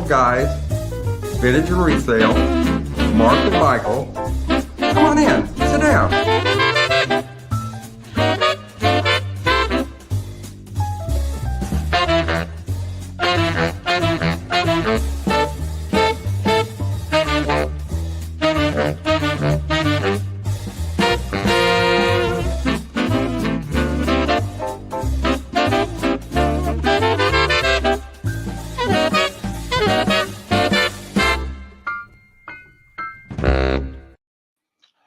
Guys, Vintage and Resale, Mark and Michael. Come on in, sit down.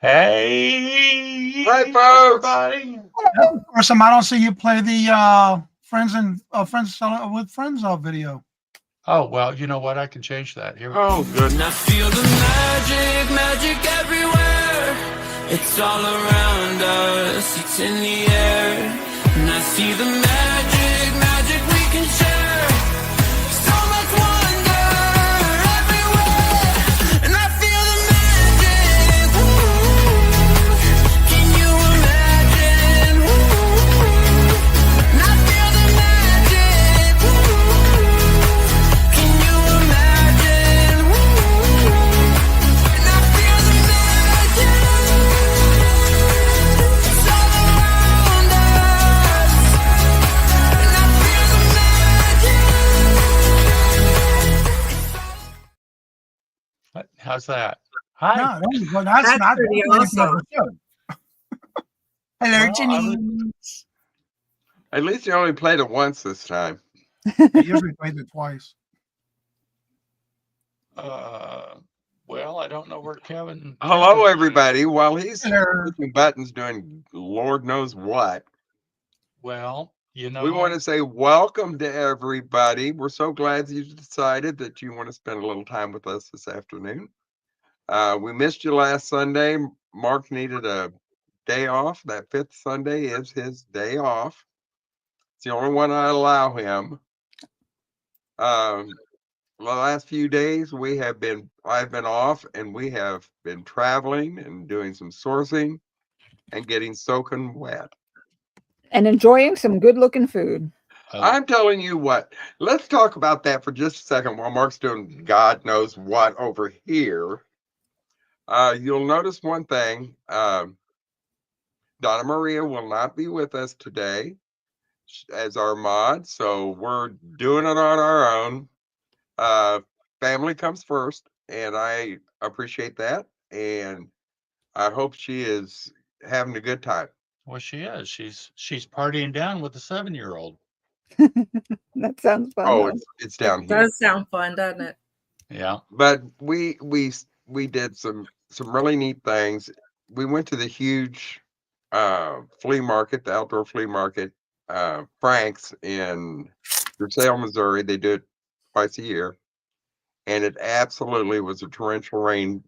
Hey, Hi, folks. everybody. First time I don't see you play the friends selling with friends video. Oh, well, you know what? I can change that. Here we go. Oh, good. And I feel the magic everywhere. It's all around us, it's in the air. And I see the magic we can share. So much wonder everywhere. And I feel the magic. Ooh, can you imagine? Ooh, and I feel the magic. Ooh, can you imagine? Ooh, and I feel the magic. It's all around us. And I feel the magic. How's that? Hi. No, that's not pretty awesome. Hello, Well, Janine. At least you only played it once this time. I usually played it twice. Well, I don't know where Kevin. Hello, everybody. While he's Hello. pushing buttons doing Lord knows what, Well, you know, we want to say welcome to everybody. We're so glad that you decided that you want to spend a little time with us this afternoon. We missed you last Sunday. Mark needed a day off. That fifth Sunday is his day off. It's the only one I allow him. The last few days I've been off, and we have been traveling and doing some sourcing and getting soaking wet. And enjoying some good looking food. I'm telling you what, let's talk about that for just a second while Mark's doing God knows what over here. You'll notice one thing. Donna Maria will not be with us today as our mod, so we're doing it on our own. Family comes first, and I appreciate that, and I hope she is having a good time. well, she is. She's partying down with the 7-year-old. That sounds fun. Oh, though. it's down It here. does sound fun, doesn't it? Yeah. But we did some really neat things. We went to the huge flea market, the outdoor flea market, Frank's in Versailles, Missouri. They do it twice a year, and it absolutely was a torrential rain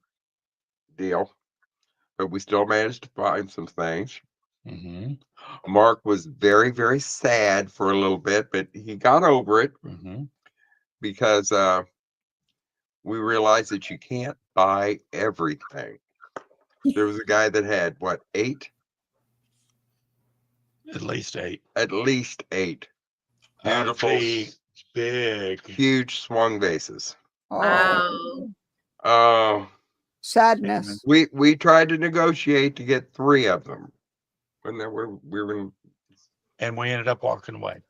deal, but we still managed to find some things. Mm-hmm. Mark was very, very sad for a little bit, but he got over it Mm-hmm. because we realized that you can't buy everything. There was a guy that had what, 8? At least 8. At least 8 beautiful, Big. huge swung vases. Wow. Sadness. We tried to negotiate to get 3 of them, and then we were, And we ended up walking away.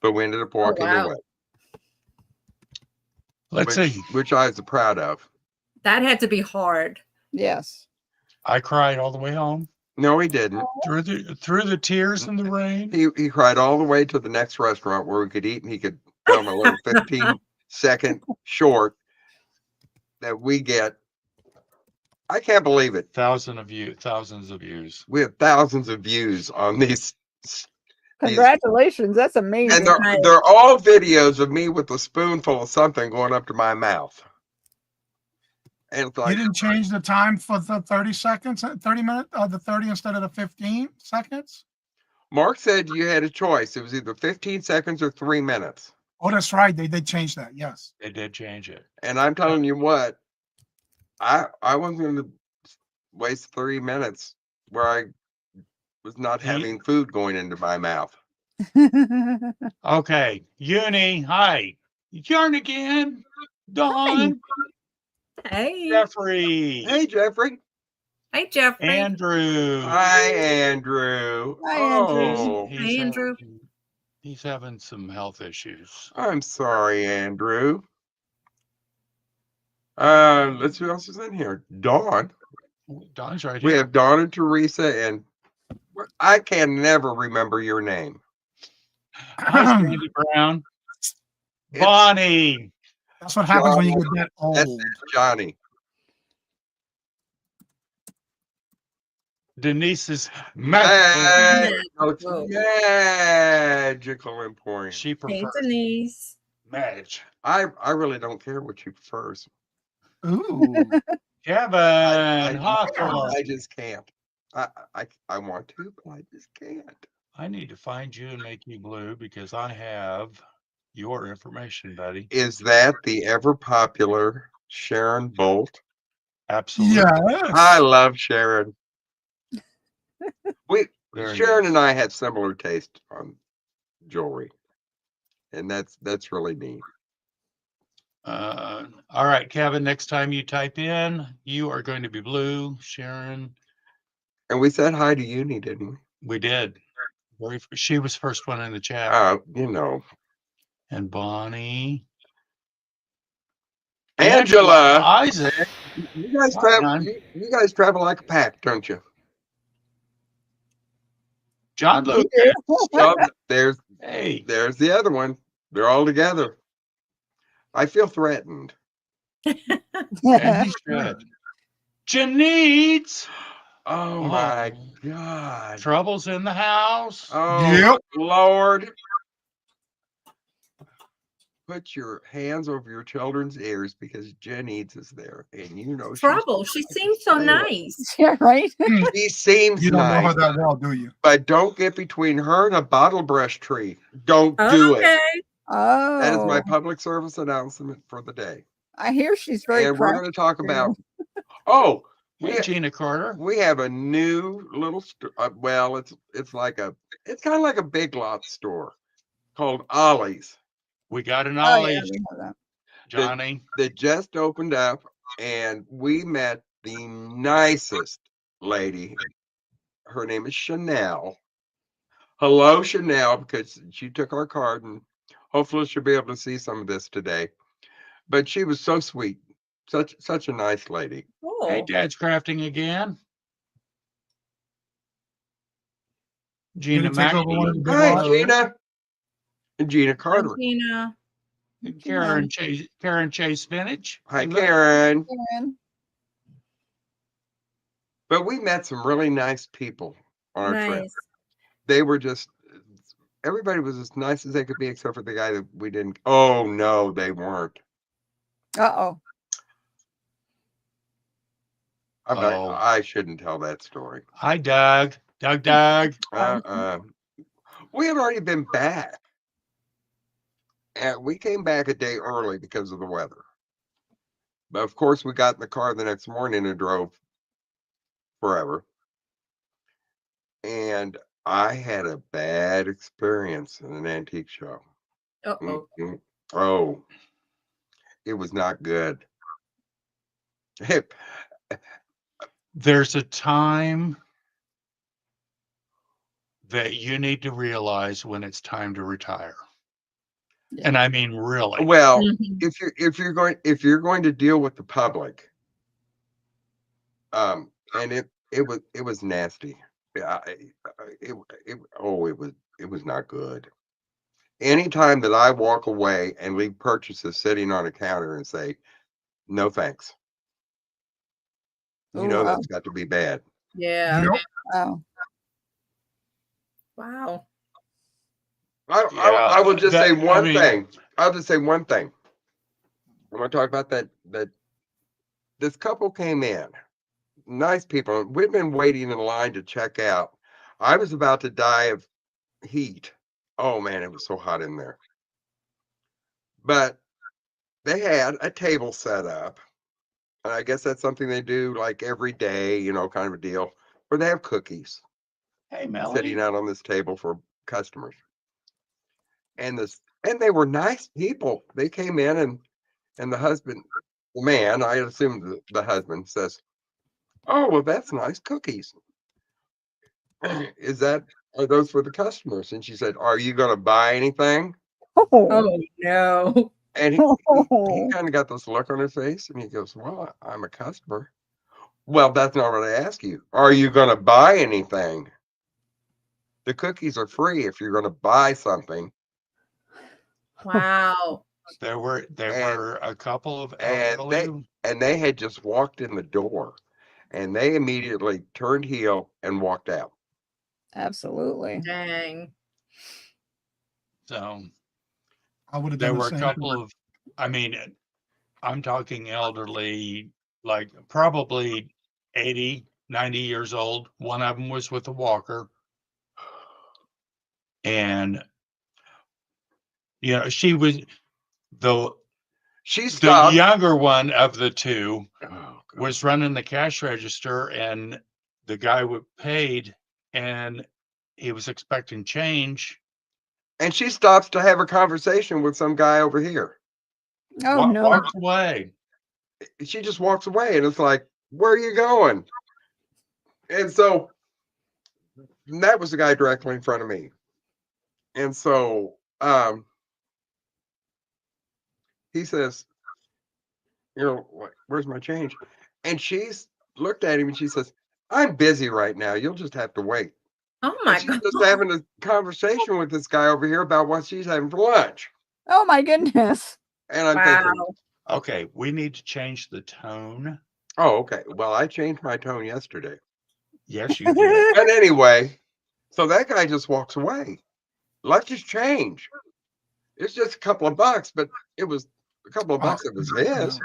but we ended up walking wow. away. Let's see. Which I was proud of. That had to be hard. Yes. I cried all the way home No, he didn't. through the tears and the rain. He cried all the way to the next restaurant where we could eat, and he could film a little 15-second short that we get. I can't believe it. Thousands of views. We have thousands of views on these, Congratulations. That's amazing. and they're all videos of me with a spoonful of something going up to my mouth. And it's like, You didn't change the time for the 30 seconds, 30 minutes, the 30 instead of the 15 seconds? Mark said you had a choice. It was either 15 seconds or 3 minutes. Oh, that's right. They did change that. Yes. They did change it. And I'm telling you what, I wasn't going to waste 3 minutes where I was not having food going into my mouth. Okay, Uni, hi. Yarn again. Dawn, Hey. Jeffrey, Hey, Jeffrey. Hey, Jeffrey. Andrew. Hi, Andrew. Hi, Andrew. Oh, Hey, Andrew. He's having some health issues. I'm sorry, Andrew. Let's see who else is in here. Dawn. Dawn's right We here. have Dawn and Theresa, and I can never remember your name. Hi, Sandy Brown. It's- Bonnie. That's what happens when you get that That's old. Johnny. Denise's Magical Emporium. She Hey, prefers Denise. Madge. I really don't care what she prefers. Ooh. Kevin Hawthorne. I just can't. I want to, but I just can't. I need to find you and make you blue because I have your information, buddy. Is that the ever popular Sharon Bolt? Absolutely. Yes. I love Sharon. Very Sharon nice. and I have similar taste on jewelry, and that's really neat. All right, Kevin, next time you type in, you are going to be blue. Sharon, And we said hi to Uni, didn't we? we did. She was first one in the chat. You know, And Bonnie. Angela. Isaac. You guys Hi, travel. hon. You guys travel like a pack, don't you? John Lucas. Oh, there's Hey. the other one. They're all together. I feel threatened. And you should. Janice. Oh my God. Trouble's in the house. Oh Yep. Lord. Put your hands over your children's ears because Jen Eads is there, and you know Trouble. She seems so nice. Yeah, right. She seems You don't know her nice, that well, do you? but don't get between her and a bottle brush tree. Don't do it. Okay. Oh, That is my public service announcement for the day. I hear she's very And we're proud. going to talk about. Oh, Hey, Gina Carter. we have a new little store. Well, it's kind of like a Big Lots store called Ollie's We got an Oh, yeah, Ollie's, we know that. Johnny. that just opened up, and we met the nicest lady. Her name is Chanel. Hello, Chanel, because she took our card, and hopefully she'll be able to see some of this today. But she was so sweet, such a nice lady. Cool. Hey, Dad's crafting again. Gina Gonna take over one of the Mackey. big Hi, lots. Gina. And Gina Hi, Carter. Gina. Karen Chase Vintage. Hi, Hello. Karen. Karen. But we met some really nice people on our trip. Nice. They were just, everybody was as nice as they could be, except for the guy that we didn't. Oh, no, they weren't. Uh-oh. Oh. I shouldn't tell that story. Hi, Doug. Doug. We had already been back. And we came back a day early because of the weather. But of course, we got in the car the next morning and drove forever. And I had a bad experience in an antique show. Uh-oh. Mm-mm. Oh, it was not good. There's a time that you need to realize when it's time to retire. Yeah. And I mean, really. Well, Mhm. if you're going to deal with the public, and it was nasty. Yeah, it was not good. Anytime that I walk away and leave purchases sitting on a counter and say, no thanks, you Oh, know wow. that's got to be bad. Yeah. Yep. Oh. Wow. I will just say one mean- thing. I'll just say one thing. I'm going to talk about that this couple came in. Nice people. We've been waiting in line to check out. I was about to die of heat. Oh man, it was so hot in there. But they had a table set up. And I guess that's something they do like every day, you know, kind of a deal, where they have cookies Hey, Melanie. sitting out on this table for customers. And they were nice people. They came in and And the man, I assume the husband says, "Oh, well, that's nice cookies. Are those for the customers?" And she said, "Are you going to buy anything?" Oh. Oh no. And he kind of got this look on his face, and he goes, "Well, I'm a customer." "Well, that's not what I asked you. Are you going to buy anything? The cookies are free if you're going to buy something." Wow. There were a couple of And elderly. they had just walked in the door, and they immediately turned heel and walked out. Absolutely. Dang. So I would have there done the were a same. couple of, I mean, I'm talking elderly, like probably 80, 90 years old. One of them was with a walker. And, she was She the stopped. younger one of the two Oh, God. was running the cash register, and the guy paid, and he was expecting change. And she stops to have a conversation with some guy over here. Oh no. Walks away. She just walks away, and it's like, "Where are you going?" And so that was the guy directly in front of me. And so he says, "Where's my change?" And she's looked at him and she says, "I'm busy right now. You'll just have to wait." Oh my She's God. just having a conversation with this guy over here about what she's having for lunch. Oh my goodness. And I'm thinking, Wow. Okay, we need to change the tone. "Oh, okay. Well, I changed my tone yesterday." Yes, you did. And anyway, so that guy just walks away. Let's just change. It's just a couple of bucks, but it was a couple of bucks that was his.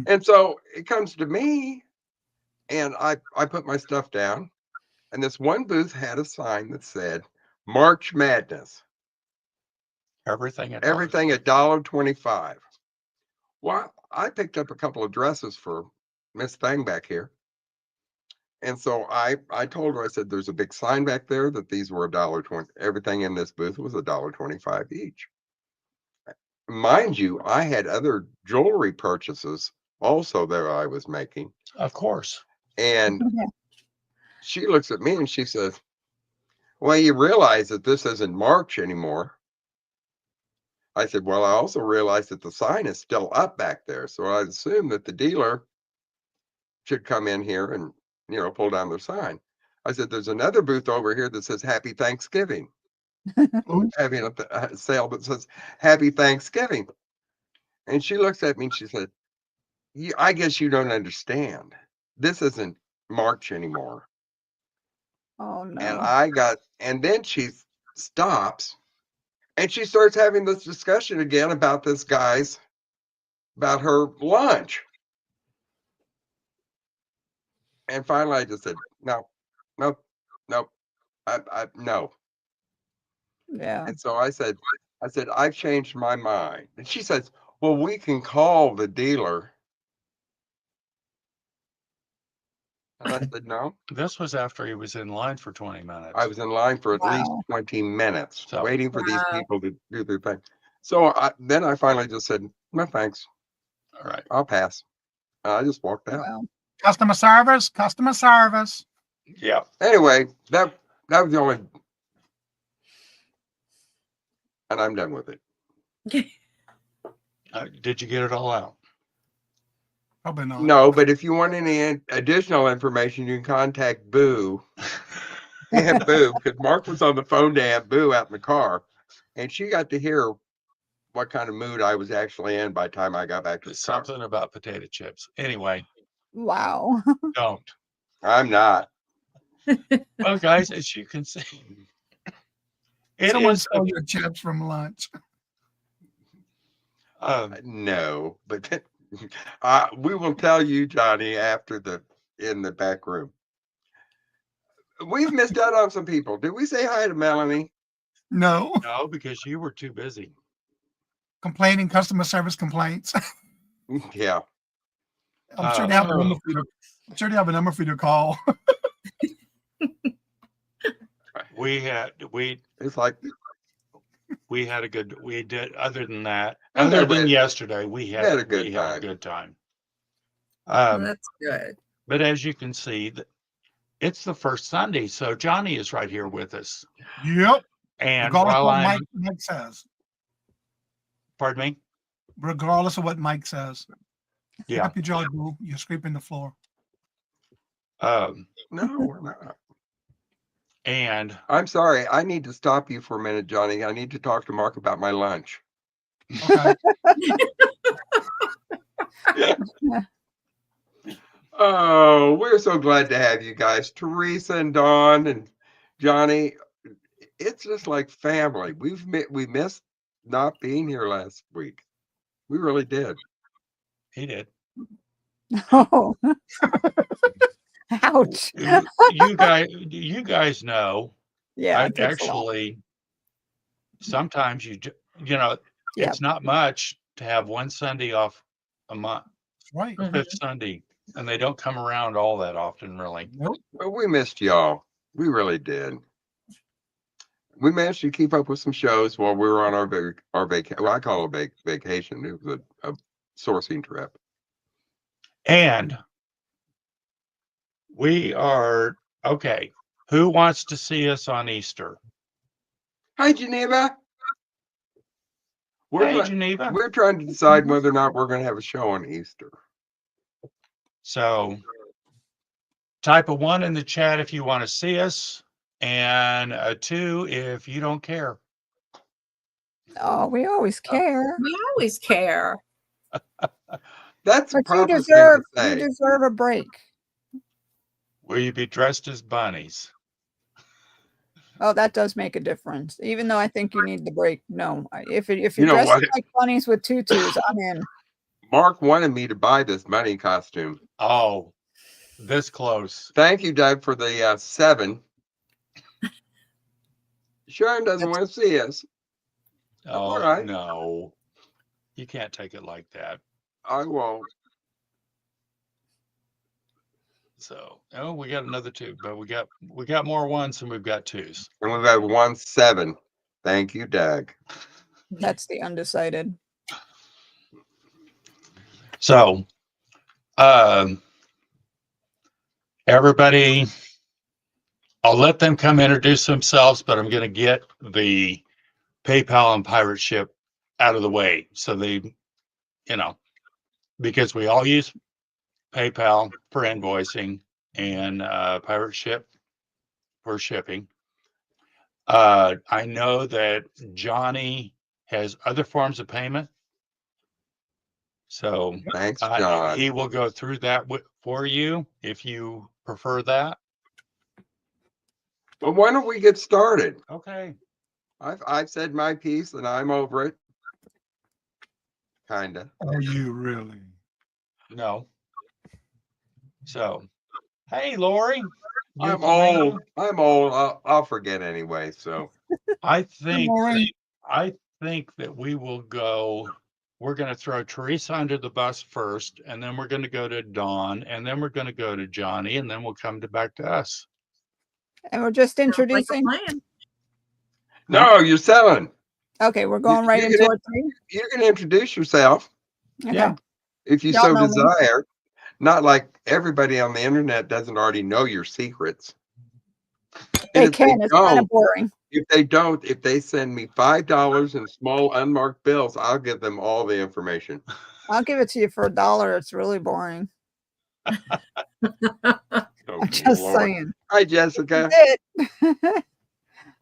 And so it comes to me, and I put my stuff down, and this one booth had a sign that said March Madness. Everything at $1.25. Well, I picked up a couple of dresses for Miss Thing back here. And so I told her, I said, "There's a big sign back there that these were $1.20. Everything in this booth was $1.25 each." Mind you, I had other jewelry purchases also that I was making. Of course. And she looks at me and she says, "Well, you realize that this isn't March anymore." I said, "Well, I also realize that the sign is still up back there. So I assume that the dealer should come in here and, pull down their sign." I said, "There's another booth over here that says Happy Thanksgiving." Having a sale that says Happy Thanksgiving. And she looks at me and she said, I guess you don't understand. This isn't March anymore." Oh no. And then she stops and she starts having this discussion again about about her lunch. And finally I just said, "No, no, no, no." Yeah. And so I said, "I've changed my mind." And she says, "Well, we can call the dealer." And I said, "No." This was after he was in line for 20 minutes. I was in line for at least Wow. 20 minutes So- waiting for these Wow. people to do their thing. So then I finally just said, "No, thanks. All right. I'll pass." I just walked out. Well, Customer service, customer service. Yeah. Anyway, that was the only, and I'm done with it. Did you get it all out? Probably not. No, but if you want any additional information, you can contact Boo. Aunt Boo, because Mark was on the phone to Aunt Boo out in the car, and she got to hear what kind of mood I was actually in by the time I got back to the car. Something about potato chips. Anyway, wow. don't. I'm not. Well, guys, as you can see, it Someone is stole your chips from lunch. No, but we will tell you, Johnny, in the back room. We've missed out on some people. Did we say hi to Melanie? No. no, because you were too busy. Complaining customer service complaints. Yeah. I'm sure they have a number for you to, I'm sure they have a number for you to call. We It's like, we did, other than that, And other that than was- yesterday, we had a good time. That's good. But as you can see, it's the first Sunday, so Johnny is right here with us. Yep. And Regardless of while what I'm, Mike says. pardon me? Regardless of what Mike says. Yeah. Happy Jolly Boo, you're scraping the floor. No, we're not. And I'm sorry. I need to stop you for a minute, Johnny. I need to talk to Mark about my lunch. Okay. Oh, we're so glad to have you guys, Theresa and Dawn and Johnny. It's just like family. We missed not being here last week. We really did. he did. Oh. Ouch. You guys know. Yeah. I it takes a lot. actually sometimes you know Yep. it's not much to have one Sunday off a month, Right. Mhm. fifth Sunday, and they don't come around all that often, really. Nope. But we missed y'all. We really did. We managed to keep up with some shows while we were on our vacation. Well, I call it a vacation. It was a sourcing trip. And we are okay. Who wants to see us on Easter? Hi, Geneva. Hey, Geneva. We're trying to decide whether or not we're going to have a show on Easter. So type a 1 in the chat if you want to see us, and a 2 if you don't care. Oh, we always care. We always care. That's a But proper you thing to say. deserve a break. Will you be dressed as bunnies? Oh, that does make a difference. Even though I think you need the break. No, if You you're know dressed what? like bunnies with tutus, I'm in. Mark wanted me to buy this bunny costume. Oh, this close. Thank you, Doug, for the 7. Sharon doesn't want to see us. Oh, all right. no. You can't take it like that. I won't. So, oh, we got another 2, but we got more 1s and we've got 2s. And we've had 1-7. Thank you, Doug. That's the undecided. So, everybody, I'll let them come introduce themselves, but I'm going to get the PayPal and pirate ship out of the way. So they, because we all use PayPal for invoicing and pirate ship for shipping. I know that Johnny has other forms of payment. So Thanks, John. he will go through that for you if you prefer that. But why don't we get started? Okay. I've said my piece and I'm over it. Kinda. Are you really? No. So, hey, Lori. I'm old. I'll forget anyway. So I think Lori. that we will go. We're going to throw Theresa under the bus first, and then we're going to go to Dawn, and then we're going to go to Johnny, and then we'll come back to us. And we're just Sounds like a introducing. plan. no, you're selling. Okay, we're going right you into can- our thing. You can introduce yourself Okay. Yeah. if you Y'all so know me. desire. Not like everybody on the internet doesn't already know your secrets. And They if can. It's kind of boring. if they send me $5 in small unmarked bills, I'll give them all the information. I'll give it to you for $1. It's really boring. Oh, I'm just Lord. saying. Hi, Jessica. It.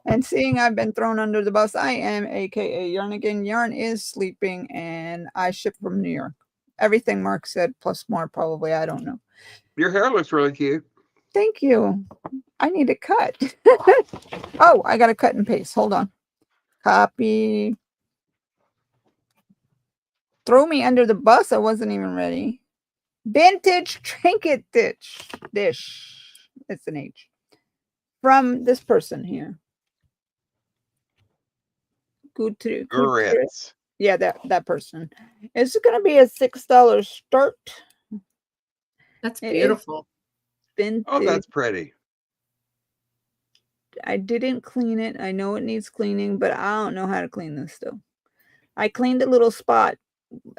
And seeing I've been thrown under the bus, I am AKA Yarnigan. Yarn is sleeping and I ship from New York. Everything Mark said, plus more probably. I don't know. Your hair looks really cute. Thank you. I need a cut. Oh, I got to cut and paste. Hold on. Copy. Throw me under the bus. I wasn't even ready. Vintage trinket dish. It's an H. From this person here. Good. Grits. Yeah, that person. It's going to be a $6 start. That's It is beautiful. Vintage. Oh, that's pretty. I didn't clean it. I know it needs cleaning, but I don't know how to clean this still. I cleaned a little spot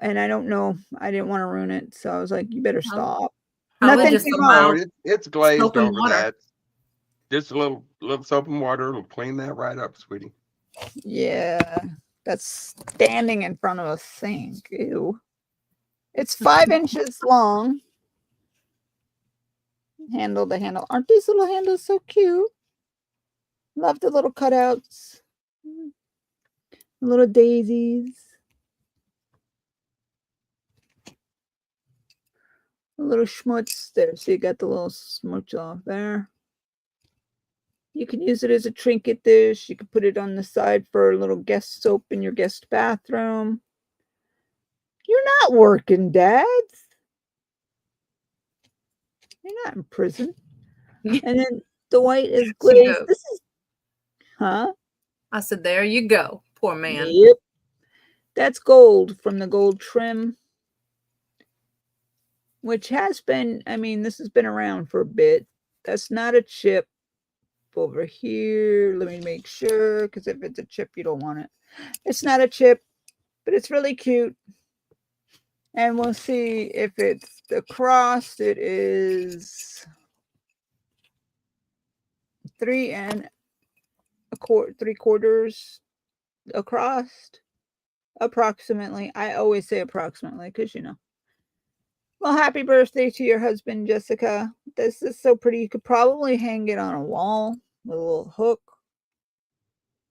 and I don't know. I didn't want to ruin it. So I was like, you better stop. Probably Nothing just came allow out. No, it's glazed soap and over water. that. Just a little soap and water will clean that right up, sweetie. Yeah. That's standing in front of a sink. Ew. It's 5 inches long. Handle to handle. Aren't these little handles so cute? Love the little cutouts. Little daisies. A little schmutz there. So you got the little smooch off there. You can use it as a trinket dish. You can put it on the side for a little guest soap in your guest bathroom. You're not working, Dads. You're not in prison. And then the white is glazed. This is, huh? I said, there you go. Poor man. Yep. That's gold from the gold trim, which has been, I mean, this has been around for a bit. That's not a chip over here. Let me make sure, because if it's a chip, you don't want it. It's not a chip, but it's really cute. And we'll see if it's the cross. It is 3 3/4 across, approximately. I always say approximately because you know. Well, happy birthday to your husband, Jessica. This is so pretty. You could probably hang it on a wall with a little hook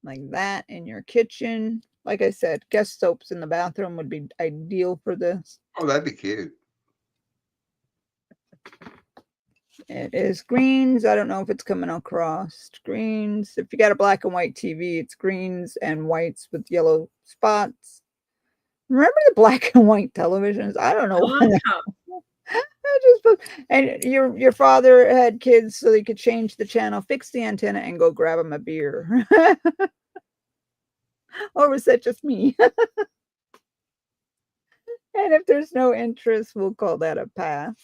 like that in your kitchen. Like I said, guest soaps in the bathroom would be ideal for this. Oh, that'd be cute. It is greens. I don't know if it's coming across. Greens. If you got a black and white TV, it's greens and whites with yellow spots. Remember the black and white televisions? I don't know. And your father had kids so they could change the channel, fix the antenna, and go grab him a beer. Or was that just me? And if there's no interest, we'll call that a pass.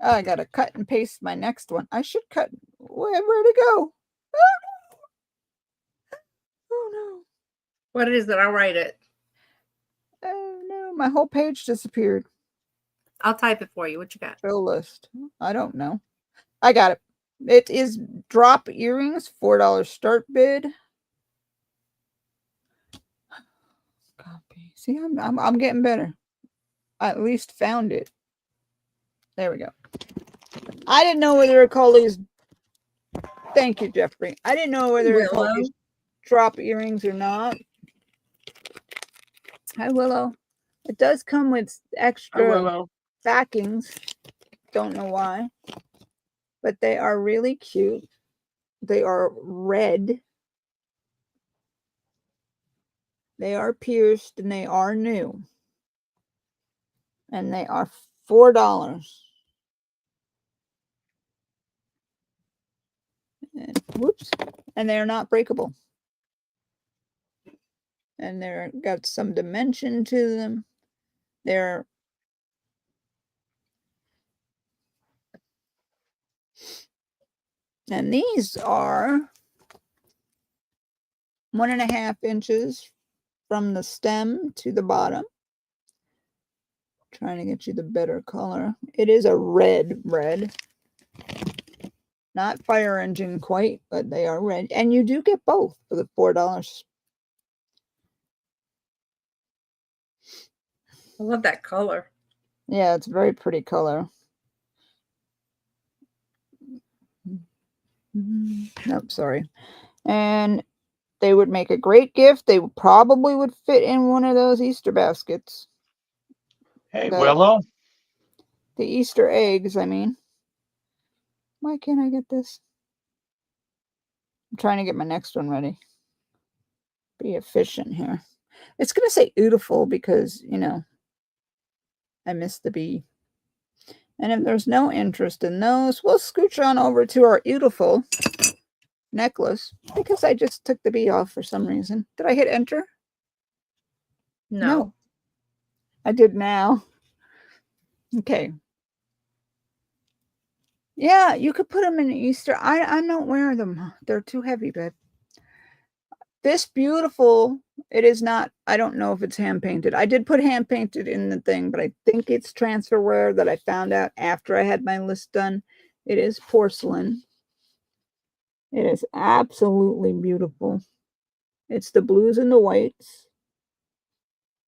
Oh, I gotta cut and paste my next one. I should cut. Where'd it go? Oh no! Oh no! What is it? I'll write it. Oh no! My whole page disappeared. I'll type it for you. What you got? Fill list. I don't know. I got it. It is drop earrings, $4 start bid. Copy. See, I'm getting better. I at least found it. There we go. I didn't know whether to call these. Thank you, Jeffrey. I didn't know whether to call these drop earrings or not. Hi, Willow. It does come with extra backings. Don't know why, but they are really cute. They are red. They are pierced and they are new. And they are $4. And, whoops. And they're not breakable. And they're got some dimension to them. They're and these are 1.5 inches from the stem to the bottom. Trying to get you the better color. It is a red. Not fire engine quite, but they are red. And you do get both for the $4. I love that color. Yeah, it's a very pretty color. Nope, sorry. And they would make a great gift. They probably would fit in one of those Easter baskets. Hey, Willow. The Easter eggs, I mean. Why can't I get this? I'm trying to get my next one ready. Be efficient here. It's going to say beautiful because, you know, I missed the B. And if there's no interest in those, we'll scooch on over to our beautiful necklace because I just took the B off for some reason. Did I hit enter? No. I did now. Okay. Yeah, you could put them in Easter. I'm not wearing them. They're too heavy, babe. This beautiful, it is not, I don't know if it's hand painted. I did put hand painted in the thing, but I think it's transfer wear that I found out after I had my list done. It is porcelain. It is absolutely beautiful. It's the blues and the whites.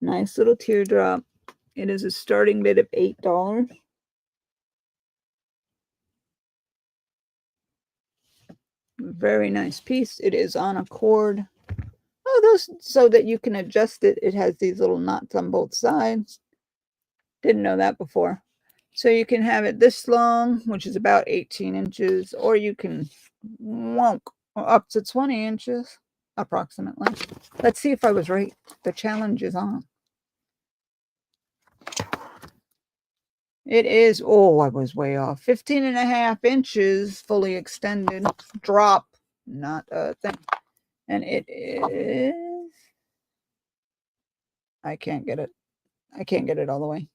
Nice little teardrop. It is a starting bid of $8. Very nice piece. It is on a cord. Oh, those, so that you can adjust it. It has these little knots on both sides. Didn't know that before. So you can have it this long, which is about 18 inches, or you can wonk up to 20 inches, approximately. Let's see if I was right. The challenge is on. It is, oh, I was way off. 15.5 inches, fully extended, drop, not a thing. And it is, I can't get it. I can't get it all the way.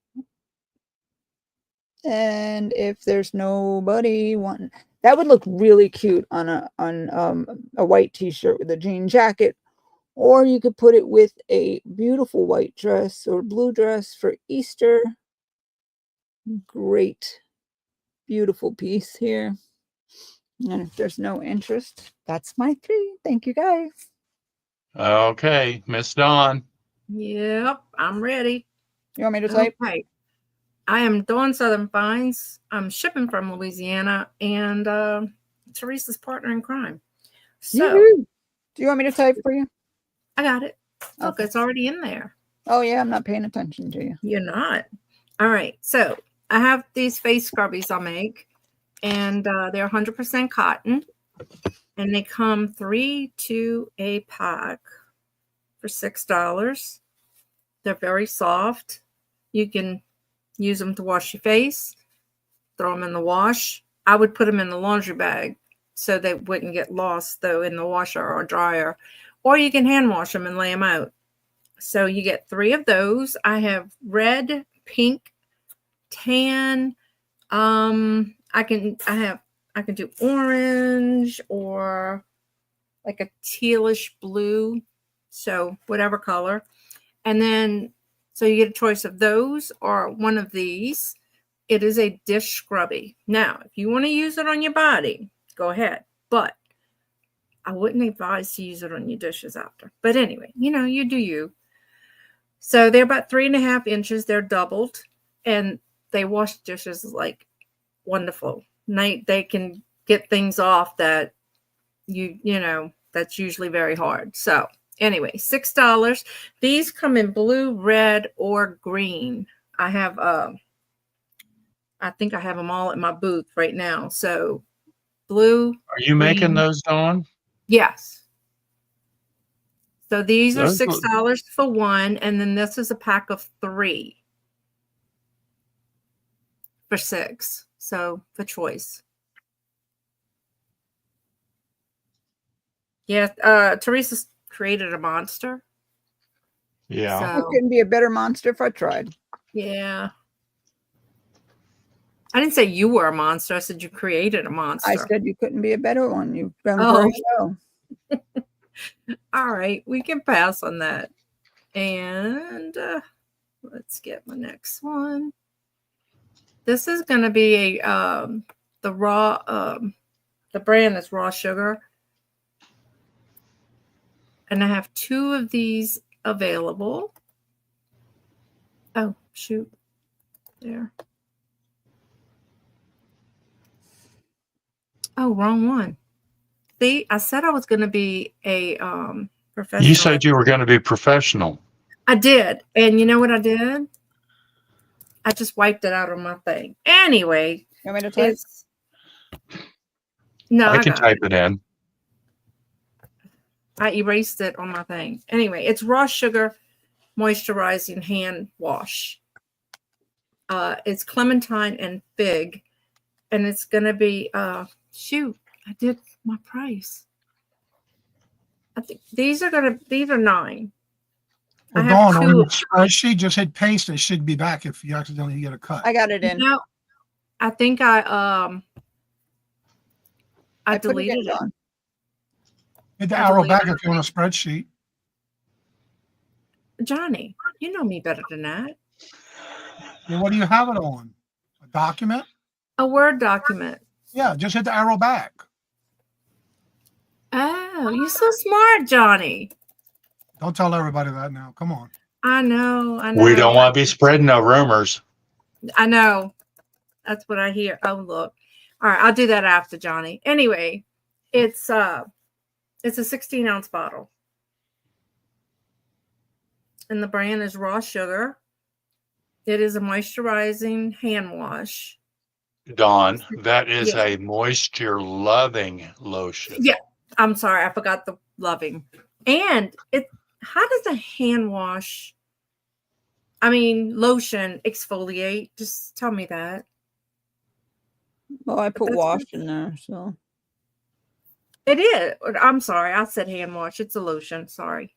And if there's nobody wanting, that would look really cute on a white t-shirt with a jean jacket, or you could put it with a beautiful white dress or blue dress for Easter. Great, beautiful piece here. And if there's no interest, that's my 3. Thank you, guys. Okay, Miss Dawn. Yep, I'm ready. You want me to type? Okay. I am Dawn SouthernFinds. I'm shipping from Louisiana, and Teresa's partner in crime. So Yoo-hoo. Do you want me to type for you? I got it. Look, Okay. it's already in there. Oh yeah, I'm not paying attention to you. You're not. All right. So I have these face scrubbies I'll make, and they're 100% cotton, and they come 3 to a pack for $6. They're very soft. You can use them to wash your face, throw them in the wash. I would put them in the laundry bag so they wouldn't get lost, though, in the washer or dryer. Or you can hand wash them and lay them out. So you get 3 of those. I have red, pink, tan. I can do orange or like a tealish blue. So whatever color. And then, so you get a choice of those or one of these. It is a dish scrubby. Now, if you want to use it on your body, go ahead. But I wouldn't advise to use it on your dishes after. But anyway, you do you. So they're about 3.5 inches. They're doubled. And they wash dishes like wonderful. They can get things off that that's usually very hard. So anyway, $6. These come in blue, red, or green. I think I have them all at my booth right now. So blue. Are you making those, Dawn? Yes. So these are Those $6 for one, and then this is a pack of 3 for $6. So for choice. Yeah, Teresa's created a monster. Yeah. It couldn't be a better monster if I tried. Yeah. I didn't say you were a monster. I said you created a monster. I said you couldn't be a better one. You've done Oh. very well. All right, we can pass on that. And let's get my next one. This is going to be a the raw. The brand is Raw Sugar, and I have 2 of these available. Oh shoot! There. Oh, wrong one. See, I said I was going to be a professional. You said you were going to be professional. I did. And you know what I did? I just wiped it out on my thing. Anyway. You want me to type? No, I can type it in. I erased it on my thing. Anyway, it's Raw Sugar Moisturizing Hand Wash. It's clementine and fig. And it's going to be, shoot, I did my price. I think these are 9. Well, I have Dawn, on 2 your of- spreadsheet, just hit paste. It should be back if you accidentally get a cut. I got it in. No, I think I I put it in, deleted it. Dawn. Hit the I arrow deleted back if you're on a spreadsheet. Johnny, you know me better than that. Well, what do you have it on? A document? A Word document. Yeah, just hit the arrow back. Oh, you're so smart, Johnny. Don't tell everybody that now. Come on. I know. I know. We don't want to be spreading no rumors. I know. That's what I hear. Oh, look. All right, I'll do that after, Johnny. Anyway, it's a 16-ounce bottle. And the brand is Raw Sugar. It is a moisturizing hand wash. Dawn, that is Yeah. a moisture loving lotion. Yeah. I'm sorry, I forgot the loving. And how does a hand wash, lotion exfoliate? Just tell me that. Well, I put That's wash good. in there, so. It is. I'm sorry, I said hand wash. It's a lotion. Sorry.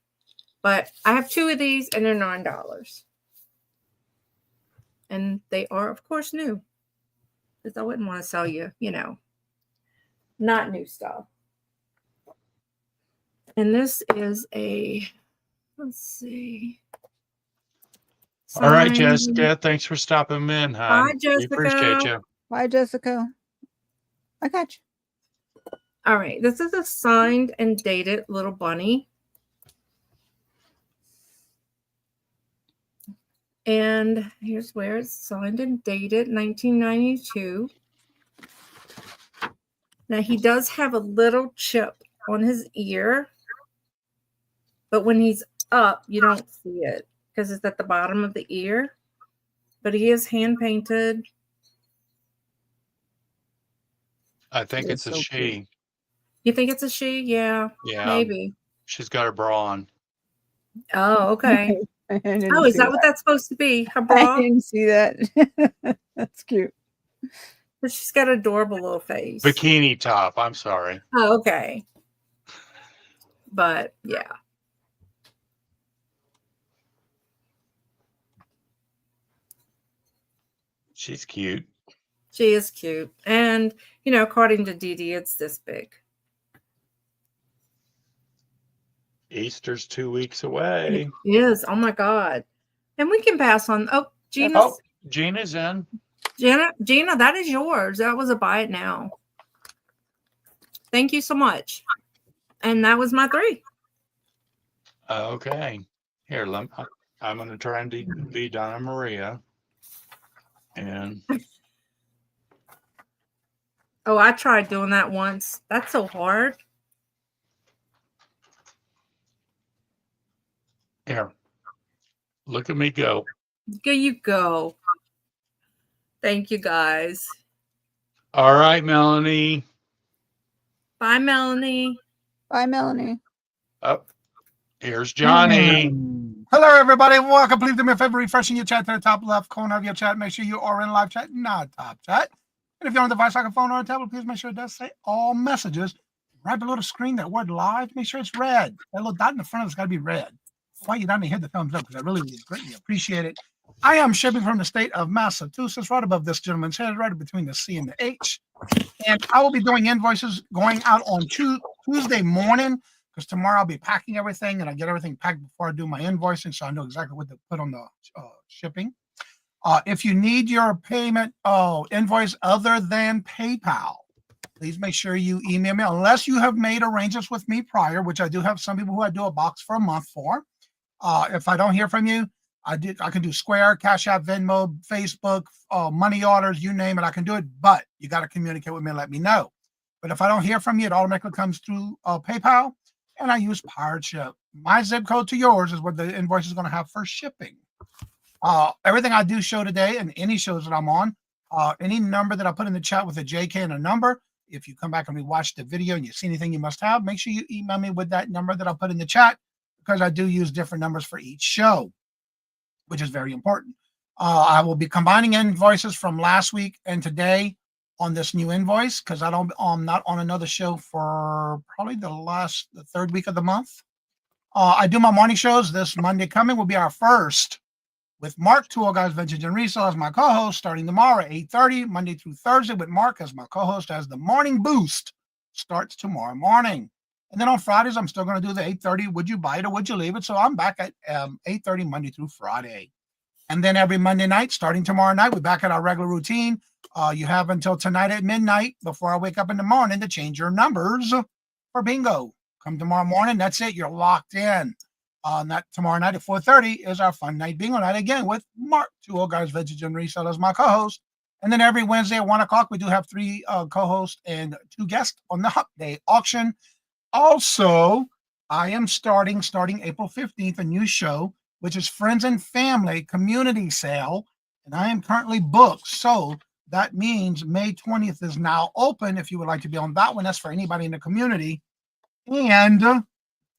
But I have 2 of these and they're $9. And they are, of course, new. Because I wouldn't want to sell you, not new stuff. And this is let's see. All right, Signed- Jessica. Thanks for stopping in, hon. Bye, We appreciate Jessica. you. Bye, Jessica. I got you. All right. This is a signed and dated little bunny. And here's where it's signed and dated, 1992. Now, he does have a little chip on his ear, but when he's up, you don't see it because it's at the bottom of the ear. But he is hand painted. I think It's it's a so she. cute. You think it's a she? Yeah, Yeah. maybe. She's got her bra on. Oh, okay. I didn't Oh, is see that what that's supposed to be? Her I bra? didn't see that. That's cute. But she's got an adorable little face. Bikini top. I'm sorry. Oh, okay. But yeah. She's cute. She is cute. And, according to Dee Dee, it's this big. Easter's 2 weeks away. It is. Oh my God. And we can pass on. Oh, Gina's, Oh, Gina's in. Gina, that is yours. That was a buy it now. Thank you so much. And that was my 3. Okay. Here, I'm going to try and be Donna Maria. And Oh, I tried doing that once. That's so hard. here, look at me go. There you go. Thank you, guys. All right, Melanie. Bye, Melanie. Bye, Melanie. Up. Here's Johnny. Hello, everybody. Welcome. Please do me a favor, refreshing your chat to the top left corner of your chat. Make sure you are in live chat, not top chat. And if you're on a device like a phone or a tablet, please make sure it does say all messages. Right below the screen, that word live, make sure it's red. That little dot in the front of it's got to be red. Why you down there, hit the thumbs up because I really would greatly appreciate it. I am shipping from the state of Massachusetts, right above this gentleman's head, right between the C and the H. And I will be doing invoices going out on Tuesday morning because tomorrow I'll be packing everything and I get everything packed before I do my invoicing, so I know exactly what to put on the shipping. If you need your payment invoice other than PayPal, please make sure you email me unless you have made arrangements with me prior, which I do have some people who I do a box for a month for. If I don't hear from you, I can do Square, Cash App, Venmo, Facebook, money orders, you name it, I can do it, but you got to communicate with me and let me know. But if I don't hear from you, it automatically comes through PayPal, and I use Pirate Ship. My zip code to yours is what the invoice is going to have for shipping. Everything I do show today and any shows that I'm on, any number that I put in the chat with a JK and a number, if you come back and rewatch the video and you see anything you must have, make sure you email me with that number that I put in the chat because I do use different numbers for each show, which is very important. I will be combining invoices from last week and today on this new invoice because I'm not on another show for probably the third week of the month. I do my morning shows. This Monday coming will be our first with Mark, Twooldguysvintage and Reselling as my co-host, starting tomorrow at 8:30, Monday through Thursday with Mark as my co-host as the morning boost starts tomorrow morning. And then on Fridays, I'm still going to do the 8:30. Would you buy it or would you leave it? So I'm back at 8:30 Monday through Friday. And then every Monday night, starting tomorrow night, we're back at our regular routine. You have until tonight at midnight before I wake up in the morning to change your numbers for bingo. Come tomorrow morning, that's it. You're locked in. That tomorrow night at 4:30 is our fun night bingo night again with Mark, Twooldguysvintage and Reselling as my co-host. And then every Wednesday at 1 o'clock, we do have 3 co-hosts and 2 guests on the Hump Day Auction. Also, I am starting April 15th, a new show, which is Friends and Family Community Sale. And I am currently booked. So that means May 20th is now open if you would like to be on that one. That's for anybody in the community. And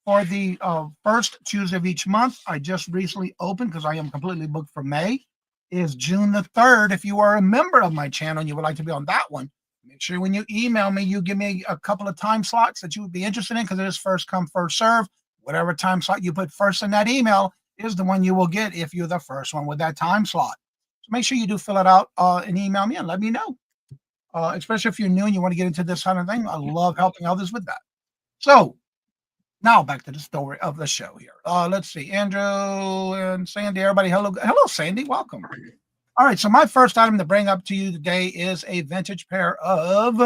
for the first Tuesday of each month, I just recently opened because I am completely booked for May, is June the 3rd. If you are a member of my channel and you would like to be on that one, make sure when you email me, you give me a couple of time slots that you would be interested in because it is first come, first serve. Whatever time slot you put first in that email is the one you will get if you're the first one with that time slot. So make sure you do fill it out and email me and let me know. Especially if you're new and you want to get into this kind of thing. I love helping others with that. So now back to the story of the show here. Let's see. Andrew and Sandy, everybody. Hello, Sandy. Welcome. All right. So my first item to bring up to you today is a vintage pair of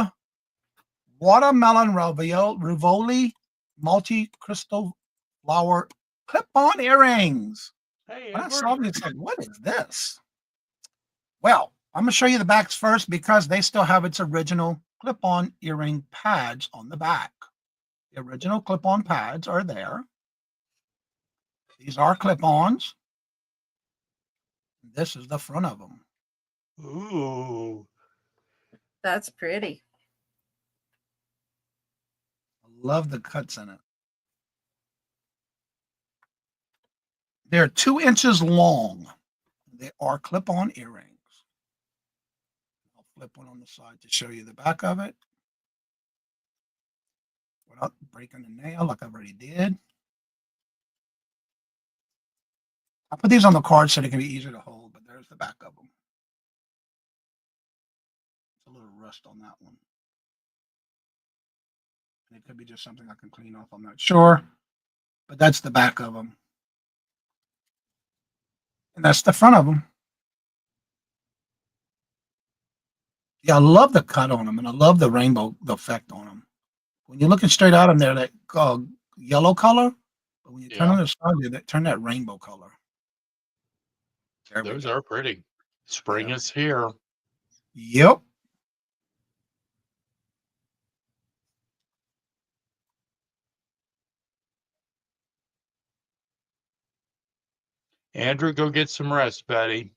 watermelon Rivoli multi-crystal flower clip-on earrings. Hey, When I Edward. saw them, it's like, what is this? Well, I'm going to show you the backs first because they still have its original clip-on earring pads on the back. The original clip-on pads are there. These are clip-ons. This is the front of them. Ooh. That's pretty. I love the cuts in it. They're 2 inches long. They are clip-on earrings. I'll flip one on the side to show you the back of it without breaking the nail like I already did. I put these on the card so they can be easier to hold, but there's the back of them. A little rust on that one. And it could be just something I can clean off. I'm not sure, but that's the back of them. And that's the front of them. Yeah, I love the cut on them, and I love the rainbow effect on them. When you're looking straight at them, they're that yellow color, but when you turn on the side, they turn that rainbow color. Those are pretty. Spring is here. Yep. Andrew, go get some rest, buddy.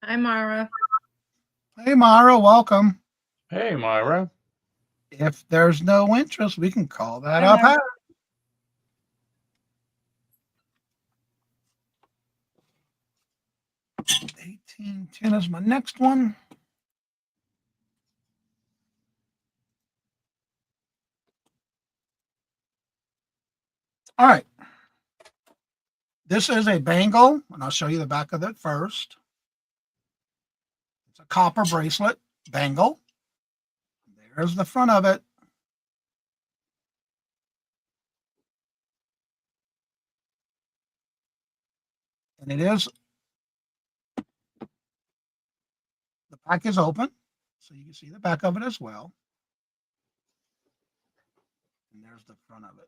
Hi, Mara. Hey, Myra, welcome. Hey, Myra. If there's no interest, we can call that Hi, up. Myra. 1810 is my next one. All right. This is a bangle, and I'll show you the back of it first. It's a copper bracelet bangle. There's the front of it. And it is, the pack is open, so you can see the back of it as well. And there's the front of it.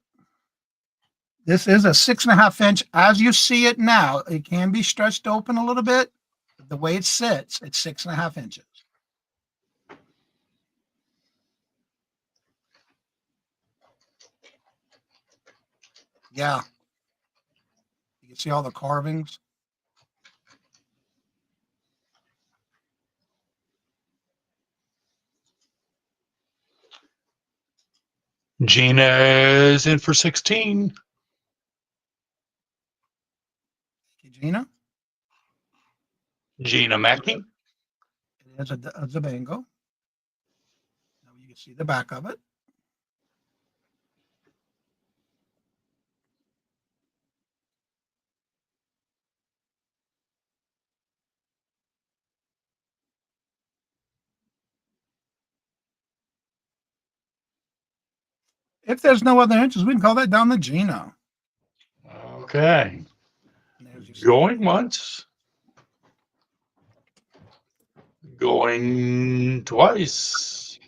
This is a 6.5 inch. As you see it now, it can be stretched open a little bit. But the way it sits, it's 6.5 inches. Yeah. You can see all the carvings. Gina is in for 16. Gina? Gina Mackey. It is a bangle. Now you can see the back of it. If there's no other interest, we can call that down to Gina. Okay. There's your Going once. Going twice.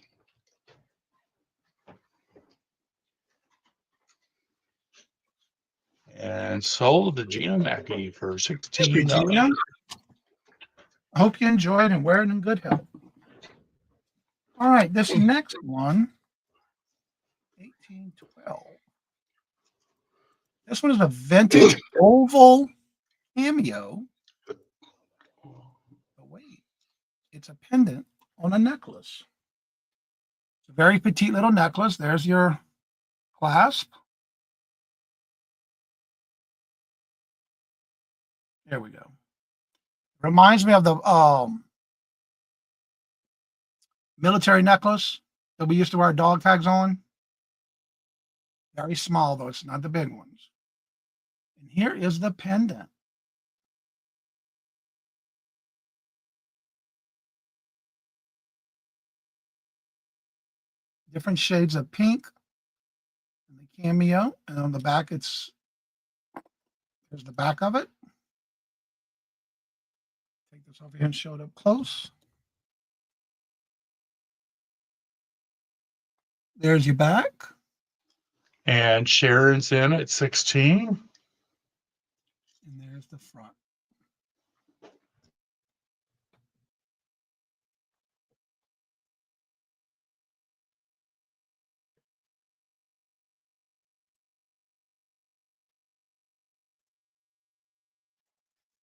And sold to Gina Mackey for Thank you, $16. Gina. I hope you enjoy it and wear it in good health. All right, this next one, 1812. This one is a vintage oval cameo. But wait, it's a pendant on a necklace. It's a very petite little necklace. There's your clasp. There we go. Reminds me of the military necklace that we used to wear dog tags on. Very small, though. It's not the big ones. And here is the pendant. Different shades of pink and the cameo. And on the back, there's the back of it. Take this over here and show it up close. There's your back. And Sharon's in at 16. And there's the front.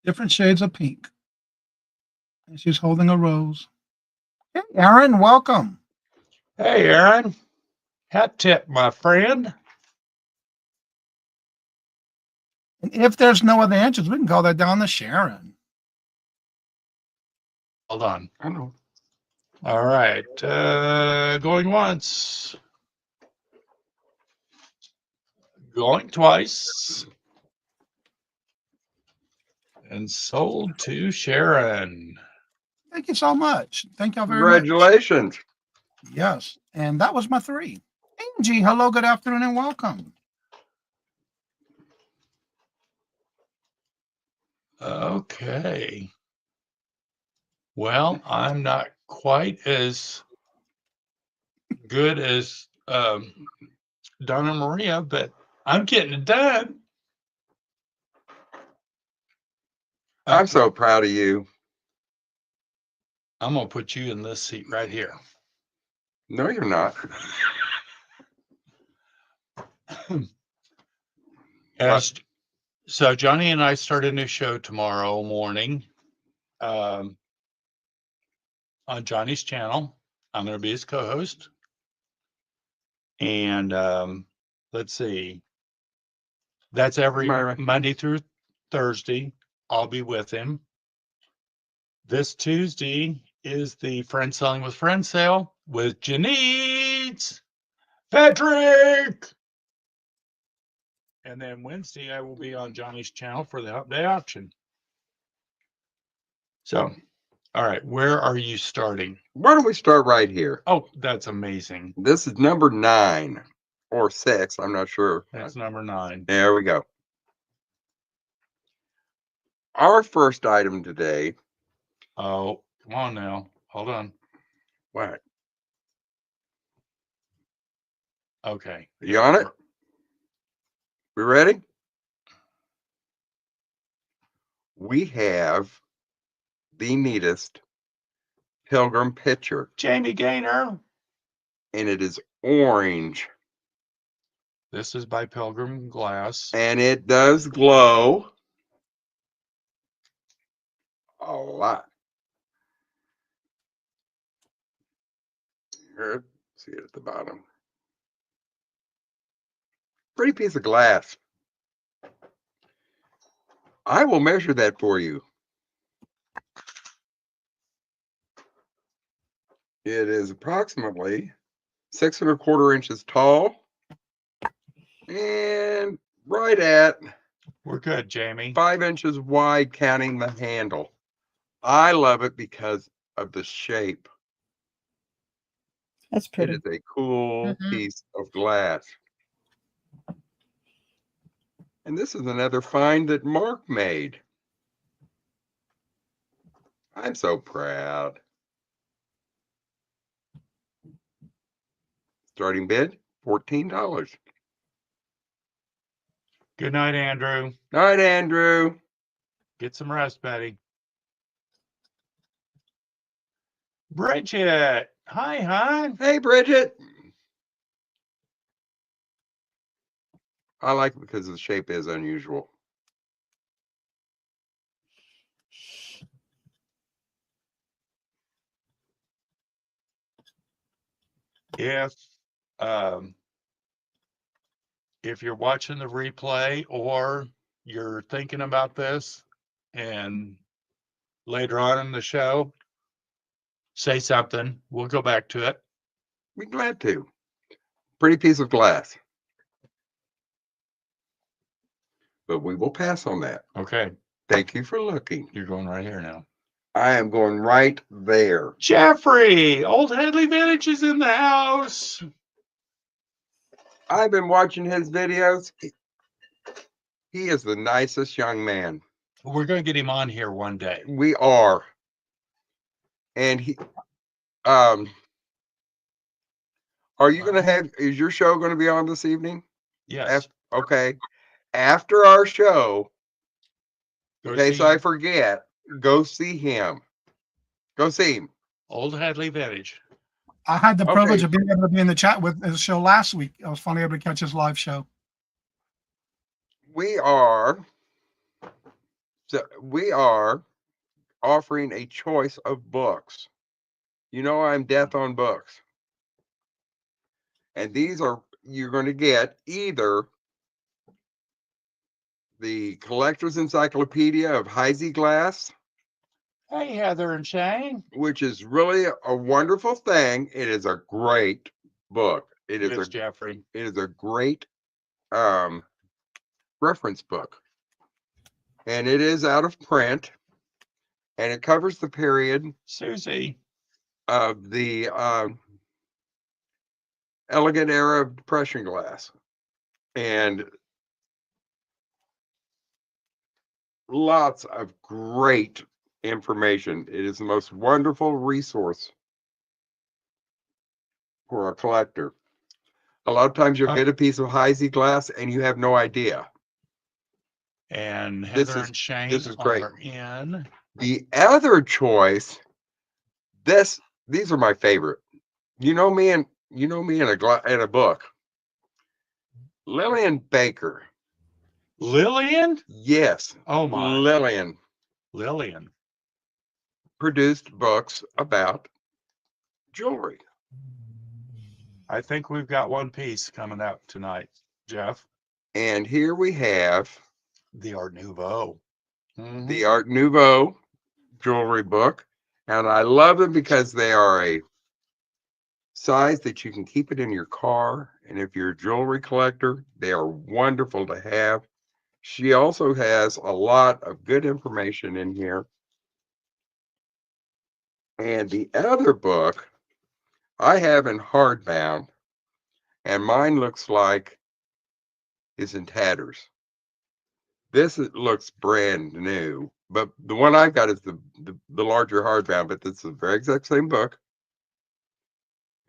Different shades of pink. And she's holding a rose. Hey, Aaron, welcome. Hey, Aaron. Hat tip, my friend. And if there's no other interest, we can call that down to Sharon. Hold on. I know. All right. Going once. Going twice. And sold to Sharon. Thank you so much. Thank y'all very much. Congratulations. Yes. And that was my 3. Angie, hello, good afternoon, and welcome. Okay. Well, I'm not quite as good as Donna Maria, but I'm getting it done. I'm so proud of you. I'm going to put you in this seat right here. No, you're not. So Johnny and I start a new show tomorrow morning on Johnny's channel. I'm going to be his co-host. And let's see. That's every Monday through Thursday. I'll be with him. This Tuesday is the Friend Selling with Friends sale with Janice Patrick. And then Wednesday, I will be on Johnny's channel for the Hump Day Auction. So, all right, where are you starting? Why don't we start right here? Oh, that's amazing. This is number 9 or 6. I'm not sure. That's number 9. There we go. Our first item today. Oh, come on now. Hold on. What? Okay. You on it? We ready? We have the neatest pilgrim picture. Jamie Gaynor. And it is orange. This is by Pilgrim Glass. And it does glow a lot. Here, see it at the bottom. Pretty piece of glass. I will measure that for you. It is approximately 6 1/4 inches tall and right at, we're good, Jamie, 5 inches wide, counting the handle. I love it because of the shape. That's It pretty. is a cool piece of glass. And this is another find that Mark made. I'm so proud. Starting bid, $14. Good night, Andrew. Night, Andrew. Get some rest, Betty. Bridget. Hi, hon. Hey, Bridget. I like it because the shape is unusual. If you're watching the replay or you're thinking about this and later on in the show, say something. We'll go back to it. Be glad to. Pretty piece of glass. But we will pass on that. Okay. Thank you for looking. You're going right here now. I am going right there. Jeffrey, Old Headley Vintage is in the house. I've been watching his videos. He is the nicest young man. We're going to get him on here one day. We are. And he, are you going to have, is your show going to be on this evening? Yes. Okay. After our show, Go in case see I forget, go see him. Go see him. Old Headley Vintage. I had the privilege Okay. of being able to be in the chat with his show last week. I was finally able to catch his live show. We are offering a choice of books. You know, I'm death on books. And these are, you're going to get either the Collector's Encyclopedia of Heisey Glass, Hey, Heather and Shane. which is really a wonderful thing. It is a great book. It's Jeffrey. It is a great reference book. And it is out of print. And it covers the period Susie. of the elegant era of Depression glass. And lots of great information. It is the most wonderful resource for a collector. A lot of times you'll get a piece of Heisey glass and you have no idea. And This Heather is- and Shane this is great. are in. The other choice, these are my favorite. You know me in a book. Lillian Baker. Lillian? Yes. Oh my. Lillian Lillian. produced books about jewelry. I think we've got one piece coming up tonight, Jeff. And here we have The Art Nouveau. the Art Nouveau jewelry book. And I love them because they are a size that you can keep it in your car. And if you're a jewelry collector, they are wonderful to have. She also has a lot of good information in here. And the other book I have in hardbound, and mine looks like it's in tatters. This looks brand new, but the one I've got is the larger hardbound, but it's the very exact same book.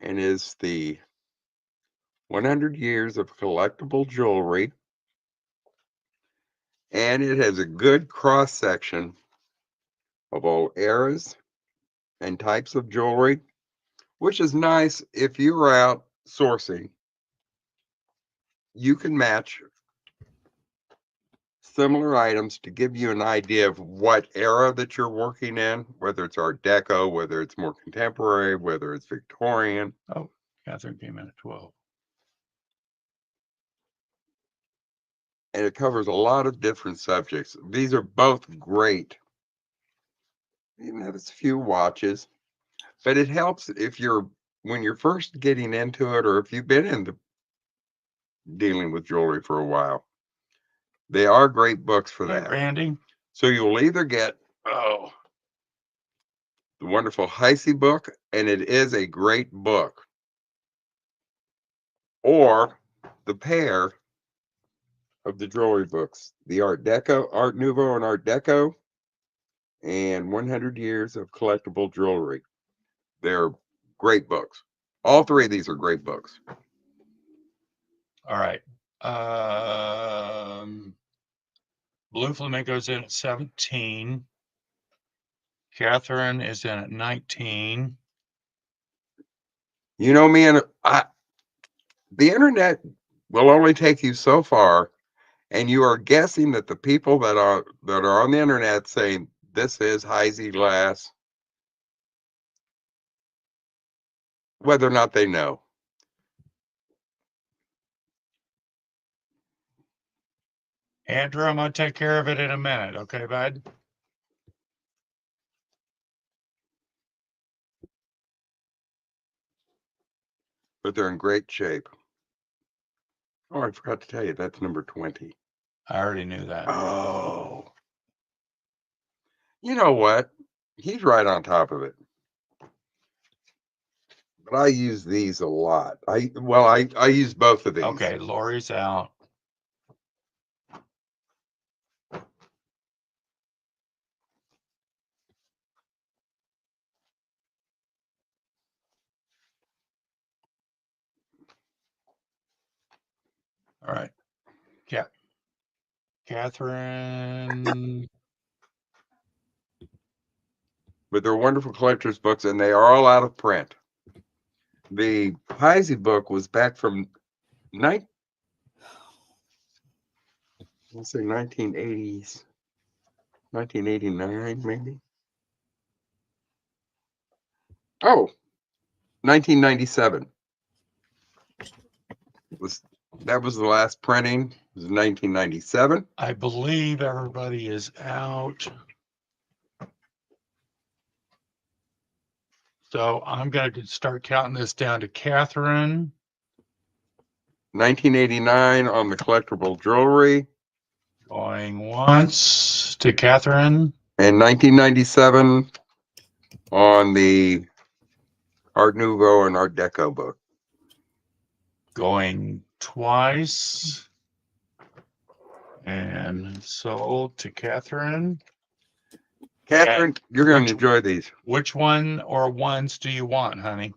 And is the 100 Years of Collectible Jewelry. And it has a good cross section of all eras and types of jewelry, which is nice if you're out sourcing. You can match similar items to give you an idea of what era that you're working in, whether it's Art Deco, whether it's more contemporary, whether it's Victorian. Oh, Catherine came in at 12. And it covers a lot of different subjects. These are both great. Even have a few watches, but it helps if when you're first getting into it, or if you've been into dealing with jewelry for a while. They are great books for that. Randy. So you'll either get the wonderful Heisey book, and it is a great book, or the pair of the jewelry books. The Art Deco, Art Nouveau and Art Deco, and 100 Years of Collectible Jewelry. They're great books. All three of these are great books. All right. Blue Flamingo's in at 17. Catherine is in at 19. You know me, and the internet will only take you so far, and you are guessing that the people that are on the internet saying this is Heisey glass, whether or not they know. Andrew, I'm going to take care of it in a minute. Okay, bud? But they're in great shape. Oh, I forgot to tell you, that's number 20. I already knew that. Oh. You know what? He's right on top of it. But I use these a lot. I use both of these. Okay, Lori's out. All right. Yeah. Catherine. But they're wonderful collector's books, and they are all out of print. The Heisey book was back from 1980s, 1989 maybe. Oh, 1997. That was the last printing. It was 1997. I believe everybody is out. So I'm going to start counting this down to Catherine. 1989 on the collectible jewelry. Going once to Catherine. And 1997 on the Art Nouveau and Art Deco book. Going twice. And sold to Catherine. Catherine, you're going to enjoy these. Which one or ones do you want, honey?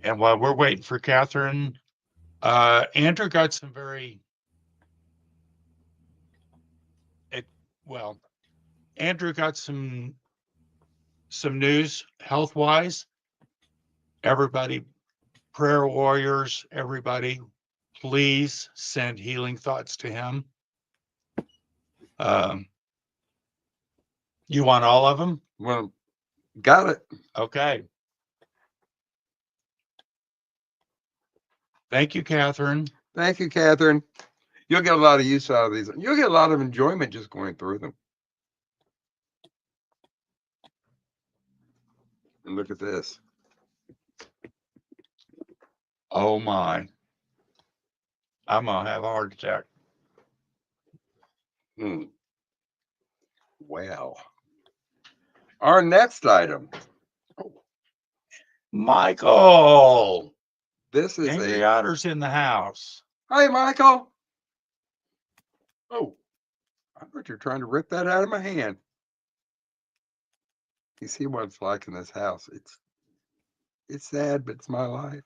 And while we're waiting for Catherine, Andrew got some Andrew got some news health-wise. Everybody, prayer warriors, everybody, please send healing thoughts to him. You want all of them? Well, got it. Okay. Thank you, Catherine. Thank you, Catherine. You'll get a lot of use out of these. You'll get a lot of enjoyment just going through them. And look at this. Oh my. I'm going to have a heart attack. Well, our next item. Michael. This is Angry Otter's in the house. Hi, Michael. Oh, I thought you were trying to rip that out of my hand. You see what it's like in this house. It's sad, but it's my life.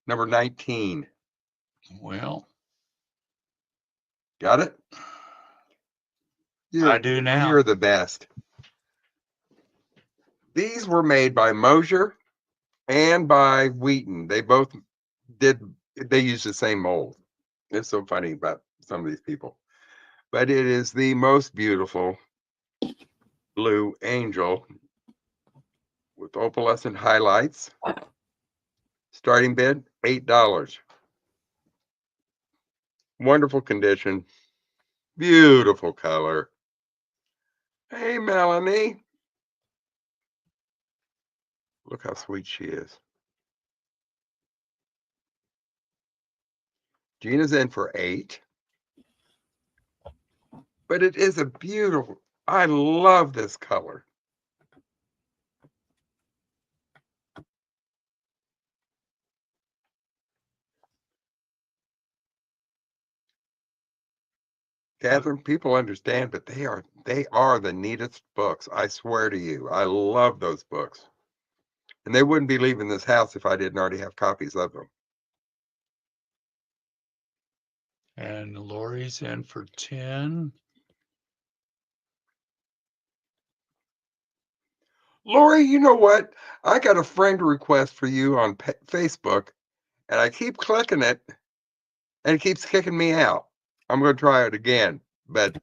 Number 19. Well, got it? I do now. You're the best. These were made by Mosier and by Wheaton. They both they used the same mold. It's so funny about some of these people. But it is the most beautiful blue angel with opalescent highlights. Starting bid, $8. Wonderful condition. Beautiful color. Hey, Melanie. Look how sweet she is. Gina's in for $8. But it is a beautiful, I love this color. Catherine, people understand, but they are the neatest books. I swear to you, I love those books. And they wouldn't be leaving this house if I didn't already have copies of them. And Lori's in for 10. Lori, you know what? I got a friend request for you on Facebook, and I keep clicking it, and it keeps kicking me out. I'm going to try it again, but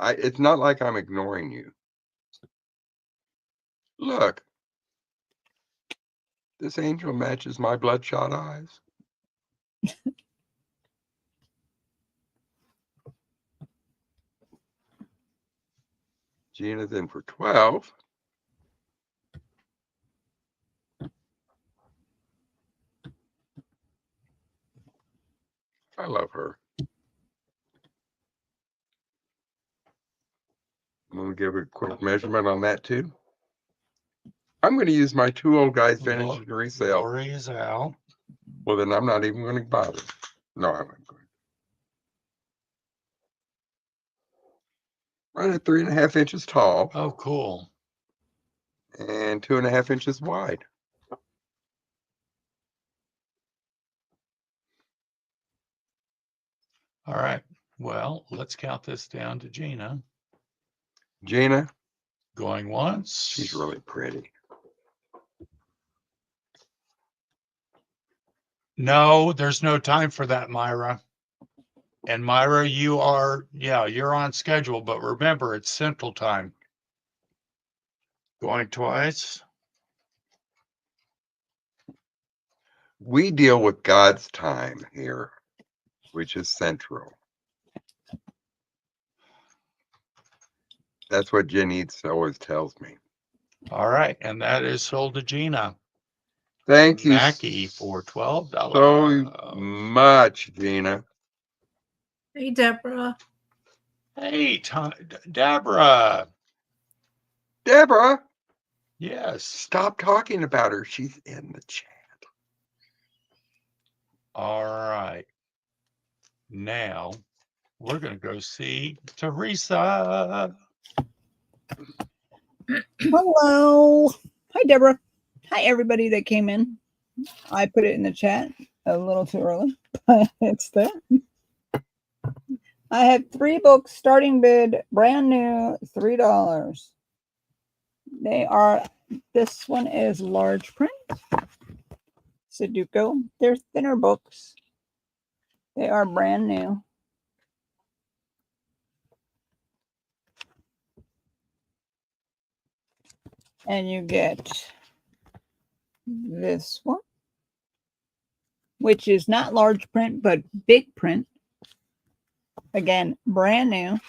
it's not like I'm ignoring you. Look, this angel matches my bloodshot eyes. Gina's in for 12. I love her. I'm going to give a quick measurement on that too. I'm going to use my Twooldguysvintage to resell. Lori is out. Well, then I'm not even going to bother. No, I'm not going. Right at 3.5 inches tall. Oh, cool. And 2.5 inches wide. All right. Well, let's count this down to Gina. Gina. Going once. She's really pretty. No, there's no time for that, Myra. And Myra, you're on schedule, but remember, it's Central Time. Going twice. We deal with God's time here, which is Central. That's what Jen Eats always tells me. All right. And that is sold to Gina. Thank you Mackie for $12. so much, Gina. Hey, Deborah. Hey, Deborah. Deborah, Yes. stop talking about her. She's in the chat. All right. Now we're going to go see Theresa. Hello. Hi, Deborah. Hi, everybody that came in. I put it in the chat a little too early, but it's there. I have 3 books, starting bid, brand new, $3. This one is large print. Sudoku. They're thinner books. They are brand new. And you get this one, which is not large print, but big print. Again, brand new.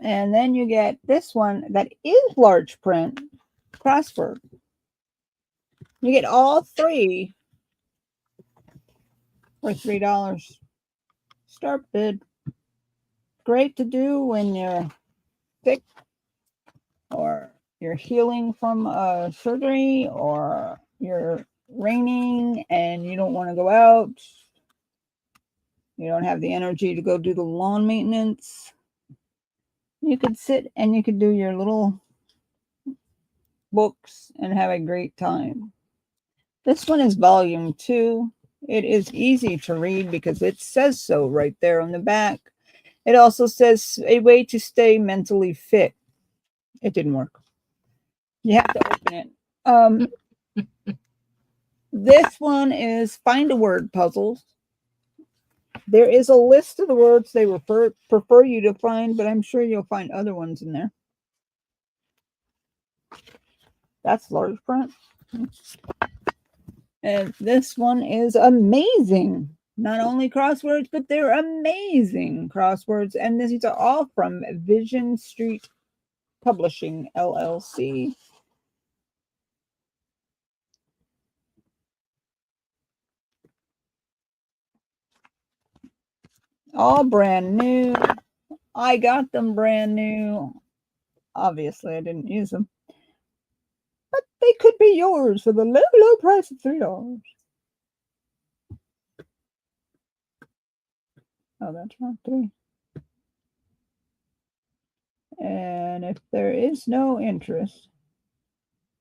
And then you get this one that is large print, crossword. You get all 3 for $3. Start bid. Great to do when you're sick or you're healing from a surgery or you're raining and you don't want to go out. You don't have the energy to go do the lawn maintenance. You could sit and you could do your little books and have a great time. This one is volume 2. It is easy to read because it says so right there on the back. It also says a way to stay mentally fit. It didn't work. You have to open it. This one is find a word puzzles. There is a list of the words they prefer you to find, but I'm sure you'll find other ones in there. That's large print. And this one is amazing. Not only crosswords, but they're amazing crosswords. And these are all from Vision Street Publishing, LLC. All brand new. I got them brand new. Obviously, I didn't use them. But they could be yours for the low, low price of $3. Oh, that's wrong. 3. And if there is no interest.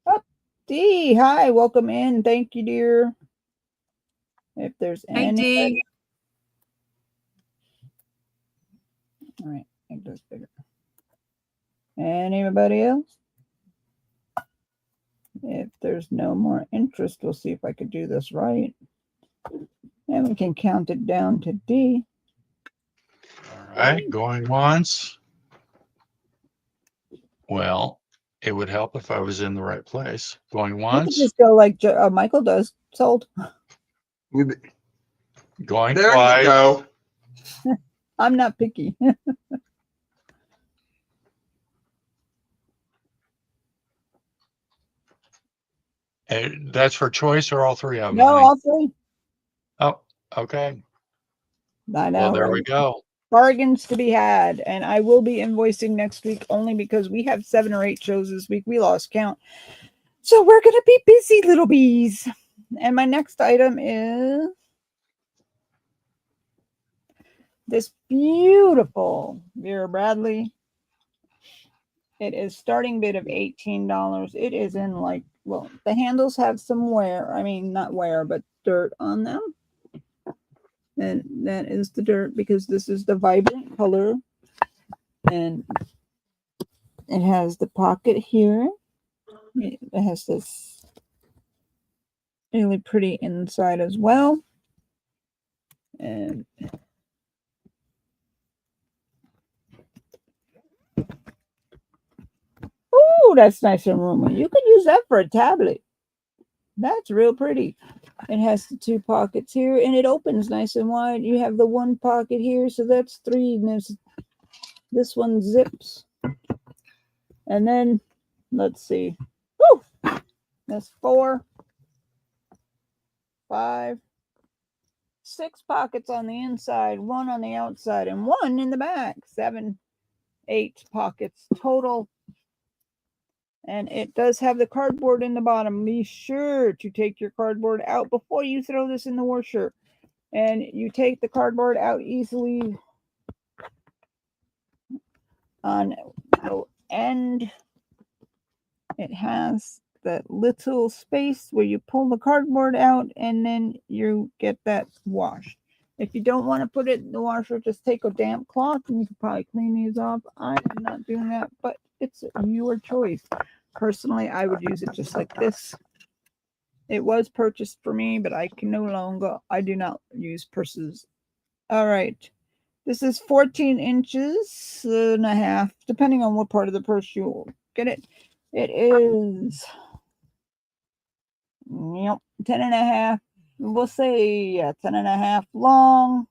Oh, D, hi, welcome in. Thank you, dear. If there's Hey, any. D. All right, make this bigger. Anybody else? If there's no more interest, we'll see if I could do this right. And we can count it down to D. All right, going once. Well, it would help if I was in the right place. Going You can once, just go like Michael does. Sold. going There twice. you go. I'm not picky. That's for choice or all three of them? No, honey? all 3. Oh, okay. I know. Well, there Right? we go. Bargains to be had. And I will be invoicing next week only because we have 7 or 8 shows this week. We lost count. So we're going to be busy, little bees. And my next item is this beautiful Vera Bradley. It is starting bid of $18. It is in like, well, the handles have some wear. I mean, not wear, but dirt on them. And that is the dirt because this is the vibrant color. And it has the pocket here. It has this really pretty inside as well. And oh, that's nice and roomy. You could use that for a tablet. That's real pretty. It has the 2 pockets here, and it opens nice and wide. You have the 1 pocket here, so that's 3. And there's this one zips. And then, let's see. Woo! That's 4, 5, 6 pockets on the inside, 1 on the outside, and 1 in the back. 7, 8 pockets total. And it does have the cardboard in the bottom. Be sure to take your cardboard out before you throw this in the washer. And you take the cardboard out easily on the end. It has that little space where you pull the cardboard out and then you get that washed. If you don't want to put it in the washer, just take a damp cloth and you can probably clean these off. I am not doing that, but it's your choice. Personally, I would use it just like this. It was purchased for me, but I can no longer. I do not use purses. All right. This is 14 inches and a half, depending on what part of the purse you get it. It is 10 and a half. We'll say 10 and a half long.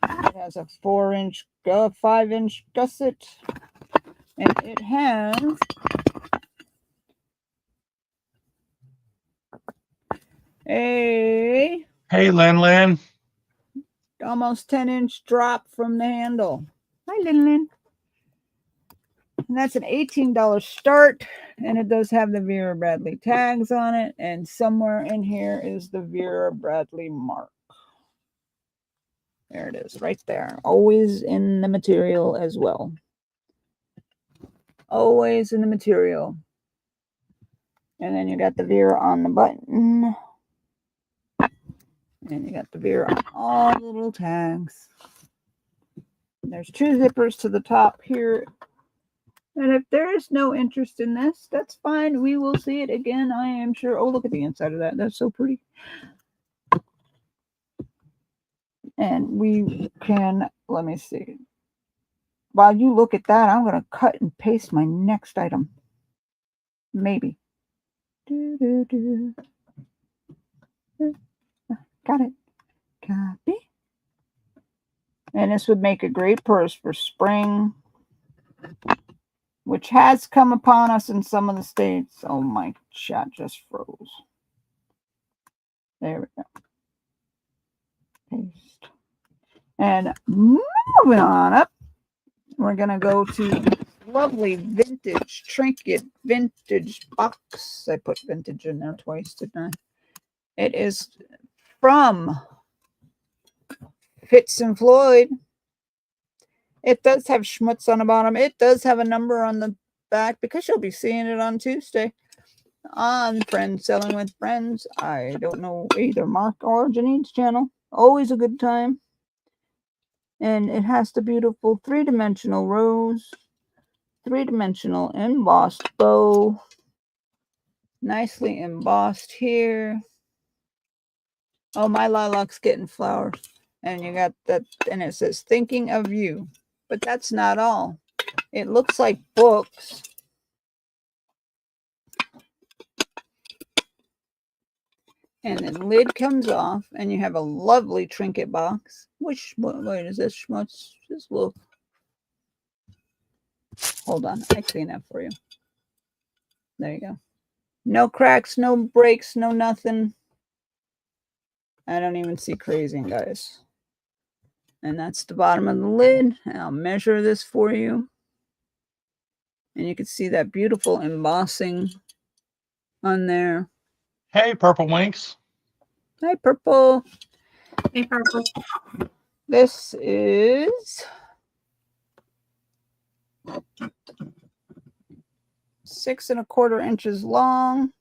It has a 4-inch, 5-inch gusset. And it has a Hey, Lin. almost 10-inch drop from the handle. Hi, Lin. And that's an $18 start. And it does have the Vera Bradley tags on it. And somewhere in here is the Vera Bradley mark. There it is, right there. Always in the material as well. Always in the material. And then you got the Vera on the button. And you got the Vera on all the little tags. And there's 2 zippers to the top here. And if there is no interest in this, that's fine. We will see it again, I am sure. Oh, look at the inside of that. That's so pretty. And we can, let me see. While you look at that, I'm going to cut and paste my next item. Maybe. Got it. Copy. And this would make a great purse for spring, which has come upon us in some of the states. Oh, my chat just froze. There we go. Paste. And moving on up, we're going to go to lovely vintage trinket vintage box. I put vintage in there twice, didn't I? It is from Fitz and Floyd. It does have schmutz on the bottom. It does have a number on the back because you'll be seeing it on Tuesday on Friends Selling with Friends. I don't know, either Mark or Janine's channel. Always a good time. And it has the beautiful 3-dimensional rose, 3-dimensional embossed bow, nicely embossed here. Oh, my lilac's getting flowers. And you got that, and it says thinking of you. But that's not all. It looks like books. And the lid comes off, and you have a lovely trinket box. Which, wait, is this schmutz? Just look. Hold on, I clean that for you. There you go. No cracks, no breaks, no nothing. I don't even see crazing, guys. And that's the bottom of the lid. I'll measure this for you. And you can see that beautiful embossing on there. Hey, Purple Winks. Hi, Purple. Hey, Purple. This is 6 1/4 inches long,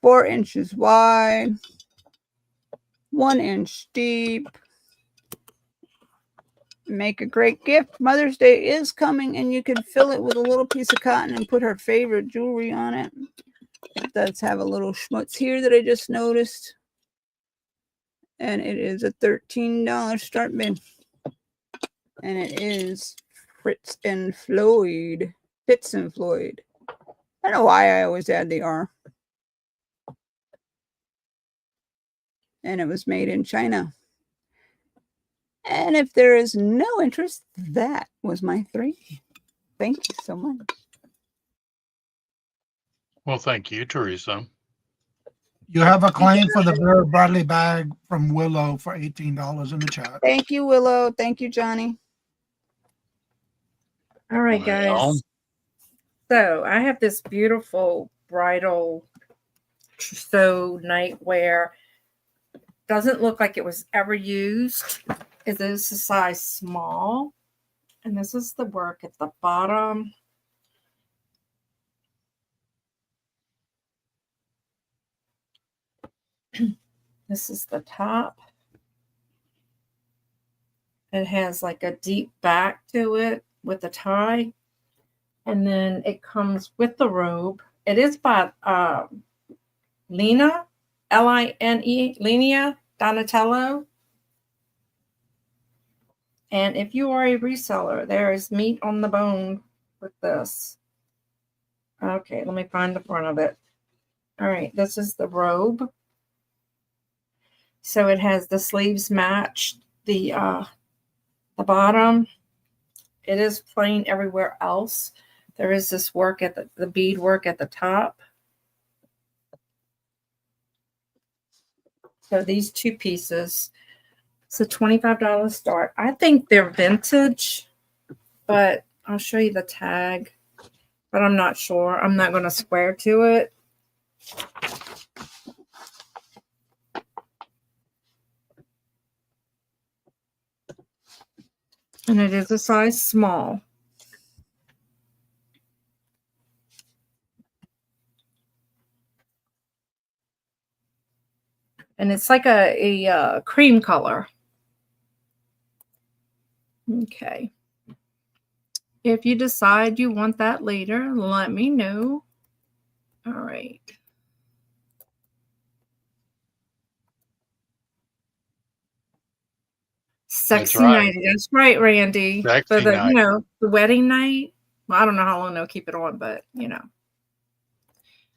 4 inches wide, 1 inch deep. Make a great gift. Mother's Day is coming, and you can fill it with a little piece of cotton and put her favorite jewelry on it. It does have a little schmutz here that I just noticed. And it is a $13 start bid. And it is Fritz and Floyd. Fitz and Floyd. I don't know why I always add the R. And it was made in China. And if there is no interest, that was my 3. Thank you so much. Well, thank you, Theresa. You have a claim for the Vera Bradley bag from Willow for $18 in the chat. Thank you, Willow. Thank you, Johnny. All right, guys. Well, So I have this beautiful bridal trousseau nightwear. Doesn't look like it was ever used. It is a size small. And this is the work at the bottom. This is the top. It has like a deep back to it with a tie. And then it comes with the robe. It is by Lina, L-I-N-E, Linea Donatello. And if you are a reseller, there is meat on the bone with this. Okay, let me find the front of it. All right, this is the robe. So it has the sleeves matched, the bottom. It is plain everywhere else. There is this work at the bead work at the top. So these 2 pieces. It's a $25 start. I think they're vintage, but I'll show you the tag. But I'm not sure. I'm not going to swear to it. And it is a size small. And it's like a cream color. Okay. If you decide you want that later, let me know. All right. Sexy night. That's right, Randy. Sexy for the night. You know, the wedding night. Well, I don't know how long they'll keep it on, but you know.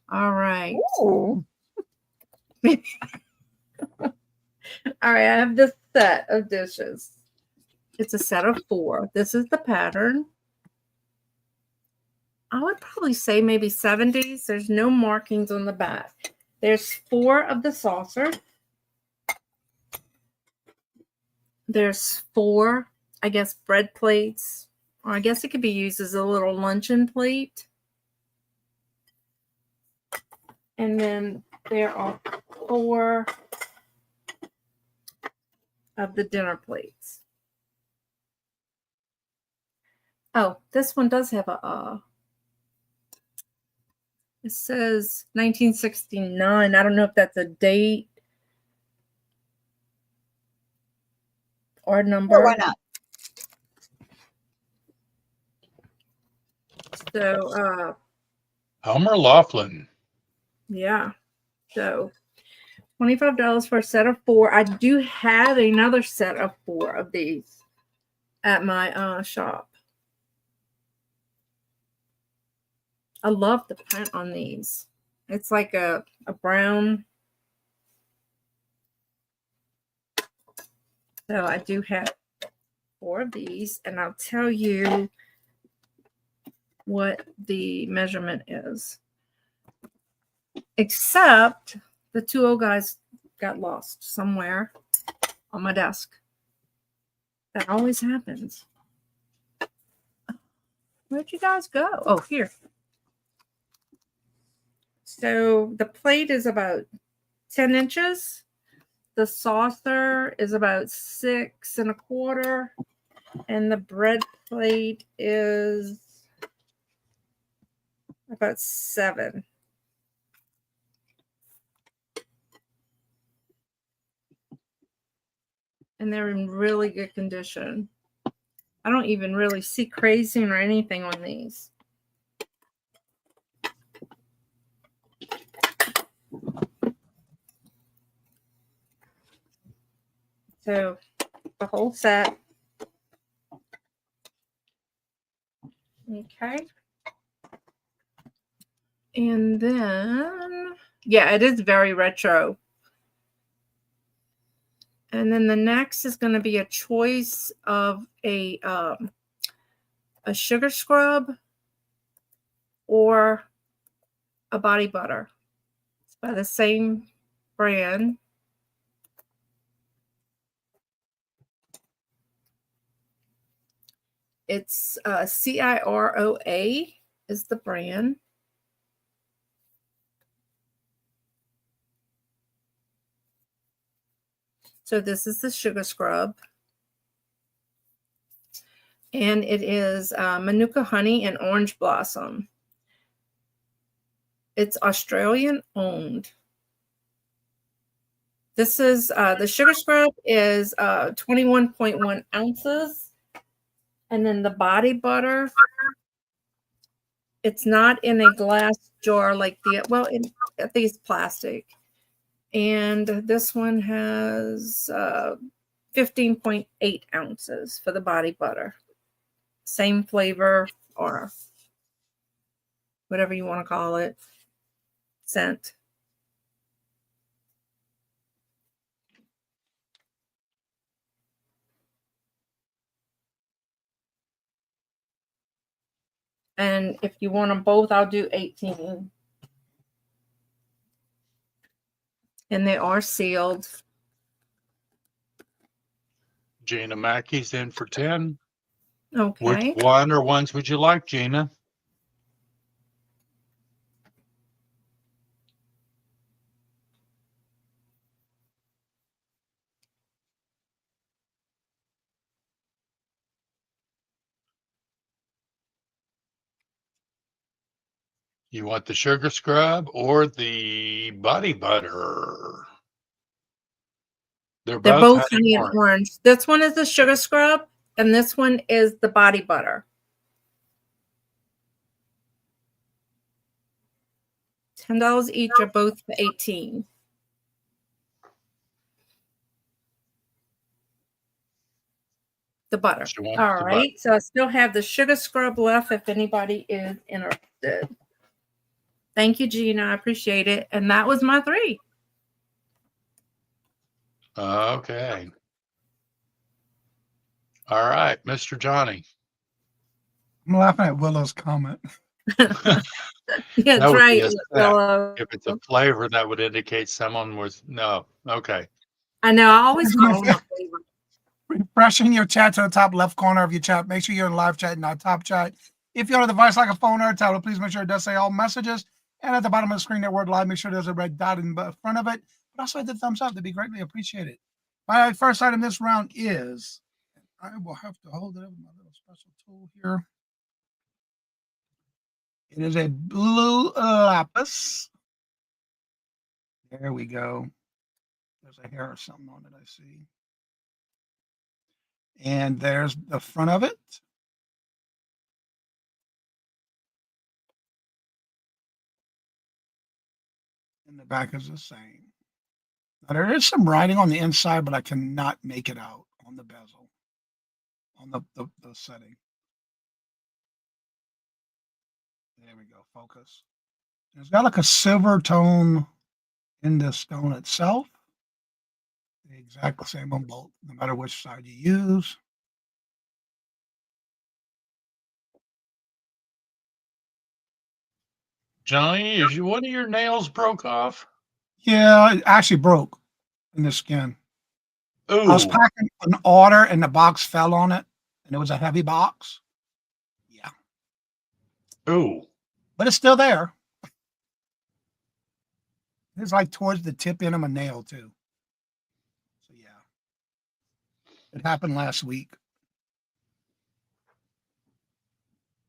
All right. Ooh. All right, I have this set of dishes. It's a set of 4. This is the pattern. I would probably say maybe 70s. There's no markings on the back. There's 4 of the saucers. There's 4, I guess, bread plates. Or I guess it could be used as a little luncheon plate. And then there are 4 of the dinner plates. Oh, this one does have a it says 1969. I don't know if that's a date or number. Sure, why not? So Homer Laughlin. yeah. So $25 for a set of 4. I do have another set of 4 of these at my shop. I love the print on these. It's like a brown. So I do have 4 of these, and I'll tell you what the measurement is. Except the 2 old guys got lost somewhere on my desk. That always happens. Where'd you guys go? Oh, here. So the plate is about 10 inches. The saucer is about 6 1/4. And the bread plate is about 7. And they're in really good condition. I don't even really see crazing or anything on these. So the whole set. Okay. And then, yeah, it is very retro. And then the next is going to be a choice of a sugar scrub or a body butter. It's by the same brand. It's CIROA is the brand. So this is the sugar scrub. And it is Manuka honey and orange blossom. It's Australian owned. This is the sugar scrub is 21.1 ounces. And then the body butter, it's not in a glass jar like the, well, I think it's plastic. And this one has 15.8 ounces for the body butter. Same flavor or whatever you want to call it, scent. And if you want them both, I'll do 18. And they are sealed. Gina Mackey's in for 10. Okay. Which one or ones would you like, Gina? You want the sugar scrub or the body butter? They're both honey honey and orange. This one is the sugar scrub, and this one is the body butter. $10 each are both for 18. The butter. All right. So I still have the sugar scrub left if anybody is interested. Thank you, Gina. I appreciate it. And that was my 3. Okay. All right, Mr. Johnny. I'm laughing at Willow's comment. Yeah, that's right. If it's a flavor, that would indicate someone was no. Okay. I know. I always call them a flavor. Refreshing your chat to the top left corner of your chat. Make sure you're in live chat, not top chat. If you're on a device like a phone or a tablet, please make sure it does say all messages. And at the bottom of the screen, that word live, make sure there's a red dot in front of it. But also hit the thumbs up. That'd be greatly appreciated. My first item this round is, I will have to hold it up with my little special tool here. It is a blue lapis. There we go. There's a hair or something on it, I see. And there's the front of it. And the back is the same. Now, there is some writing on the inside, but I cannot make it out on the bezel, on the setting. There we go, focus. It's got like a silver tone in the stone itself. The exact same on both, no matter which side you use. Johnny, is one of your nails broke off? Yeah, it actually broke in the skin. I was Ooh, packing an order and the box fell on it, and it was a heavy box. Yeah, ooh. but it's still there. It's like towards the tip end of my nail too. So yeah, it happened last week.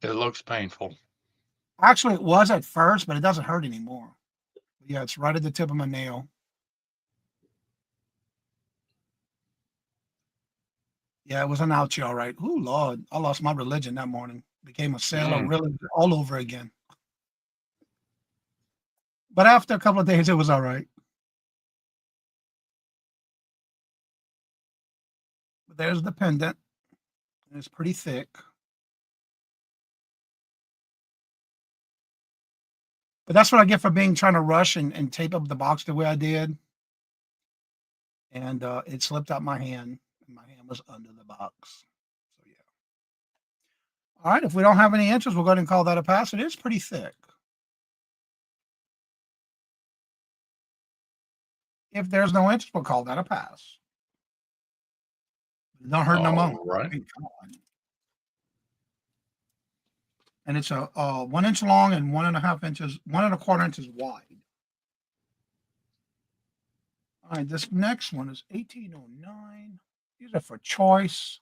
It looks painful. Actually, it was at first, but it doesn't hurt anymore. Yeah, it's right at the tip of my nail. Yeah, it was an ouchie, all right. Ooh, Lord, I lost my religion that morning. Became a sailor really all over again. But after a couple of days, it was all right. But there's the pendant. It's pretty thick. But that's what I get for trying to rush and tape up the box the way I did. And it slipped out my hand. And my hand was under the box. So yeah. All right, if we don't have any inches, we'll go ahead and call that a pass. It is pretty thick. If there's no inches, we'll call that a pass. It don't hurt no more. Right. Come on. And it's a 1 inch long and 1.5 inches, 1.25 inches wide. All right, this next one is 1809. These are for choice.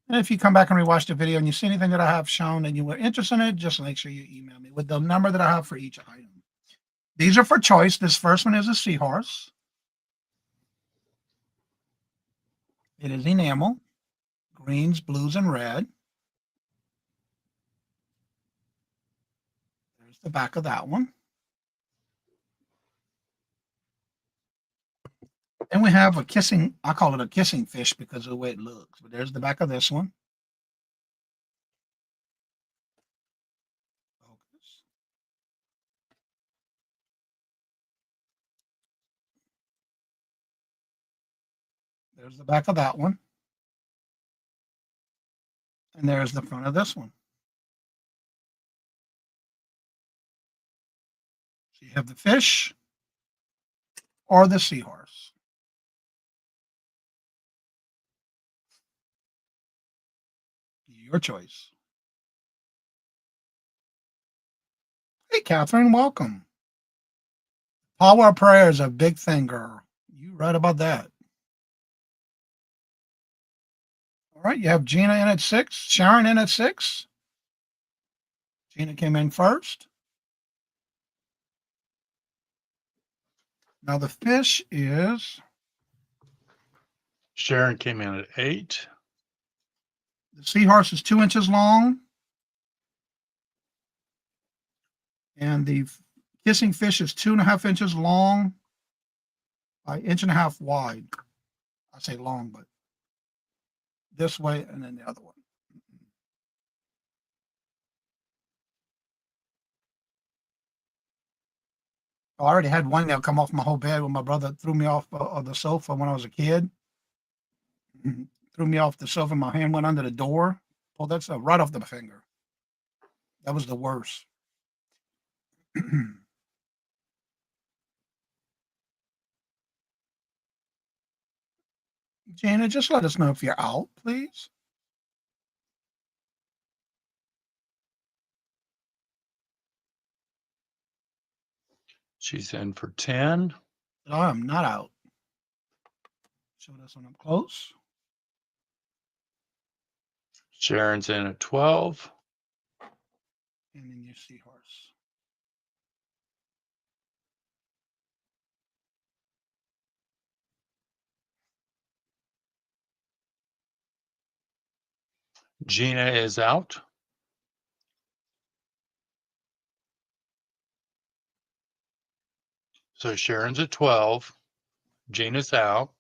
And if you come back and rewatch the video and you see anything that I have shown and you were interested in it, just make sure you email me with the number that I have for each item. These are for choice. This first one is a seahorse. It is enamel, greens, blues, and red. There's the back of that one. Then we have a kissing, I call it a kissing fish because of the way it looks. But there's the back of this one. Focus. There's the back of that one. And there's the front of this one. So you have the fish or the seahorse. Your choice. Hey, Catherine, welcome. Power of prayer is a big thing, girl. You right about that. All right, you have Gina in at 6, Sharon in at 6. Gina came in first. Now the fish is, Sharon came in at 8. the seahorse is 2 inches long. And the kissing fish is 2.5 inches long by 1.5 inches wide. I say long, but this way and then the other one. I already had one nail come off my whole bed when my brother threw me off of the sofa when I was a kid. Threw me off the sofa. My hand went under the door. Well, that's right off the finger. That was the worst. Jana, just let us know if you're out, please. She's in for 10. I am not out. show this one up close. Sharon's in at 12. And then your seahorse. Gina is out. So Sharon's at 12. Gina's out.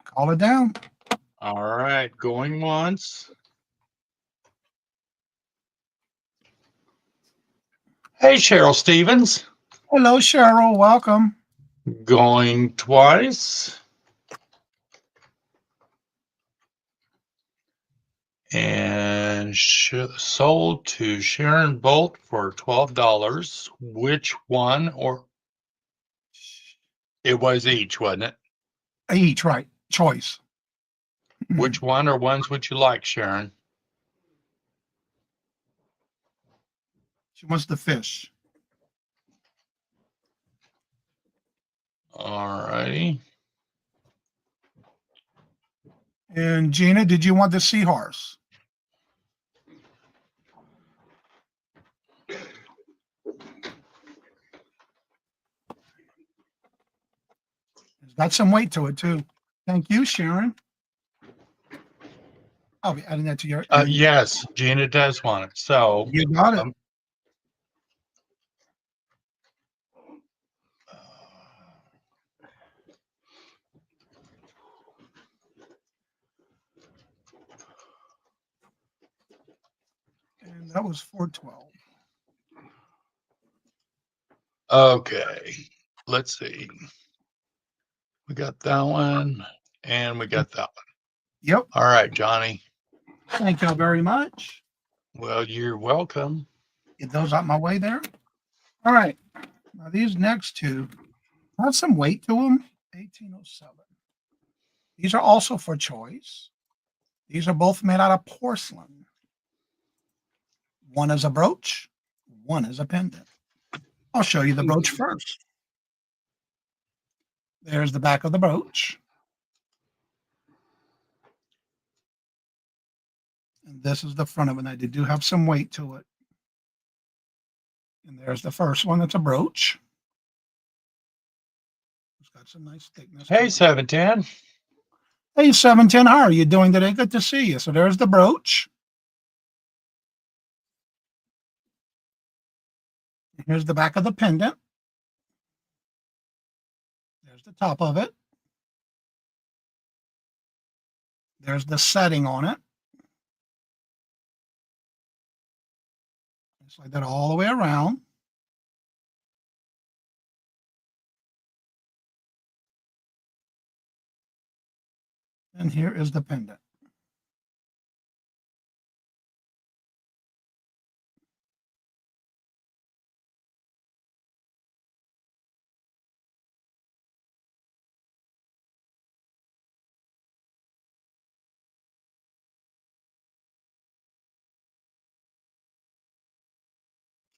Call it down. All right, going once. Hey, Cheryl Stevens. Hello, Cheryl. Welcome. Going twice. And sold to Sharon Bolt for $12. Which one? Or it was each, wasn't it? Each, right. Choice. Which one or ones would you like, Sharon? She wants the fish. All righty. And Gina, did you want the seahorse? It's got some weight to it too. Thank you, Sharon. I'll be adding that to your. Yes, Gina does want it. So You got it. And that was 412. okay, let's see. We got that one and we got that one. Yep. All right, Johnny. Thank y'all very much. Well, you're welcome. Get those out my way there. All right. Now these next two have some weight to them. 1807. These are also for choice. These are both made out of porcelain. One is a brooch, one is a pendant. I'll show you the brooch first. There's the back of the brooch. And this is the front of it. Now, they do have some weight to it. And there's the first one. That's a brooch. It's got some nice thickness. Hey, 710. Hey, 710. How are you doing today? Good to see you. So there's the brooch. Here's the back of the pendant. There's the top of it. There's the setting on it. Just like that all the way around. And here is the pendant.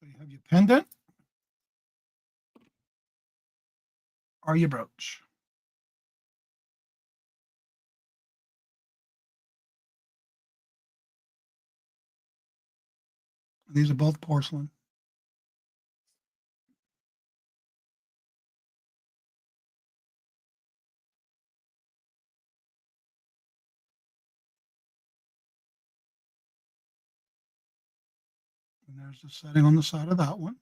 So you have your pendant or your brooch. These are both porcelain. And there's the setting on the side of that one.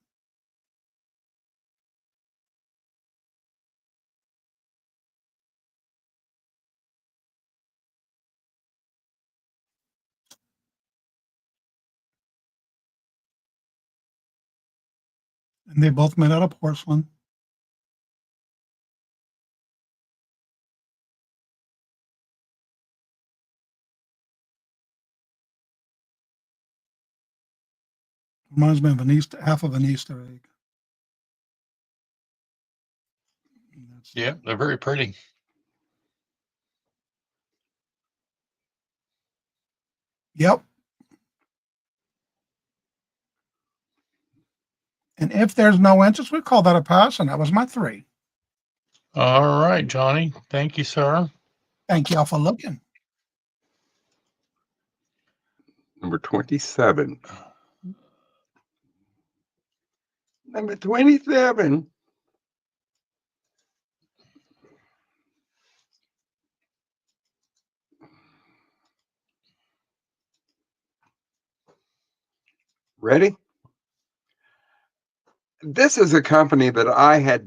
And they both made out of porcelain. Reminds me of an Easter, half of an Easter egg. Yeah, they're very pretty. Yep. And if there's no interest, we call that a pass, and that was my 3. All right, Johnny. Thank you, sir. Thank y'all for looking. Number 27. Number 27. Ready? This is a company that I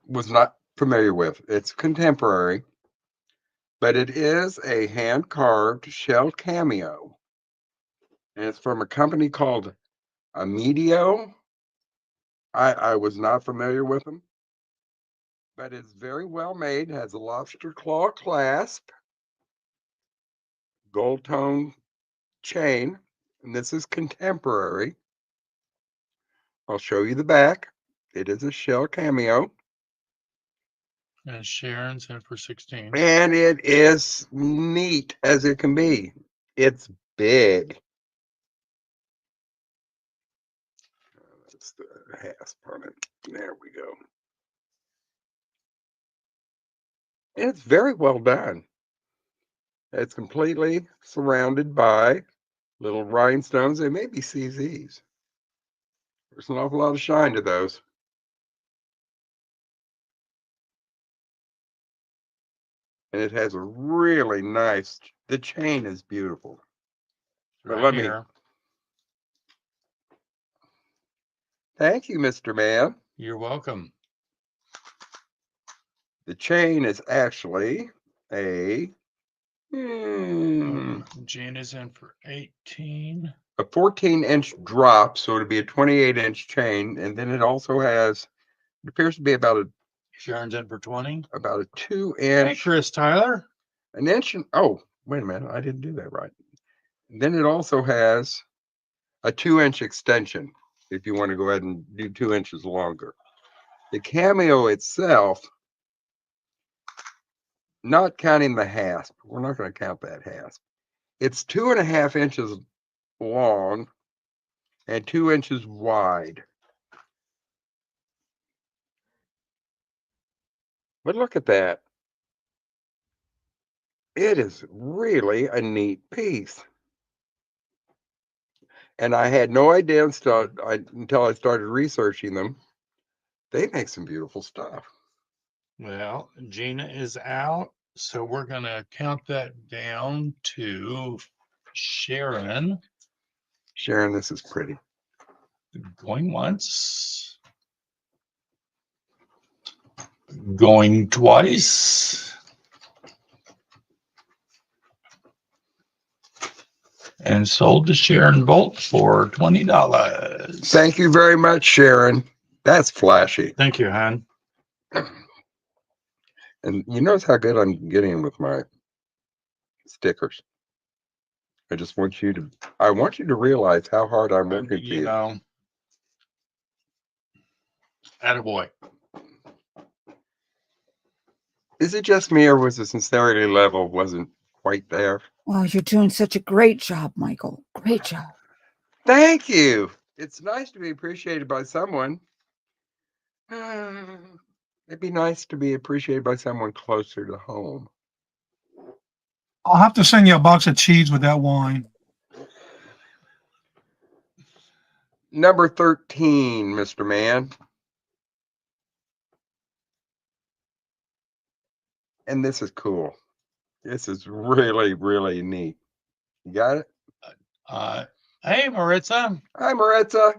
was not familiar with. It's contemporary, but it is a hand-carved shell cameo. And it's from a company called Amedio. I was not familiar with them, but it's very well made. Has a lobster claw clasp, gold tone chain, and this is contemporary. I'll show you the back. It is a shell cameo. And Sharon's in for 16. And it is neat as it can be. It's big. That's the hasp on it. There we go. It's very well done. It's completely surrounded by little rhinestones. They may be CZs. There's an awful lot of shine to those. And it has a really nice, the chain is beautiful. But Right let here. me, thank you, Mr. Man. You're welcome. The chain is actually a Gina's in for 18. a 14-inch drop, so it'd be a 28-inch chain, and then it also has, it appears to be about Sharon's in for 20. a Hey, 2-inch, Chris Tyler. an inch. Oh, wait a minute, I didn't do that right. And then it also has a 2-inch extension if you want to go ahead and do 2 inches longer. The cameo itself, not counting the hasp, we're not going to count that hasp. It's 2.5 inches long and 2 inches wide. But look at that. It is really a neat piece. And I had no idea until I started researching them. They make some beautiful stuff. Well, Gina is out, so we're going to count that down to Sharon. Sharon, this is pretty. Going once. Going twice. And sold to Sharon Bolt for $20. Thank you very much, Sharon. That's flashy. Thank you, hon. And you notice how good I'm getting with my stickers. I just want you to, I want you to realize how hard I'm working for You you. know, attaboy. Is it just me, or was the sincerity level wasn't quite there? Well, you're doing such a great job, Michael. Great job. Thank you. It's nice to be appreciated by someone. It'd be nice to be appreciated by someone closer to home. I'll have to send you a box of cheese with that wine. Number 13, Mr. Man. And this is cool. This is really, really neat. You got it? Hey, Maritza. Hi, Maritza.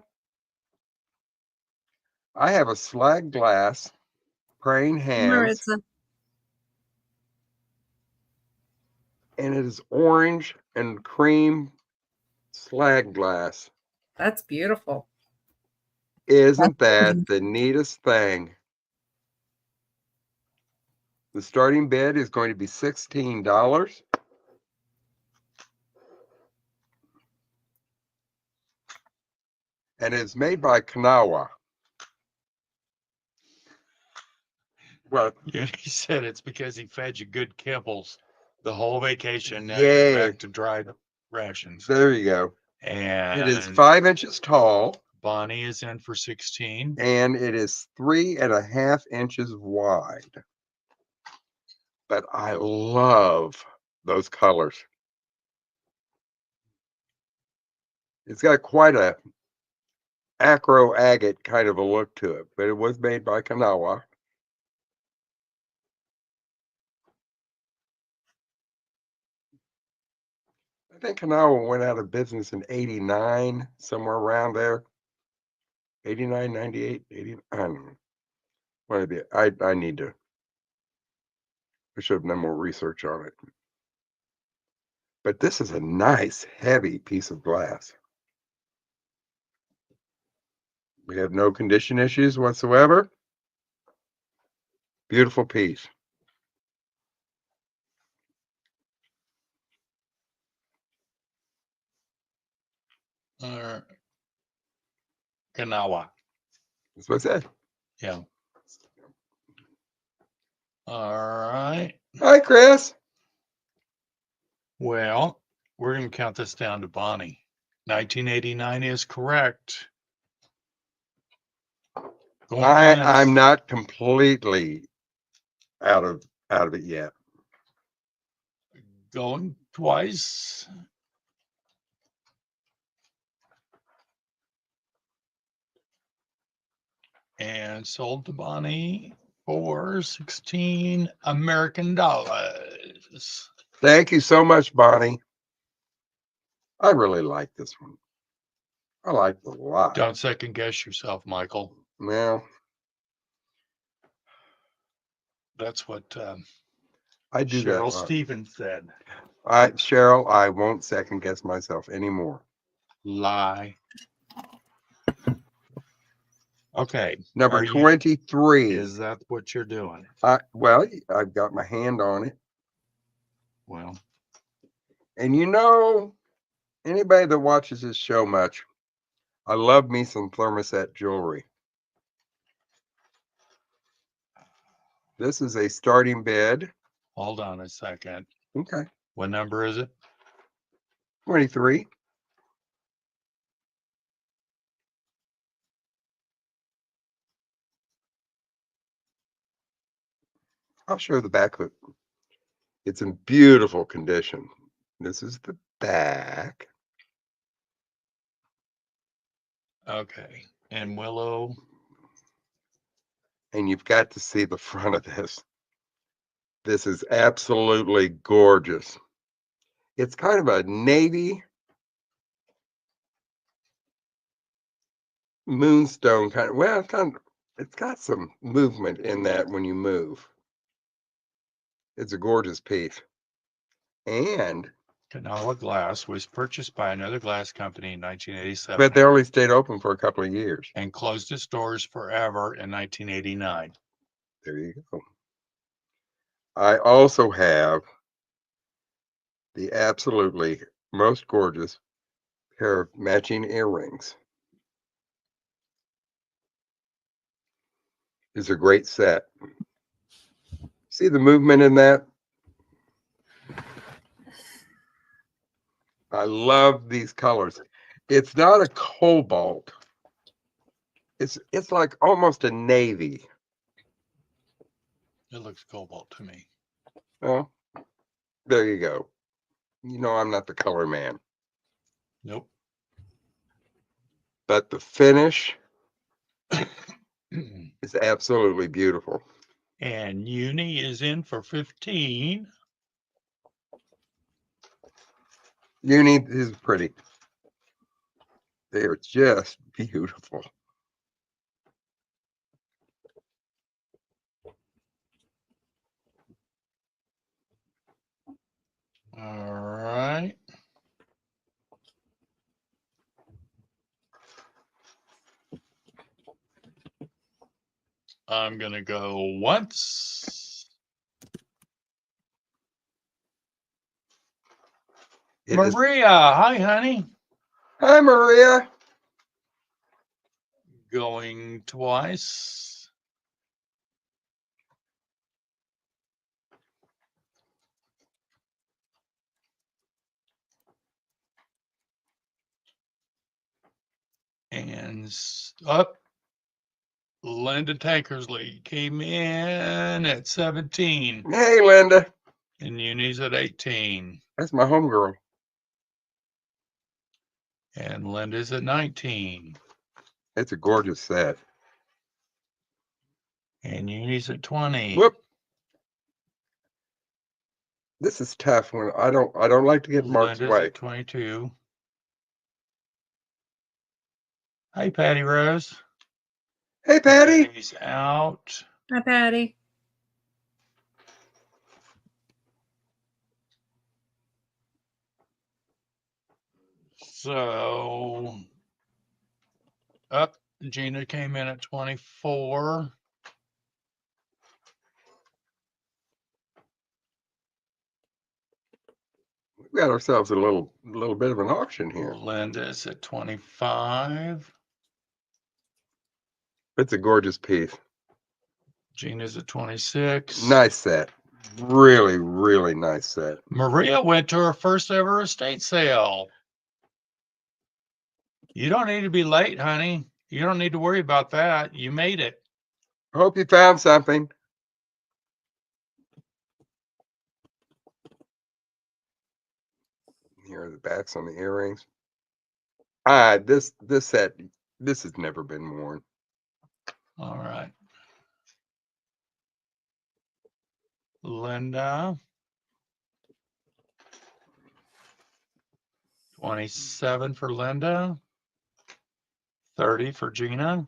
I have a slag glass praying hands, Maritza. and it is orange and cream slag glass. That's beautiful. Isn't That's that the neatest thing? The starting bid is going to be $16. And it's made by Kanawha. Well, Yeah, he said it's because he fed you good kibbles the whole vacation. Now Yay. you're back to dried rations. there you go. And It is 5 inches tall, Bonnie is in for 16. and it is 3.5 inches wide. but I love those colors. It's got quite a acro agate kind of a look to it, but it was made by Kanawha. I think Kanawha went out of business in 89, somewhere around there. 89, 98, 80, I don't know. What it be? I need to, I should have done more research on it. But this is a nice, heavy piece of glass. We have no condition issues whatsoever. Beautiful piece. Kanawha. That's what I said. Yeah. All right. Hi, Chris. Well, we're going to count this down to Bonnie. 1989 is correct. Going once. I'm not completely out of it yet. Going twice. And sold to Bonnie for 16 American dollars. Thank you so much, Bonnie. I really like this one. I like it a lot. Don't second guess yourself, Michael. Well, That's what I do that a Cheryl lot. Stevens said. Cheryl, I won't second guess myself anymore. Lie. Okay. Number Are you- 23. Is that what you're doing? Well, I've got my hand on it. Well, And you know, anybody that watches this show much, I love me some thermoset jewelry. This is a starting bid. hold on a second. Okay. What number is it? 23. I'll show the back of it. It's in beautiful condition. This is the back. Okay. And Willow. And you've got to see the front of this. This is absolutely gorgeous. It's kind of a navy moonstone kind of, well, it's got some movement in that when you move. It's a gorgeous piece. And Kanawha Glass was purchased by another glass company in 1987. but they only stayed open for a couple of years. And closed its doors forever in 1989. There you go. I also have the absolutely most gorgeous pair of matching earrings. It's a great set. See the movement in that? I love these colors. It's not a cobalt. It's like almost a navy. It looks cobalt to me. Oh, there you go. You know, I'm not the color man, Nope. but the finish is absolutely beautiful. And Uni is in for 15. Uni is pretty. They are just beautiful. All right. I'm going to go once. Maria, hi, honey. Hi, Maria. Going twice. And up. Linda Tankersley came in at 17 Hey, Linda. and Uni's at 18 That's my homegirl. and Linda's at 19 It's a gorgeous set. and Uni's at 20. Whoop. This is tough when I don't like to get Mark's Linda's way. at 22. Hey, Patty Rose. Hey, Patty. Patty's out. Hi, Patty. So up, Gina came in at 24. We got ourselves a little bit of an auction here. Linda's at 25. It's a gorgeous piece. Gina's at 26. Nice set. Really, really nice set. Maria went to her first ever estate sale. You don't need to be late, honey. You don't need to worry about that. You made it. Hope you found something. Here are the backs on the earrings. This set, this has never been worn. All right. Linda. 27 for Linda. 30 for Gina.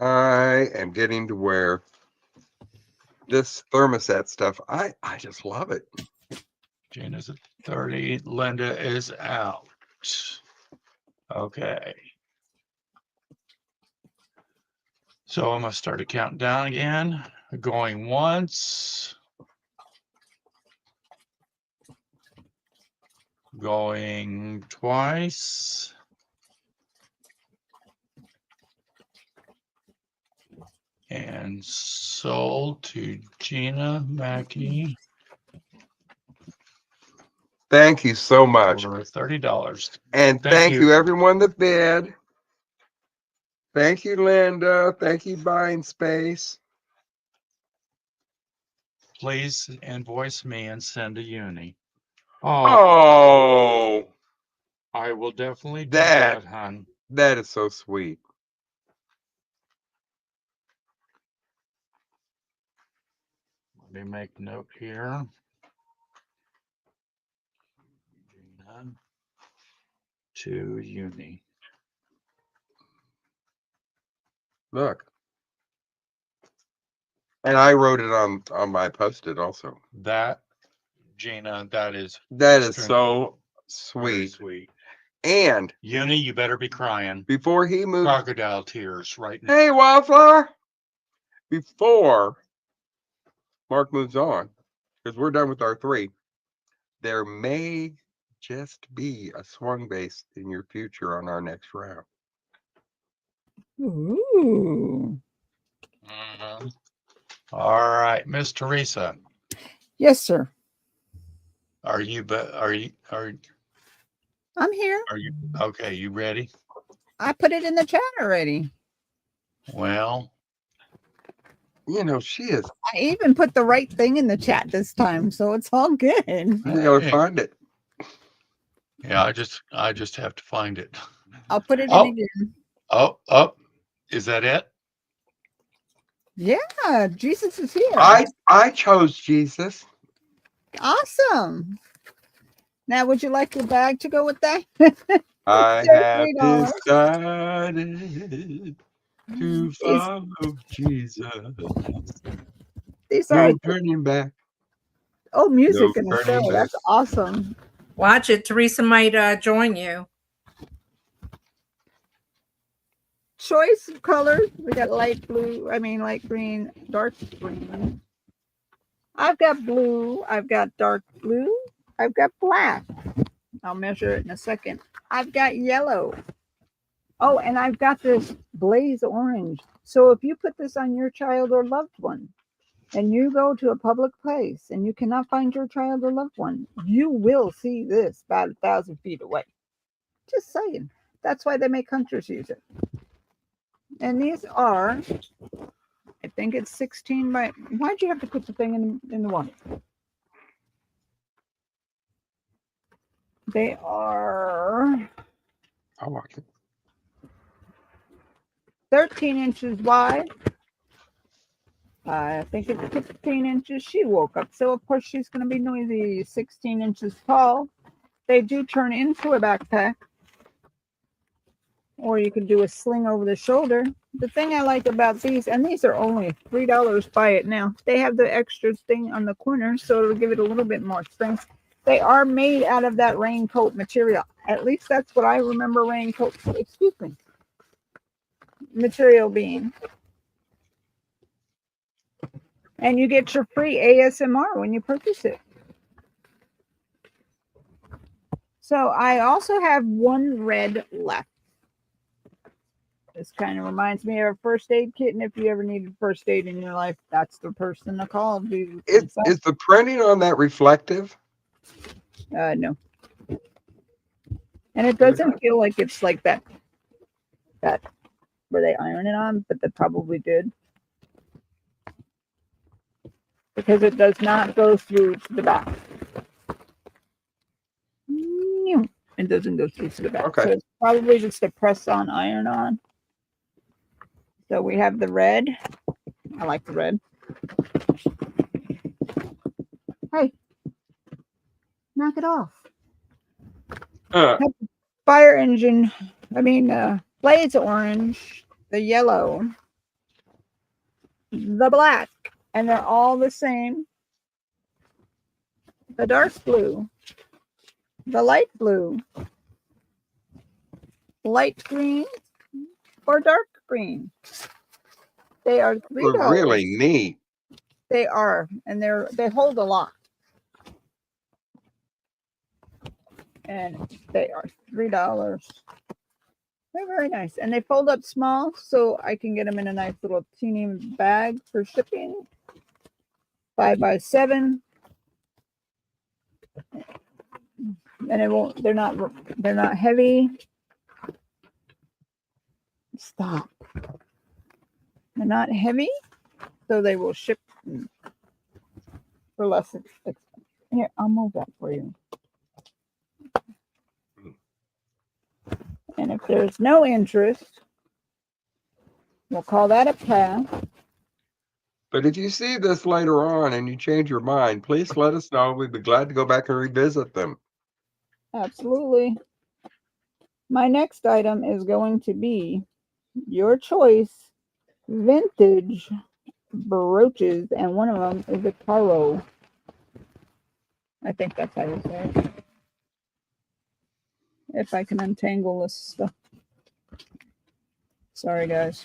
I am getting to where this thermostat stuff, I just love it. Gina's at 30. Linda is out. Okay. So I'm going to start a countdown again. Going once. Going twice. And sold to Gina Mackey Thank you so much. for $30. And Thank thank you. you everyone that bid. Thank you, Linda. Thank you, Buying Space. Please invoice me and send a uni. Oh, I will definitely do That- that, hon. that is so sweet. Let me make note here. Gina to uni. Look. And I wrote it on my post-it also. That, Gina, that is That is extremely so very sweet. sweet. And Uni, you better be crying. before he moved, Crocodile tears right now. hey, Wildflower, before Mark moves on, because we're done with our 3, there may just be a swung base in your future on our next round. Ooh. Mhm. All right, Miss Theresa, Yes, sir. are you I'm here. okay? You ready? I put it in the chat already. Well, You know, she is. I even put the right thing in the chat this time, so it's all good. You gotta hey, find it. yeah, I just have to find it. I'll put it in Oh. again. Oh, is that it? Yeah, Jesus is here. I chose Jesus. Awesome. Now, would you like your bag to go with that? I have $33. decided to follow Jesus. These are No turning back. music No in the turning show. back. That's awesome. Watch it. Teresa might join you. Choice of colors. We got light green, dark green. I've got blue. I've got dark blue. I've got black. I'll measure it in a second. I've got yellow. Oh, and I've got this blaze orange. So if you put this on your child or loved one, and you go to a public place and you cannot find your child or loved one, you will see this about 1,000 feet away. Just saying. That's why they make hunters use it. And these are, I think it's 16 by, why'd you have to put the thing in the water? They are I'll watch it. 13 inches wide. I think it's 15 inches. She woke up, so of course she's going to be noisy. 16 inches tall. They do turn into a backpack, or you can do a sling over the shoulder. The thing I like about these, and these are only $3 buy it now. They have the extra thing on the corner, so it'll give it a little bit more strength. They are made out of that raincoat material. At least that's what I remember raincoat, material being. And you get your free ASMR when you purchase it. So I also have one red left. This kind of reminds me of a first aid kit. And if you ever needed first aid in your life, that's the person to call. Is the printing on that reflective? No. And it doesn't feel like it's like that where they iron it on, but they probably did. Because it does not go through to the back. It doesn't go through to the back. Okay. So it's probably just a press-on iron-on. So we have the red. I like the red. Hey, knock it off. Fire engine. Blaze orange, the yellow, the black. And they're all the same. The dark blue, the light blue, light green, or dark green. They are $3. Really neat. They are, and they hold a lot. And they are $3. They're very nice, and they fold up small, so I can get them in a nice little teeny bag for shipping. 5x7, and it won't. They're not heavy. Stop. They're not heavy, so they will ship for less expensive. Here, I'll move that for you. And if there's no interest, we'll call that a pass. But if you see this later on and you change your mind, please let us know. We'd be glad to go back and revisit them. Absolutely. My next item is going to be your choice vintage brooches, and one of them is a Caro. I think that's how you say it. If I can untangle this stuff. Sorry, guys.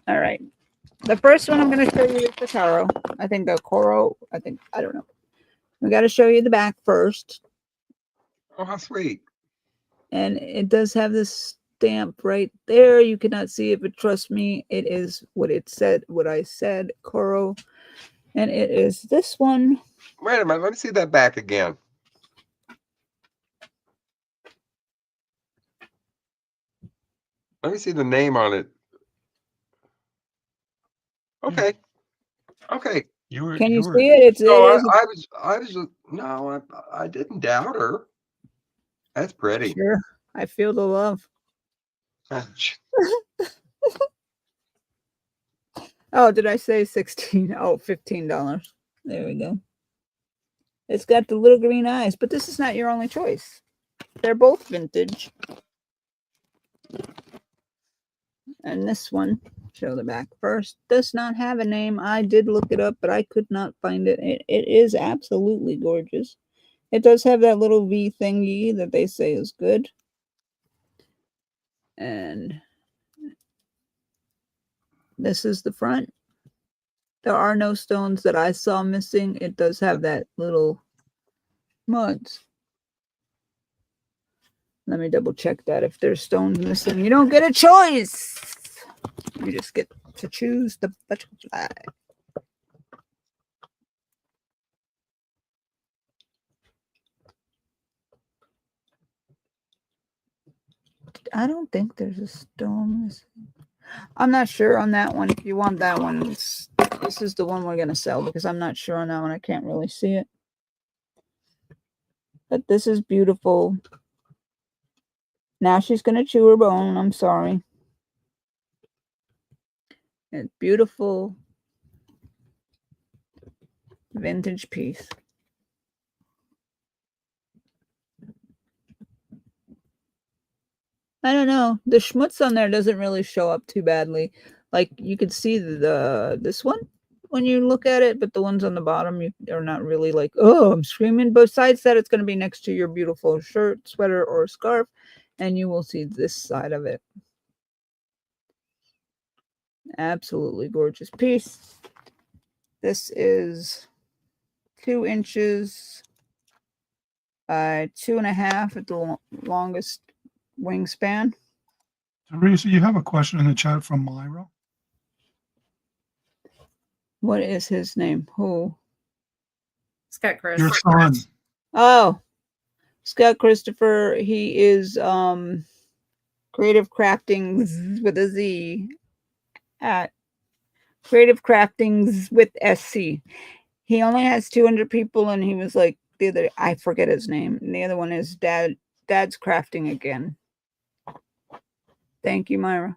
All right. The first one I'm going to show you is the Caro. I think the Coro. I don't know. We got to show you the back first. Oh, how sweet. And it does have this stamp right there. You cannot see it, but trust me, it is what it said, what I said, Coro. And it is this one. Wait a minute. Let me see that back again. Let me see the name on it. Okay. Okay. Can you see it? I didn't doubt her. That's pretty. Sure. I feel the love. Oh, did I say 16? Oh, $15. There we go. It's got the little green eyes, but this is not your only choice. They're both vintage. And this one, show the back first, does not have a name. I did look it up, but I could not find it. It is absolutely gorgeous. It does have that little V thingy that they say is good. And this is the front. There are no stones that I saw missing. It does have that little muds. Let me double check that. If there's stones missing, you don't get a choice. You just get to choose the butterfly. I don't think there's a stone missing. I'm not sure on that one. If you want that one, this is the one we're going to sell because I'm not sure on that one. I can't really see it. But this is beautiful. Now she's going to chew her bone. I'm sorry. It's beautiful vintage piece. I don't know. The schmutz on there doesn't really show up too badly. Like you could see this one when you look at it, but the ones on the bottom are not really like, oh, I'm screaming. Besides that, it's going to be next to your beautiful shirt, sweater, or scarf, and you will see this side of it. Absolutely gorgeous piece. This is 2 inches by 2.5 at the longest wingspan. Theresa, you have a question in the chat from Myra. What is his name? Who? Scott Chris. Your son. Oh, Scott Christopher. He is Creative Craftings with a Z at Creative Craftings with SC. He only has 200 people, and he was like the other. I forget his name. And the other one is Dad's Crafting Again. Thank you, Myra.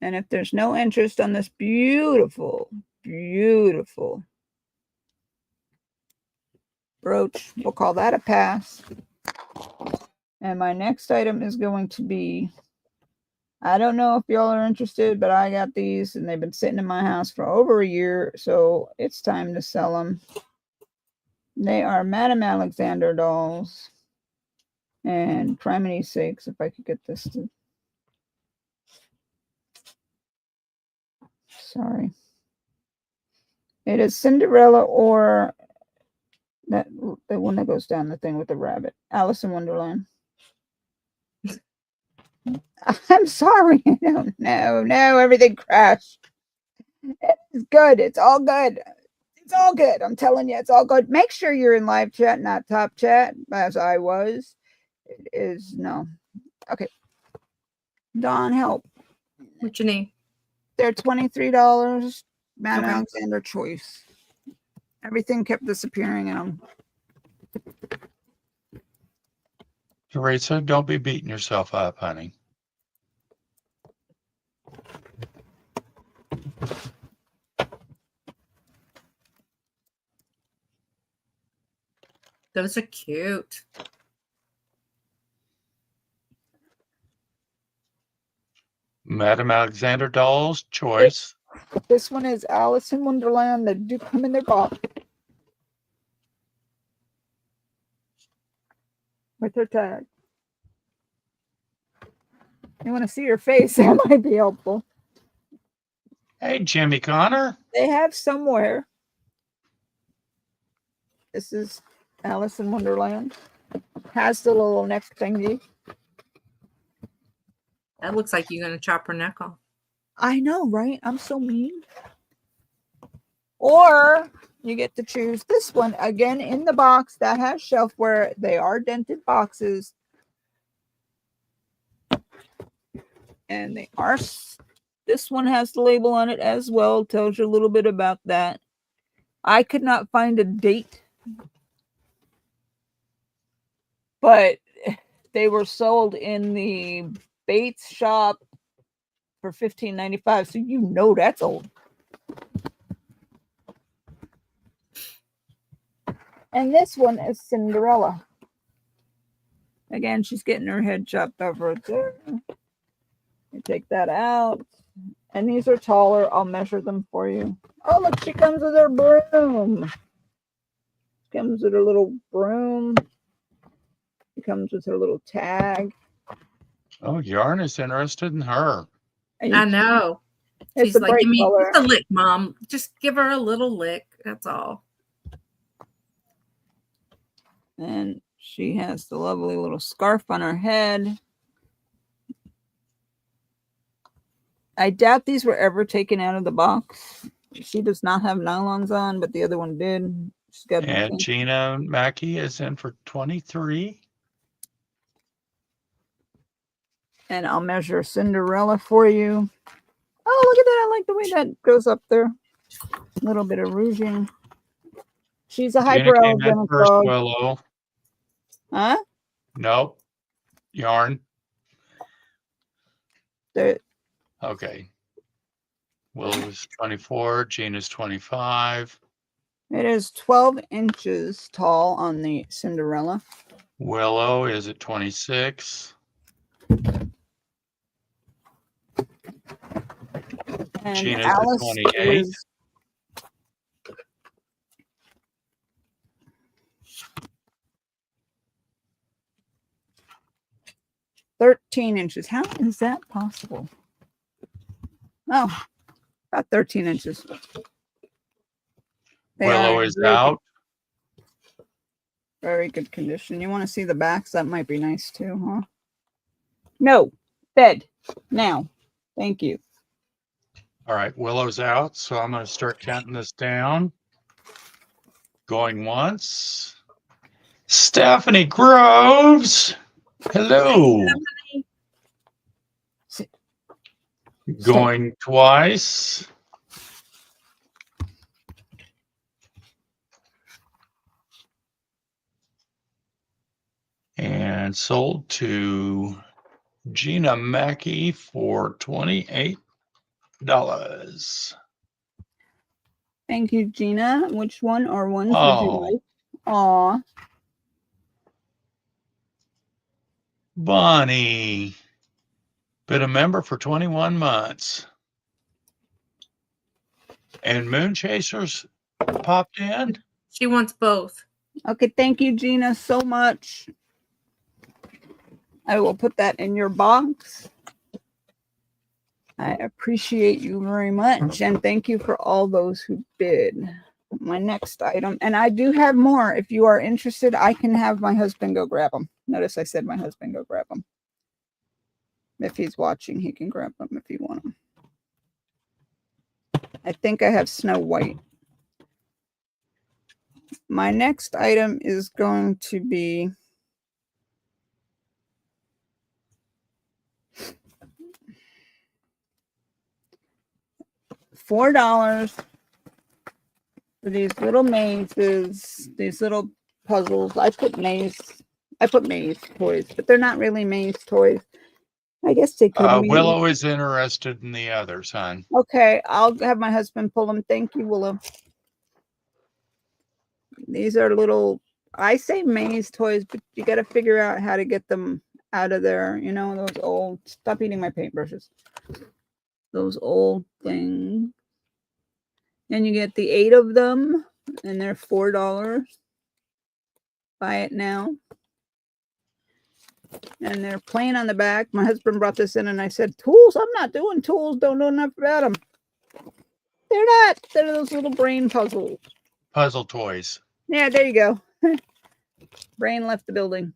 And if there's no interest on this beautiful, beautiful brooch, we'll call that a pass. And my next item is going to be, I don't know if y'all are interested, but I got these and they've been sitting in my house for over a year. So it's time to sell them. They are Madame Alexander dolls. And criminy's sakes, if I could get this to... Sorry. It is Cinderella or the one that goes down the thing with the rabbit. Alice in Wonderland. I'm sorry. I don't know. No, everything crashed. It's good. It's all good. It's all good. I'm telling you, it's all good. Make sure you're in live chat, not top chat, as I was. It is no. Okay. Dawn, help. What's your name? They're $23. Madame Okay. Alexander choice. Everything kept disappearing in them. Theresa, don't be beating yourself up, honey. Those are cute. Madame Alexander dolls, choice. This one is Alice in Wonderland. They do come in their box. With her tag. You want to see her face? That might be helpful. Hey, Jimmy Connor. They have somewhere. This is Alice in Wonderland. Has the little neck thingy. That looks like you're going to chop her neck off. I know, right? I'm so mean. Or you get to choose this one again in the box that has shelfware. They are dented boxes. And they are, this one has the label on it as well. Tells you a little bit about that. I could not find a date, but they were sold in the Bates shop for $15.95. So you know that's old. And this one is Cinderella. Again, she's getting her head chopped off right there. You take that out. And these are taller. I'll measure them for you. Oh, look, she comes with her broom. She comes with her little broom. She comes with her little tag. Oh, Yarn is interested in her. I know. It's She's a like, bright give me color. just a lick, Mom. Just give her a little lick. That's all. And she has the lovely little scarf on her head. I doubt these were ever taken out of the box. She does not have nylons on, but the other one did. She's got And Gina Mackey is in for 23. And I'll measure Cinderella for you. Oh, look at that. I like the way that goes up there. A little bit of rouging. She's a Gina came in hyperallergenic first, dog. Willow. Huh? Nope. Yarn. There, Okay. Willow's 24. Gina's 25. it is 12 inches tall on the Cinderella. Willow is at 26. And Gina's Alice at 28. is 13 inches. How is that possible? Oh, about 13 inches. They Willow are is very out. Very good condition. You want to see the backs? That might be nice too, huh? No, bed now. Thank you. All right, Willow's out, so I'm going to start counting this down. Going once. Stephanie Groves. Hello. Sit. Going twice. And sold to Gina Mackey for $28. Thank you, Gina. Which one or ones would you Oh. like? Aw, Bonnie. Been a member for 21 months. And Moon Chasers popped in. She wants both. okay. Thank you, Gina, so much. I will put that in your box. I appreciate you very much. And thank you for all those who bid. My next item, and I do have more. If you are interested, I can have my husband go grab them. Notice I said my husband go grab them. If he's watching, he can grab them if you want them. I think I have Snow White. My next item is going to be $4 for these little mazes, these little puzzles. I put maze toys, but they're not really maze toys. I guess they could be. Willow is interested in the others, hon. Okay, I'll have my husband pull them. Thank you, Willow. These are little, I say maze toys, but you got to figure out how to get them out of there. You know, those old, stop eating my paintbrushes. Those old things. And you get the 8 of them, and they're $4. Buy it now. And they're plain on the back. My husband brought this in, and I said, tools? I'm not doing tools. Don't know enough about them. They're not. They're those little brain puzzles. Puzzle toys. Yeah, there you go. Brain left the building.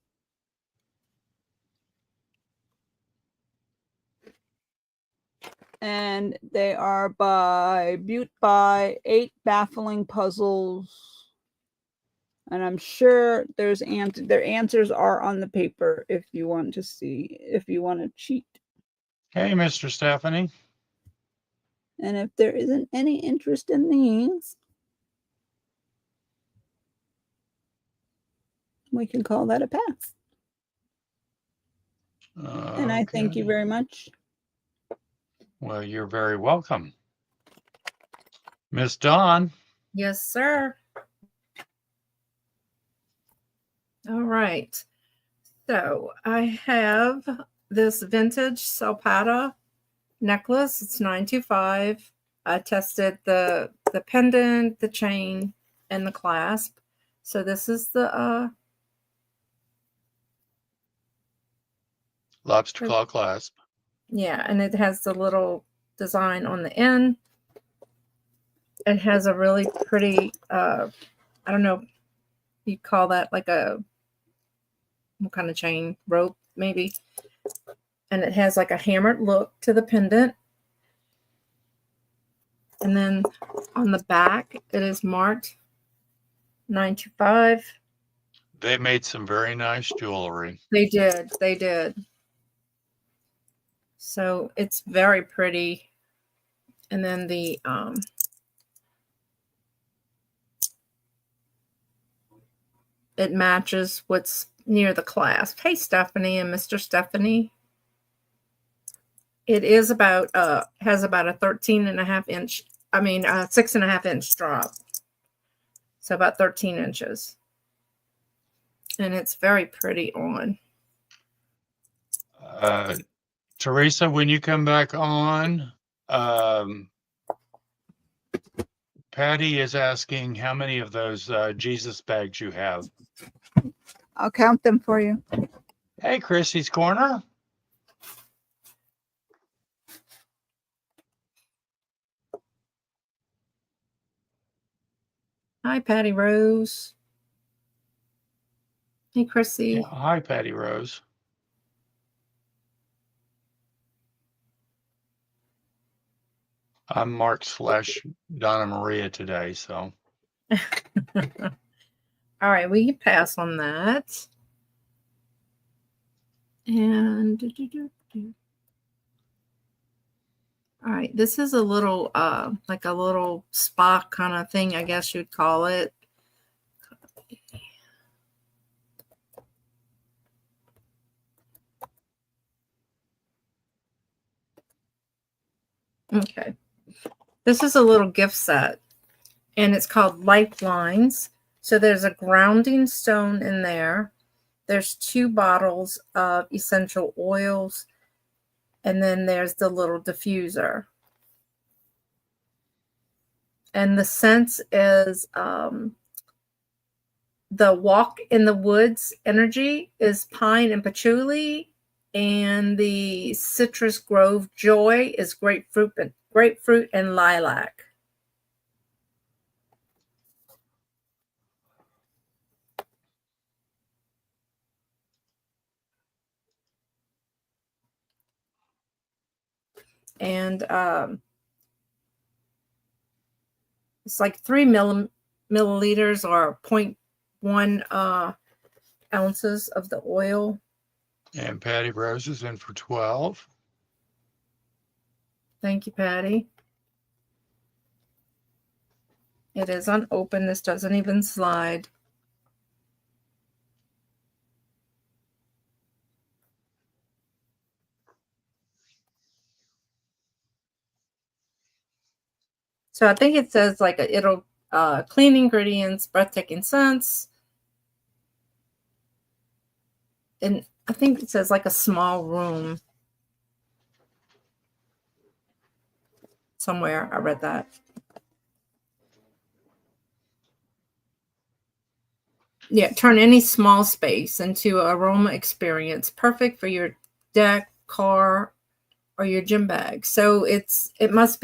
And they are by Butte by 8 Baffling Puzzles. And I'm sure their answers are on the paper if you want to see, if you want to cheat. Hey, Mr. Stephanie. And if there isn't any interest in these, we can call that a pass. And I thank you very much. Well, you're very welcome. Miss Dawn. Yes, sir. All right. So I have this vintage Salpata necklace. It's $925. I tested the pendant, the chain, and the clasp. So this is the Lobster claw clasp. Yeah, and it has the little design on the end. It has a really pretty, I don't know, you call that like a, what kind of chain? Rope, maybe. And it has like a hammered look to the pendant. And then on the back, it is marked 925. They made some very nice jewelry. They did. They did. So it's very pretty. And then the it matches what's near the clasp. Hey, Stephanie and Mr. Stephanie. It is about has about a 13.5 inch, 6.5 inch drop. So about 13 inches. And it's very pretty on. Theresa, when you come back on, Patty is asking how many of those Jesus bags you have. I'll count them for you. Hey, Chrissy's Corner. Hi, Patty Rose. Hey, Chrissy. Yeah, hi, Patty Rose. I'm Mark's / Donna Maria today, so. All right, we can pass on that. And all right, this is a little like a little spa kind of thing, I guess you'd call it. Okay. This is a little gift set, and it's called Lifelines. So there's a grounding stone in there. There's 2 bottles of essential oils, and then there's the little diffuser. And the scent is the Walk in the Woods energy is pine and patchouli, and the Citrus Grove Joy is grapefruit and lilac. And it's like 3 milliliters or 0.1 ounces of the oil. And Patty Rose is in for 12. Thank you, Patty. It is unopened. This doesn't even slide. So I think it says like it'll clean ingredients, breathtaking scents. And I think it says like a small room. Somewhere I read that. Yeah, turn any small space into an aroma experience, perfect for your deck, car, or your gym bag. So it must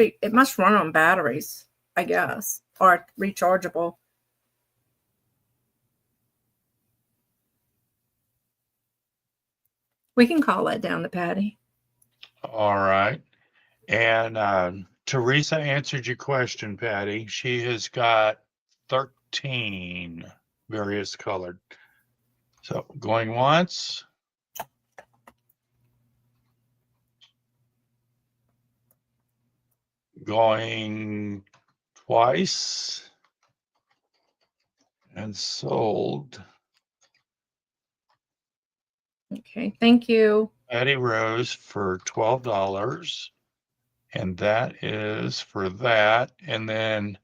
run on batteries, I guess, or rechargeable. We can call that down to Patty. All right. And Theresa answered your question, Patty. She has got 13 various colored. So going once. Going twice. And sold. Okay, thank you. Patty Rose for $12. And that is for that. And then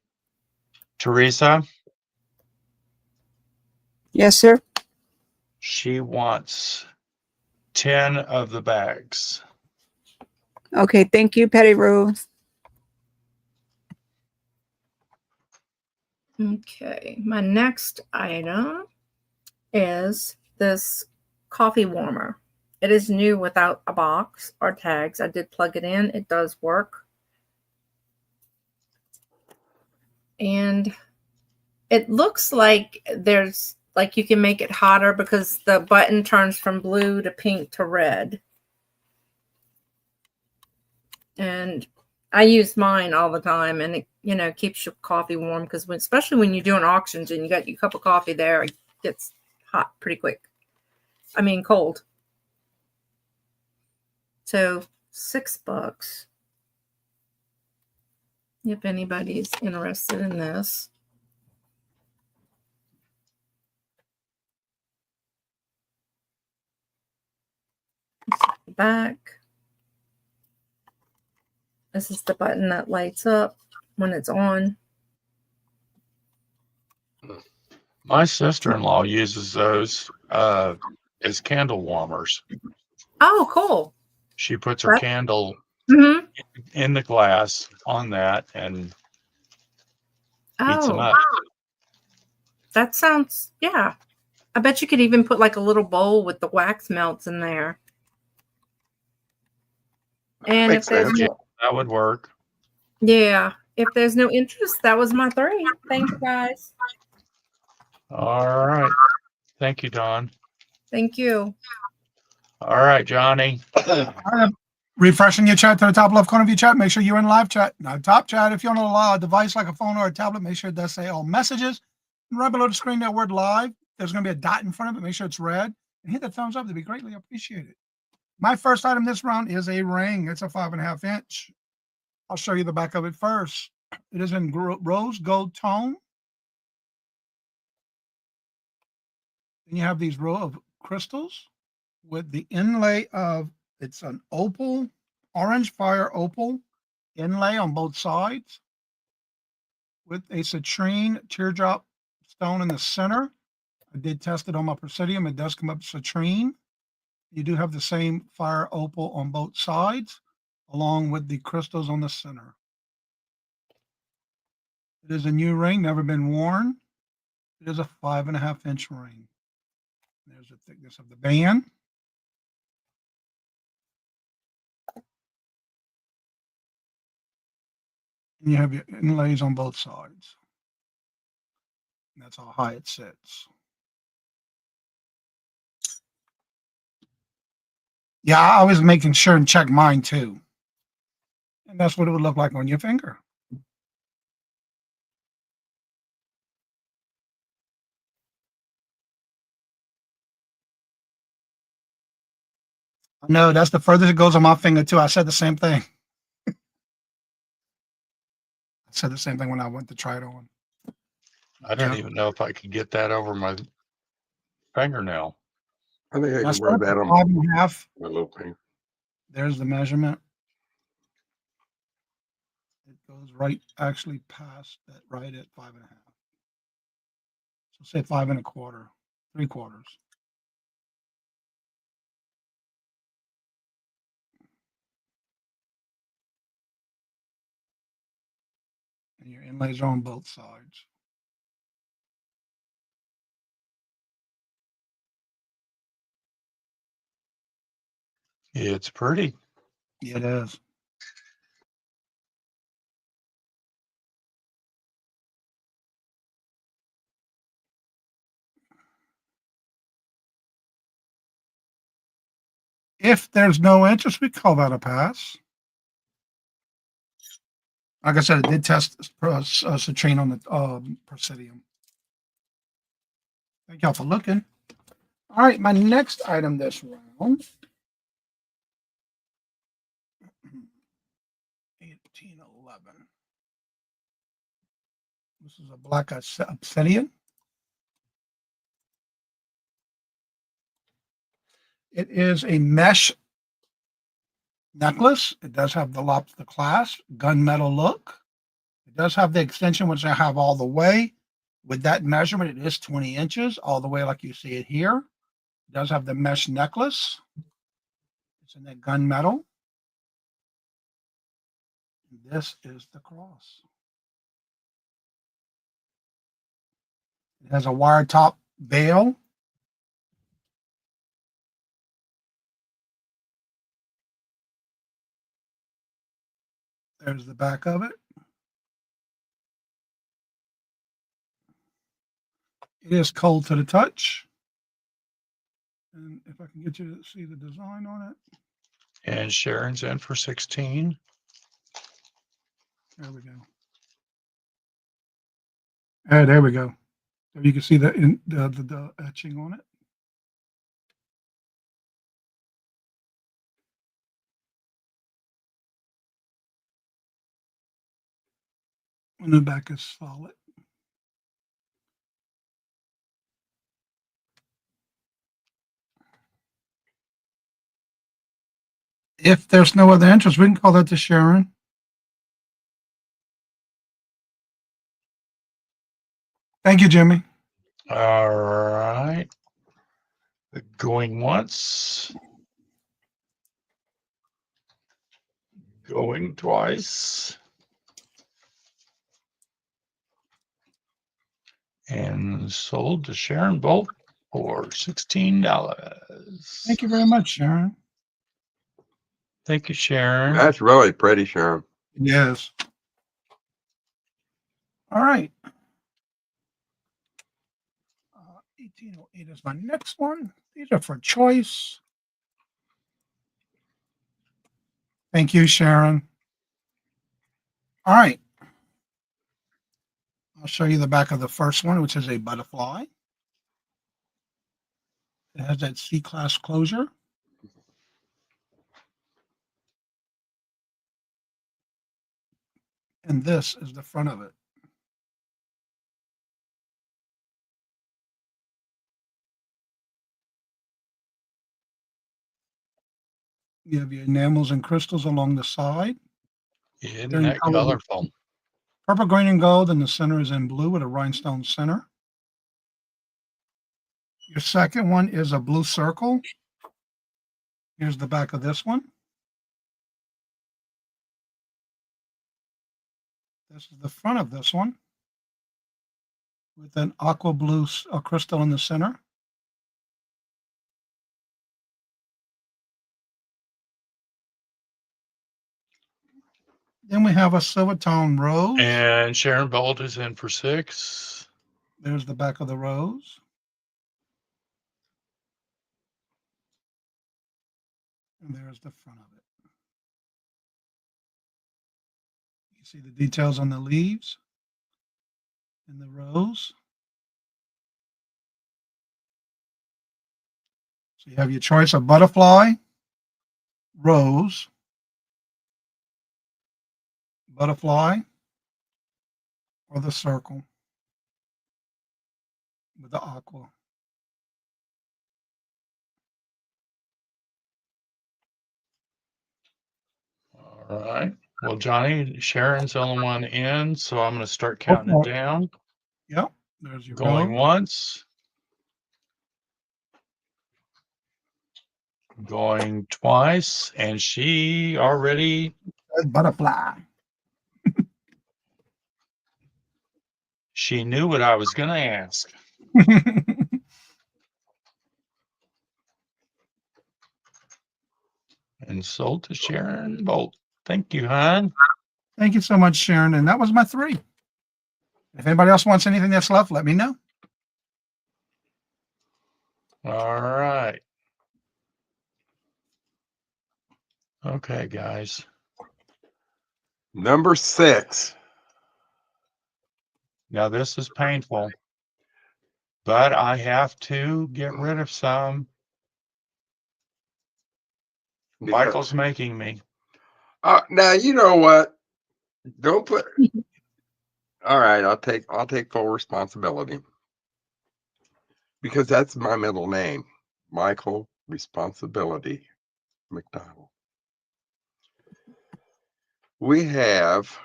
Theresa, Yes, sir. she wants 10 of the bags. Okay, thank you, Patty Rose. Okay, my next item is this coffee warmer. It is new without a box or tags. I did plug it in. It does work. And it looks like there's like you can make it hotter because the button turns from blue to pink to red. And I use mine all the time, and it, you know, keeps your coffee warm because especially when you're doing auctions and you got your cup of coffee there, it gets hot pretty quick. I mean, cold. So $6 if anybody's interested in this. Back. This is the button that lights up when it's on. My sister-in-law uses those as candle warmers. Oh, cool. She puts her candle in the glass on that and heats them up. That sounds, yeah. I bet you could even put like a little bowl with the wax melts in there. And if there's that would work. Yeah. If there's no interest, that was my 3. Thank you, guys. All right. Thank you, Dawn. Thank you. All right, Johnny. Refreshing your chat to the top left corner of your chat. Make sure you're in live chat. Now, top chat, if you're on a device like a phone or a tablet, make sure it does say all messages. And right below the screen, that word live, there's going to be a dot in front of it. Make sure it's red. And hit the thumbs up. That'd be greatly appreciated. My first item this round is a ring. It's a 5.5 inch. I'll show you the back of it first. It is in rose gold tone. Then you have these row of crystals with the inlay of, it's an opal, orange fire opal inlay on both sides with a citrine teardrop stone in the center. I did test it on my Presidium. It does come up citrine. You do have the same fire opal on both sides, along with the crystals on the center. It is a new ring, never been worn. It is a 5.5 inch ring. There's the thickness of the band. And you have your inlays on both sides. And that's how high it sits. Yeah, I was making sure and check mine too. And that's what it would look like on your finger. No, that's the furthest it goes on my finger too. I said the same thing. I said the same thing when I went to try it on. I don't even know if I could get that over my fingernail. I think I That's can wear that on 5.5. my little finger. There's the measurement. It goes right actually past that, right at 5.5. So say 5 1/4, 3/4. And your inlays are on both sides. It's pretty. It is. If there's no interest, we call that a pass. Like I said, it did test citrine on the Presidium. Thank y'all for looking. All right, my next item this round. 1811. This is a black obsidian. It is a mesh necklace. It does have the lobster clasp, gunmetal look. It does have the extension, which I have all the way. With that measurement, it is 20 inches, all the way like you see it here. It does have the mesh necklace. It's in that gunmetal. This is the cross. It has a wire top veil. There's the back of it. It is cold to the touch. And if I can get you to see the design on it. And Sharon's in for 16. There we go. There we go. So you can see the etching on it. And the back is solid. If there's no other interest, we can call that to Sharon. Thank you, Jimmy. All right. Going once. Going twice. And sold to Sharon Bolt for $16. Thank you very much, Sharon. Thank you, Sharon. That's really pretty, Sharon. Yes. All right. 1808 is my next one. These are for choice. Thank you, Sharon. All right. I'll show you the back of the first one, which is a butterfly. It has that C-class closure. And this is the front of it. You have your enamels and crystals along the side. Isn't They're in that color- colorful? Purple, green, and gold, and the center is in blue with a rhinestone center. Your second one is a blue circle. Here's the back of this one. This is the front of this one with an aqua blue crystal in the center. Then we have a silver tone rose. And Sharon Bolt is in for 6. There's the back of the rose. And there's the front of it. You see the details on the leaves and the rose. So you have your choice of butterfly, rose, butterfly, or the circle with the aqua. All right. Well, Johnny, Sharon's the only one in, so I'm going to start counting it down. Yep. There's your Going rose. once. Going twice. And she already, Butterfly. she knew what I was going to ask. And sold to Sharon Bolt. Thank you, hon. Thank you so much, Sharon. And that was my 3. If anybody else wants anything that's left, let me know. All right. Okay, guys. Number 6. Now, this is painful, but I have to get rid of some. Michael's making me. Now you know what? Don't put. All right, I'll take full responsibility because that's my middle name, Michael Responsibility McDonald. We have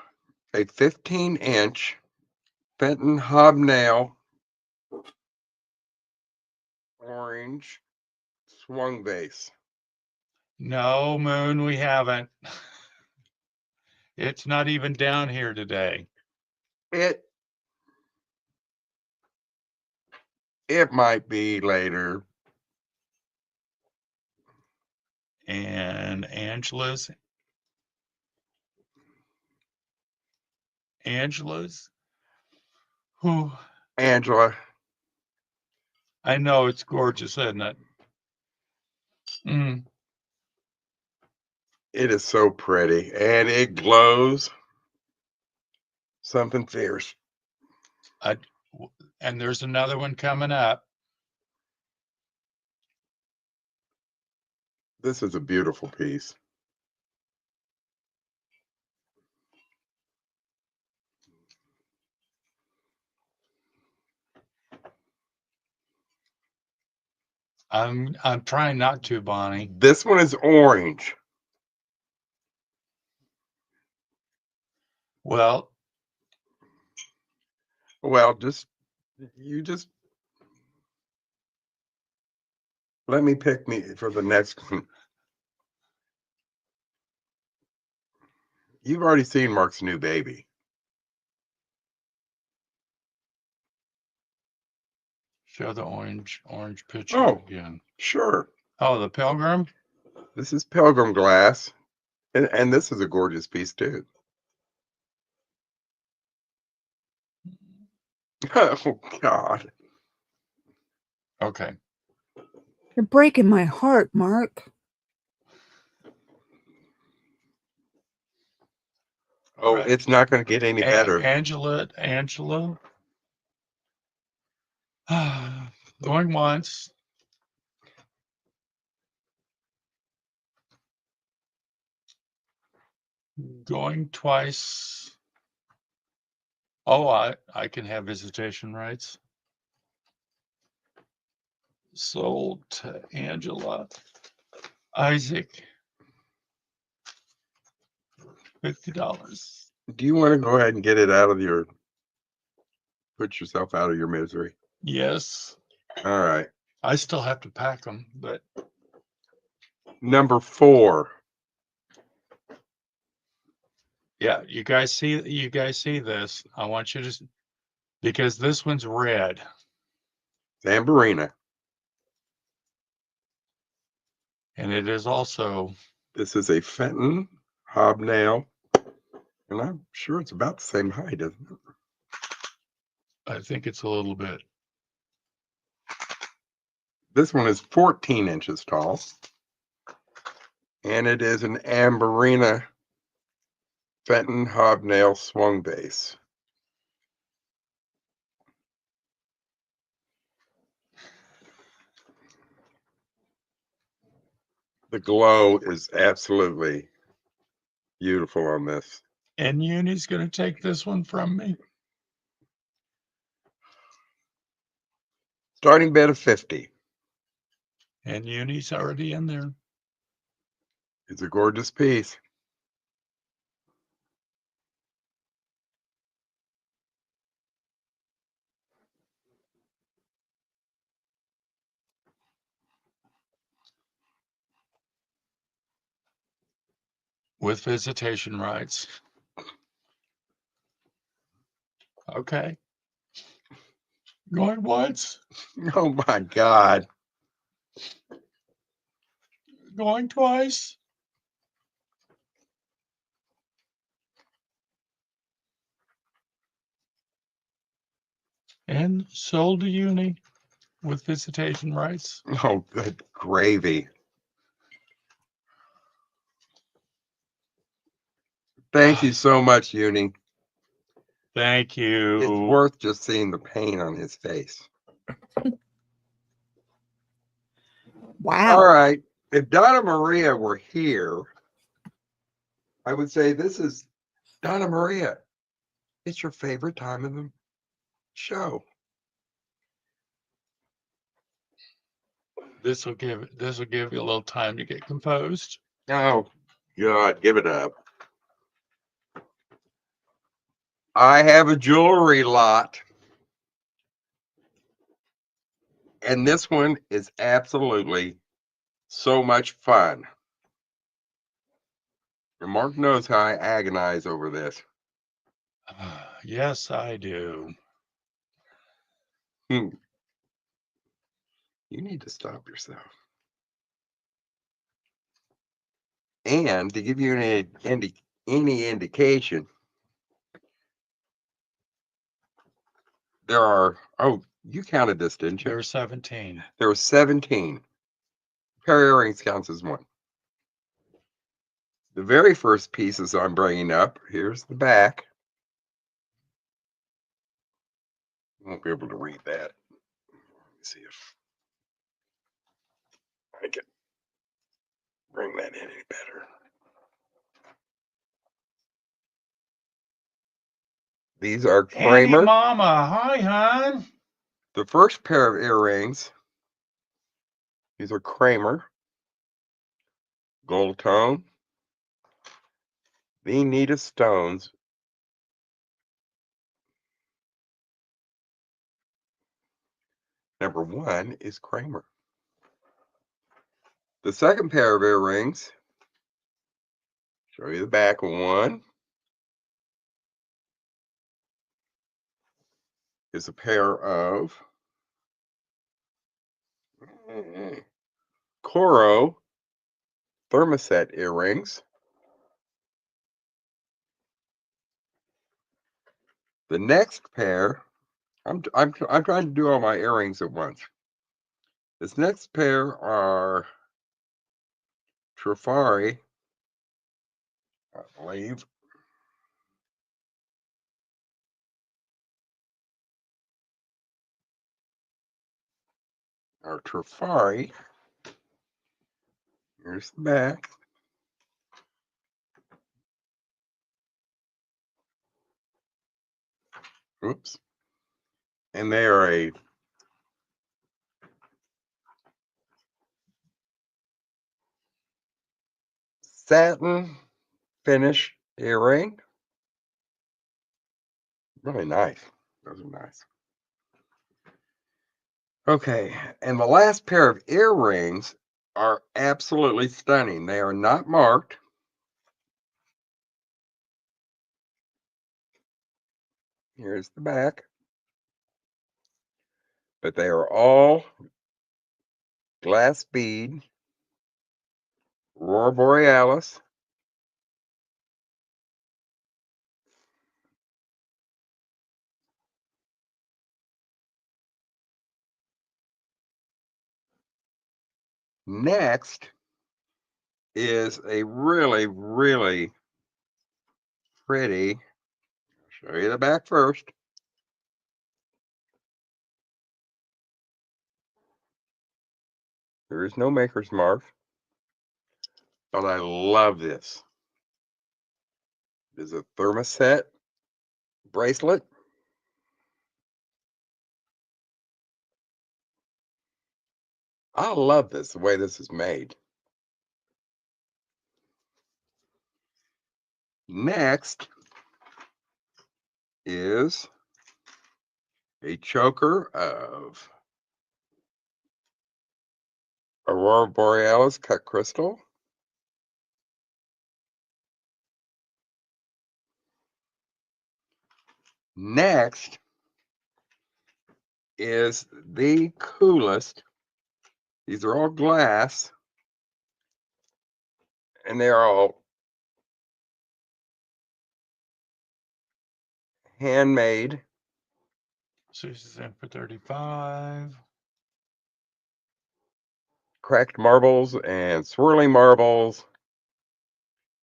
a 15-inch Fenton hobnail orange swung base. No, Moon, we haven't. It's not even down here today. It might be later. And Angela's Angela's. Whew. Angela. I know it's gorgeous, isn't it? Mm. It is so pretty, and it glows something fierce. And there's another one coming up. This is a beautiful piece. I'm trying not to, Bonnie. This one is orange. Well, You just let me pick me for the next one. You've already seen Mark's new baby. show the orange picture Oh. again. Sure. Oh, the Pilgrim. This is Pilgrim glass. And this is a gorgeous piece too. Oh God. Okay. You're breaking my heart, Mark. Oh, Right. it's not going to get any better. Angela. Going once. Going twice. Oh, I can have visitation rights. Sold to Angela. Isaac. $50. Do you want to go ahead and get it out of your, put yourself out of your misery? Yes. All right. I still have to pack them, but Number 4. yeah, you guys see this. I want you to, because this one's red. Zambarina. And it is also, This is a Fenton hobnail. And I'm sure it's about the same height, isn't it? I think it's a little bit. This one is 14 inches tall. And it is an Amberina Fenton hobnail swung base. The glow is absolutely beautiful on this. And Uni's going to take this one from me. Starting bid of 50. And Uni's already in there. It's a gorgeous piece. With visitation rights. Okay. Going once. Oh my God. Going twice. And sold to Uni with visitation rights. Oh, good gravy. Thank you so much, Uni. Thank you. It's worth just seeing the pain on his face. Wow. All right. If Donna Maria were here, I would say this is Donna Maria. It's your favorite time of the show. This will give you a little time to get composed. Oh, God, give it up. I have a jewelry lot. And this one is absolutely so much fun. And Mark knows how I agonize over this. Yes, I do. You need to stop yourself. And to give you any indication, there are, oh, you counted this, didn't you? There were 17. There were 17. Pair of earrings counts as one. The very first pieces I'm bringing up, here's the back. Won't be able to read that. Let me see if I can bring that in any better. These are Andy Kramer. Mama, hi, hon. The first pair of earrings, these are Kramer. Gold tone. The neatest stones. Number one is Kramer. The second pair of earrings, show you the back of one, is a pair of Coro thermoset earrings. The next pair, I'm trying to do all my earrings at once. This next pair are Trifari, I believe. Are Trifari. Here's the back. Oops. And they are a satin finish earring. Really nice. Those are nice. Okay, and the last pair of earrings are absolutely stunning. They are not marked. Here's the back. But they are all glass bead, Aurora Borealis. Next is a really, really pretty, I'll show you the back first. There is no maker's mark, but I love this. It is a thermoset bracelet. I love this, the way this is made. Next is a choker of Aurora Borealis cut crystal. Next is the coolest. These are all glass, and they're all handmade. Susie's in for 35. Cracked marbles and swirling marbles,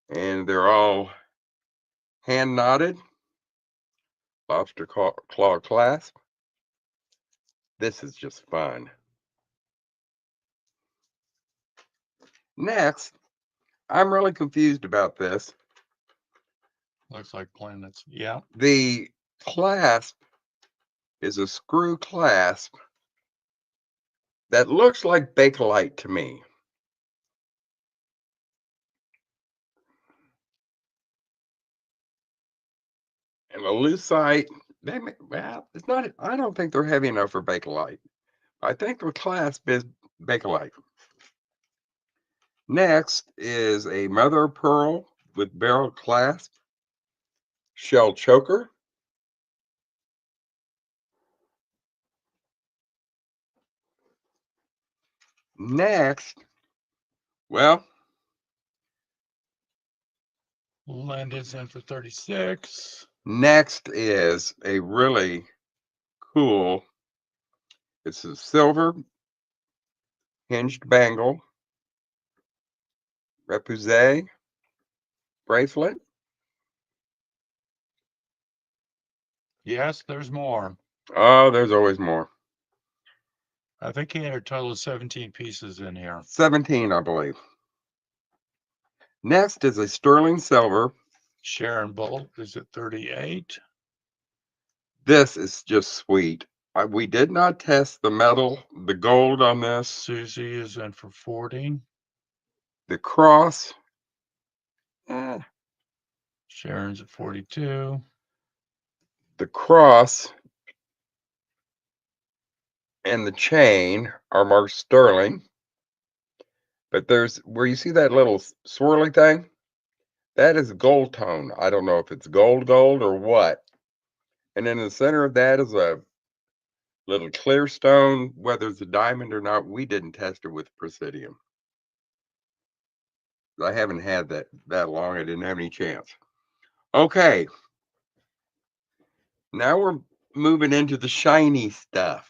and they're all hand knotted, lobster claw clasp. This is just fun. Next, I'm really confused about this. Looks like planets. Yeah. The clasp is a screw clasp that looks like Bakelite to me. And the lucite, well, it's not, I don't think they're heavy enough for Bakelite. I think the clasp is Bakelite. Next is a mother of pearl with barrel clasp, shell choker. Next, well, Landon's in for 36. next is a really cool. It's a silver hinged bangle, repousse bracelet. Yes, there's more. Oh, there's always more. I think he had a total of 17 pieces in here. 17, I believe. Next is a sterling silver. Sharon Bolt is at 38. This is just sweet. We did not test the metal, the gold on this. Susie is in for 40. The cross. Sharon's at 42. The cross and the chain are marked sterling. But there's where you see that little swirly thing, that is gold tone. I don't know if it's gold or what. And in the center of that is a little clear stone. Whether it's a diamond or not, we didn't test it with Presidium. I haven't had that long. I didn't have any chance. Okay. Now we're moving into the shiny stuff.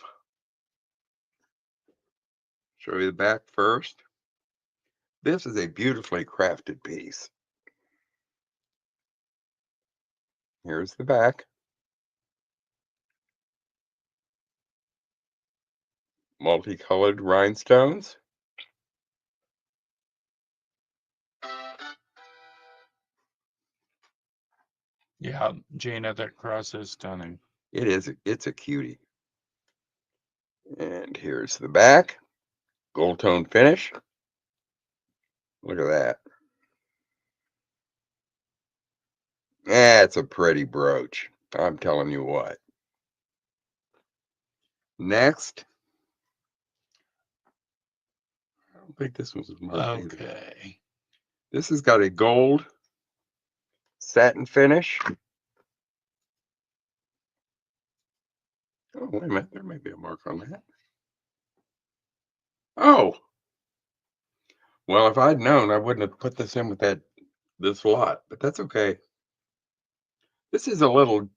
Show you the back first. This is a beautifully crafted piece. Here's the back. Multicolored rhinestones. Yeah, Gina, that cross is stunning. It is. It's a cutie. And here's the back. Gold tone finish. Look at that. That's a pretty brooch. I'm telling you what. Next. I don't think this was marked either. Okay. This has got a gold satin finish. Oh, wait a minute. There may be a mark on that. Oh. Well, if I'd known, I wouldn't have put this in with this lot, but that's okay. This is the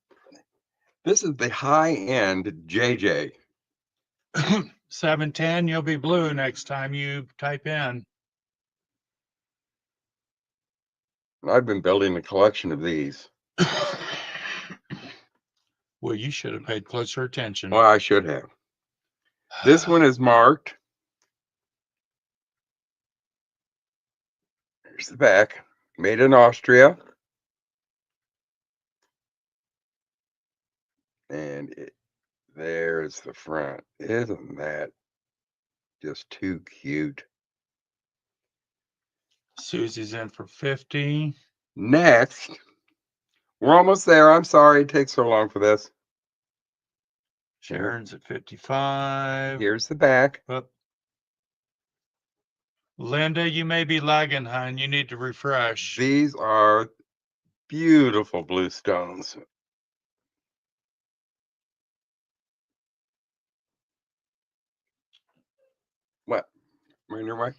high-end JJ. 710, you'll be blue next time you type in. I've been building a collection of these. Well, you should have paid closer attention. Well, I should have. This one is marked. Here's the back. Made in Austria. And there's the front. Isn't that just too cute? Susie's in for 50. Next, we're almost there. I'm sorry it takes so long for this. Sharon's at 55. Here's the back. Oh. Linda, you may be lagging, hon. You need to refresh. These are beautiful blue stones. What? We're in your way?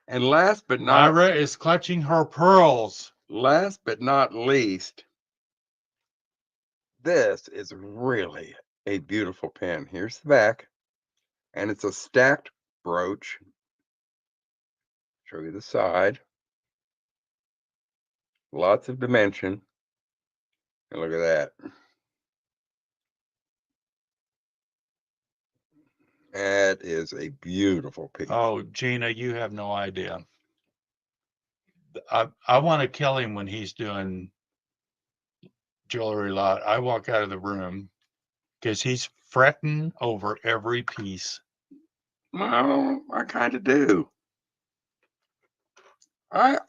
And last but not Myra is clutching her pearls. Last but not least, this is really a beautiful pin. Here's the back, and it's a stacked brooch. Show you the side. Lots of dimension. And look at that. That is a beautiful piece. Oh, Gina, you have no idea. I want to kill him when he's doing jewelry lot. I walk out of the room because he's fretting over every piece. Well, I kind of do. I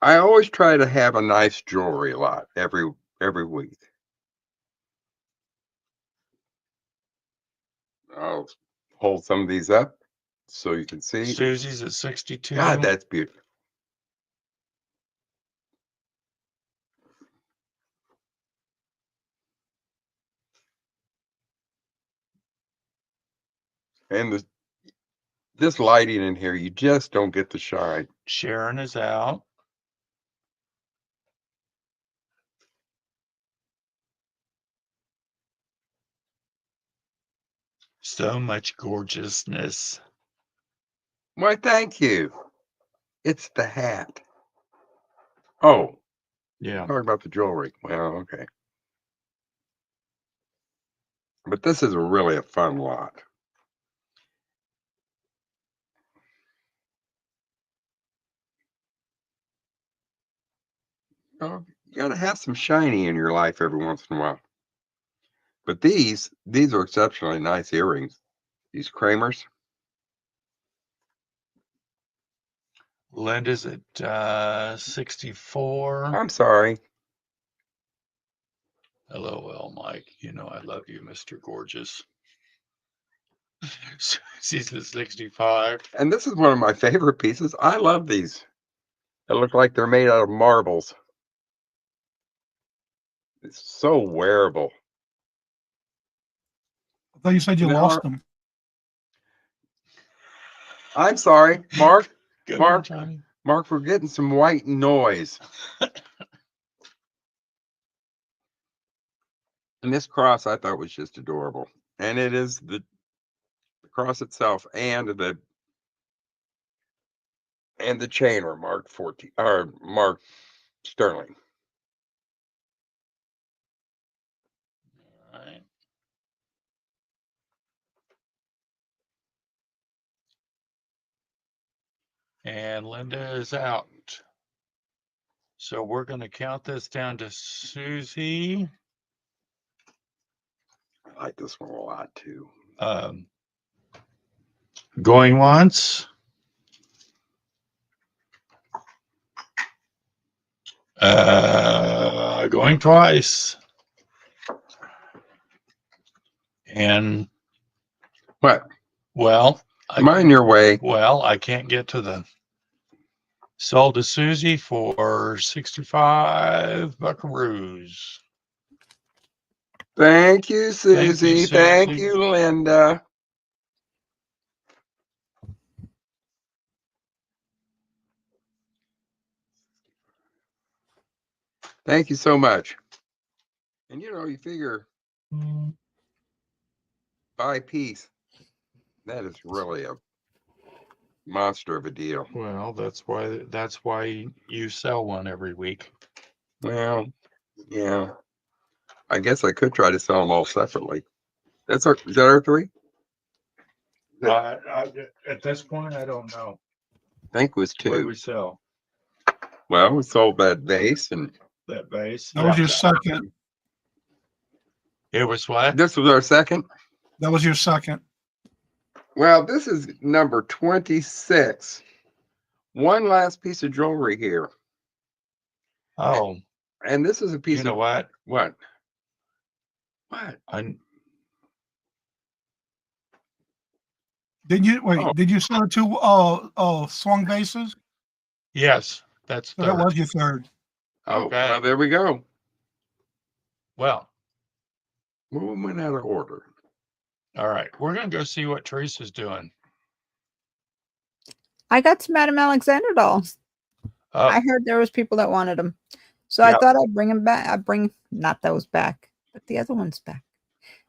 always try to have a nice jewelry lot every week. I'll hold some of these up so you can see. Susie's at 62. God, that's beautiful. And this lighting in here, you just don't get the shine. Sharon is out. So much gorgeousness. Why, thank you. It's the hat. Oh, Yeah. talking about the jewelry. Well, okay. But this is really a fun lot. Oh, you gotta have some shiny in your life every once in a while. But these are exceptionally nice earrings. These Kramers. Linda's at 64. I'm sorry. LOL, Mike. You know I love you, Mr. Gorgeous. She's at 65. And this is one of my favorite pieces. I love these. They look like they're made out of marbles. It's so wearable. I thought you said you They lost are- them. I'm sorry, Mark. Good Mark. one, Johnny. Mark, we're getting some white noise. And this cross I thought was just adorable. And it is the cross itself and the chain are marked 14 or marked sterling. All right. And Linda is out. So we're going to count this down to Susie. I like this one a lot too. Going once. Going twice. And What? well, Mine your way. well, I can't get to the sold to Susie for 65 buckaroos. Thank you, Susie. Thank Susie. you, Linda. Thank you so much. And you know, you figure by piece, that is really a monster of a deal. Well, that's why you sell one every week. Well, yeah. I guess I could try to sell them all separately. Is that our three? At this point, I don't know. I think it was What do two. we sell? Well, we sold that vase and That base. That was your second. It was what? this was our second. That was your second. Well, this is number 26. One last piece of jewelry here. Oh, And this is a piece you know of what? what? What? Did you wait? Oh. Did you sell two swung vases? Yes, that's So that third. was your third. Oh, Okay. well, there we go. Well, We went out of order. all right. We're gonna go see what Teresa's doing. I got some Madame Alexander dolls. Oh, I heard there was people that wanted them. So Yeah. I thought I'd bring them back. I bring not those back, but the other ones back.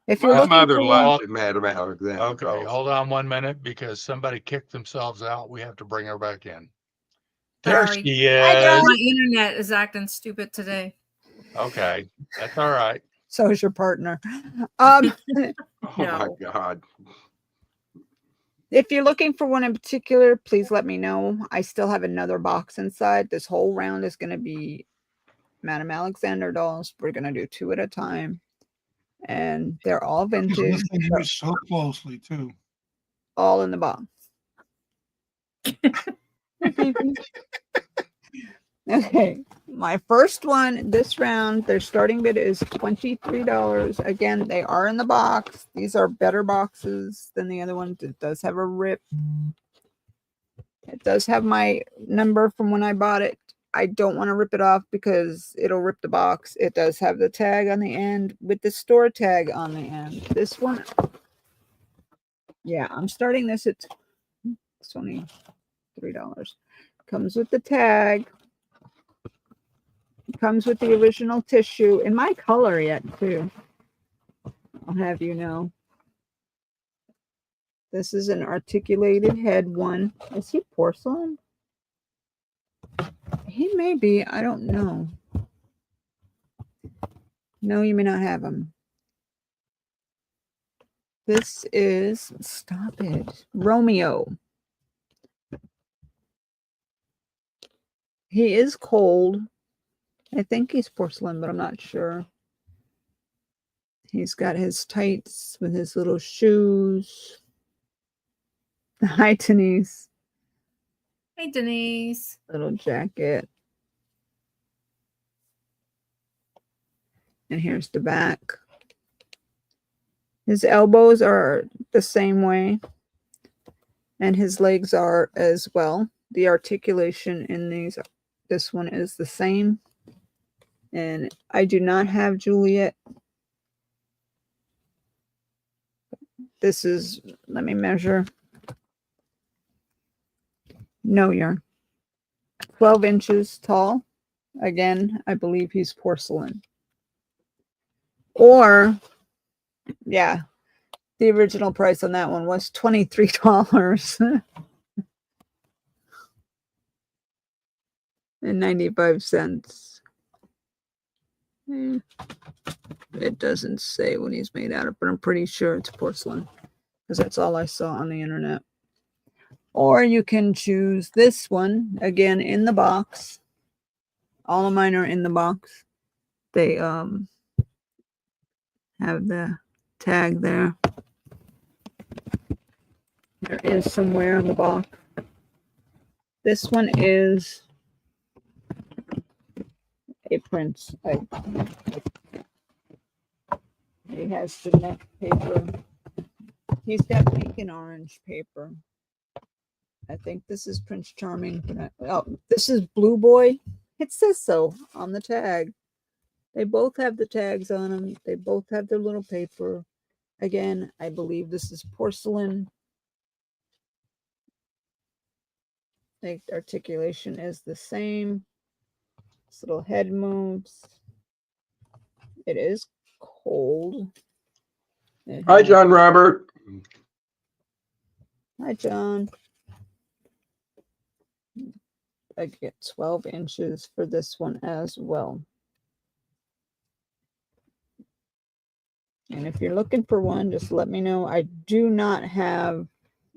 If you're My looking mother for one, loved Madame Alexander. okay. dolls. Hold on 1 minute because somebody kicked themselves out. We have to bring her back in. There Sorry. she Hi, is. John. My internet is acting stupid today. Okay, that's all right. so is your partner. Oh No. my God. If you're looking for one in particular, please let me know. I still have another box inside. This whole round is going to be Madame Alexander dolls. We're going to do 2 at a time. And they're all He's vintage, listening to you so closely too. all in the box. Okay, my first one this round, their starting bid is $23. Again, they are in the box. These are better boxes than the other ones. It does have a rip. It does have my number from when I bought it. I don't want to rip it off because it'll rip the box. It does have the tag on the end with the store tag on the end. This one, yeah, I'm starting this at it's only $3. Comes with the tag. Comes with the original tissue in my color yet too. I'll have you know. This is an articulated head one. Is he porcelain? He may be. I don't know. No, you may not have him. This is, stop it, Romeo. He is cold. I think he's porcelain, but I'm not sure. He's got his tights with his little shoes. Hi, Denise. Hey, Denise. Little jacket. And here's the back. His elbows are the same way. And his legs are as well. The articulation in this one is the same. And I do not have Juliet. This is, let me measure. No yarn. 12 inches tall. Again, I believe he's porcelain. Or, yeah, the original price on that one was $23.95. It doesn't say what he's made out of, but I'm pretty sure it's porcelain because that's all I saw on the internet. Or you can choose this one, again, in the box. All of mine are in the box. They have the tag there. There is somewhere on the box. This one is a print. He has the neck paper. He's got pink and orange paper. I think this is Prince Charming. Oh, this is Blue Boy. It says so on the tag. They both have the tags on them. They both have their little paper. Again, I believe this is porcelain. The articulation is the same. This little head moves. It is cold. Hi, John Robert. Hi, John. I get 12 inches for this one as well. And if you're looking for one, just let me know. I do not have,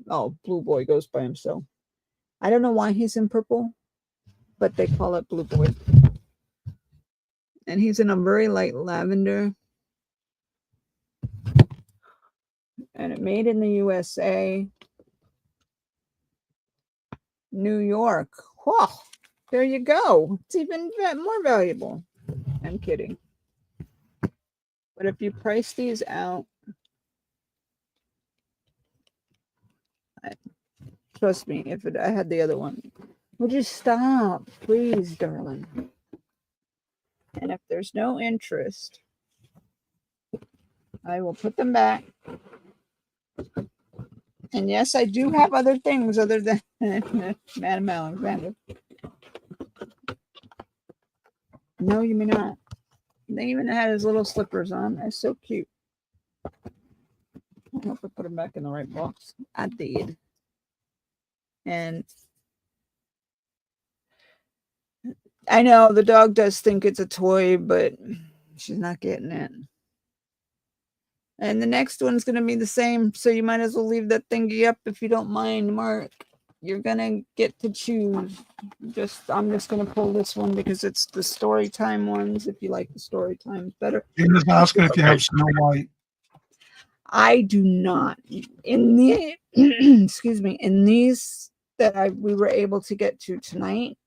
oh, Blue Boy goes by himself. I don't know why he's in purple, but they call it Blue Boy. And he's in a very light lavender. And it made in the USA. New York. Whoa, there you go. It's even more valuable. I'm kidding. But if you price these out, trust me, if I had the other one, would you stop, please, darling? And if there's no interest, I will put them back. And yes, I do have other things other than Madam Alexander. No, you may not. They even had his little slippers on. They're so cute. I hope I put them back in the right box. I did. And I know the dog does think it's a toy, but she's not getting it. And the next one's going to be the same. So you might as well leave that thingy up if you don't mind, Mark. You're going to get to choose. I'm just going to pull this one because it's the story time ones. If you like the story times better. He was asking if you have Snow White. I do not. In the excuse me, in these that we were able to get to tonight,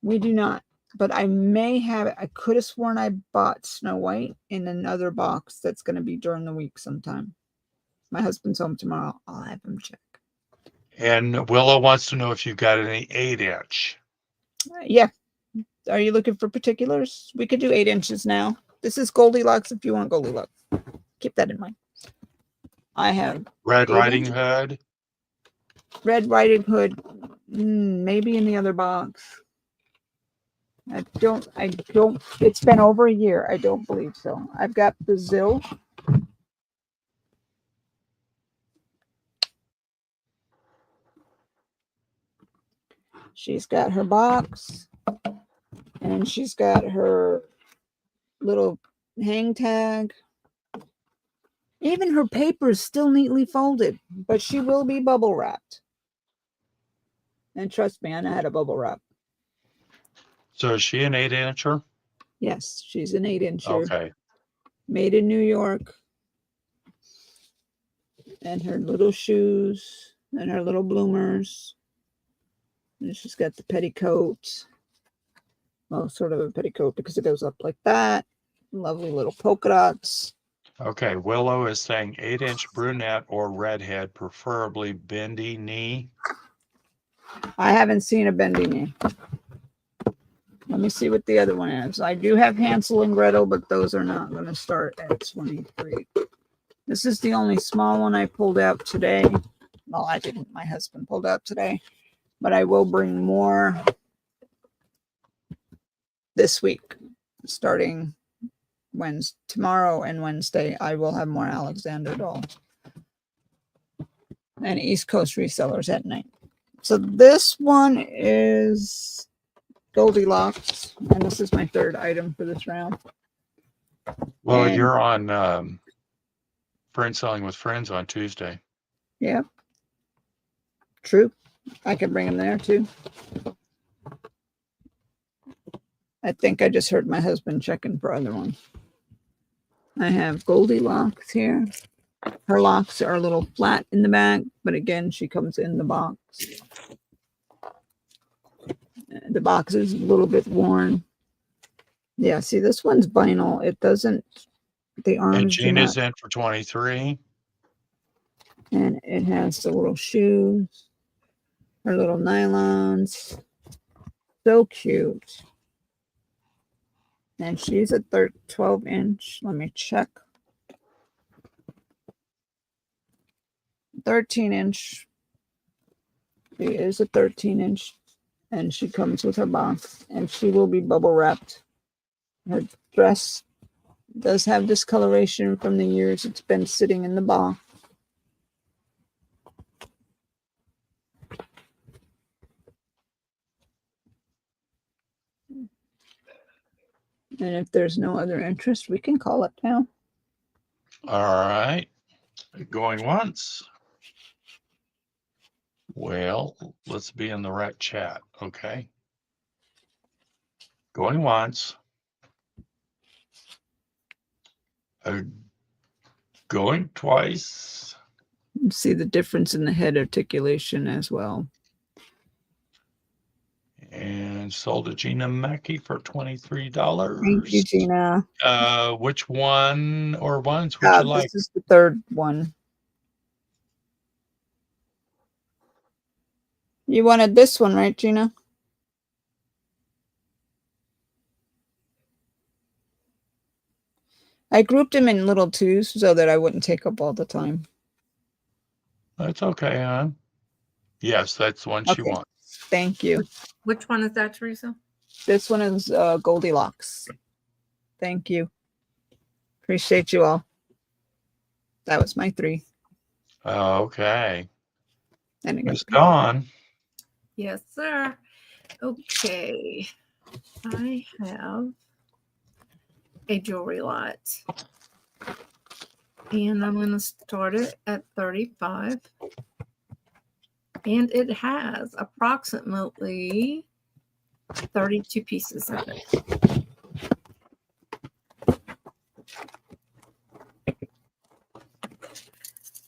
we do not. But I may have it. I could have sworn I bought Snow White in another box that's going to be during the week sometime. My husband's home tomorrow. I'll have him check. And Willow wants to know if you've got any 8-inch. Yeah. Are you looking for particulars? We could do 8 inches now. This is Goldilocks if you want Goldilocks. Keep that in mind. I have Red Riding Hood. Red Riding Hood. Maybe in the other box. I don't, it's been over a year. I don't believe so. I've got Brazil. She's got her box, and she's got her little hang tag. Even her paper is still neatly folded, but she will be bubble wrapped. And trust me, I know how to bubble wrap. So is she an 8-incher? Yes, she's an 8-incher. Okay. Made in New York. And her little shoes and her little bloomers. And she's got the petticoat. Well, sort of a petticoat because it goes up like that. Lovely little polka dots. Okay. Willow is saying 8-inch brunette or redhead, preferably bendy knee. I haven't seen a bendy knee. Let me see what the other one is. I do have Hansel and Gretel, but those are not going to start at 23. This is the only small one I pulled out today. Well, I didn't. My husband pulled out today. But I will bring more this week. Starting tomorrow and Wednesday, I will have more Alexander dolls. And East Coast resellers at night. So this one is Goldilocks, and this is my third item for this round. Well, And- you're on Friend Selling with Friends on Tuesday. Yeah. True. I can bring them there too. I think I just heard my husband checking for other ones. I have Goldilocks here. Her locks are a little flat in the back, but again, she comes in the box. The box is a little bit worn. Yeah, see, this one's vinyl. It doesn't, the And arms do Gina's not, in for 23. and it has the little shoes, her little nylons. So cute. And she's a 12-inch. Let me check. 13-inch. She is a 13-inch. And she comes with her box. And she will be bubble wrapped. Her dress does have discoloration from the years it's been sitting in the box. And if there's no other interest, we can call it down. All right. Going once. Well, let's be in the right chat. Okay. Going once. Going twice. See the difference in the head articulation as well. And sold to Gina Mackey for $23. Thank you, Gina. Which one or ones would you like? This is the third one. You wanted this one, right, Gina? I grouped them in little twos so that I wouldn't take up all the time. That's okay, hon. Yes, that's the one she Okay. wants. Thank you. Which one is that, Theresa? This one is Goldilocks. Thank you. Appreciate you all. That was my 3. Okay. And Miss Dawn. Yes, sir. Okay. I have a jewelry lot. And I'm going to start it at 35. And it has approximately 32 pieces in it.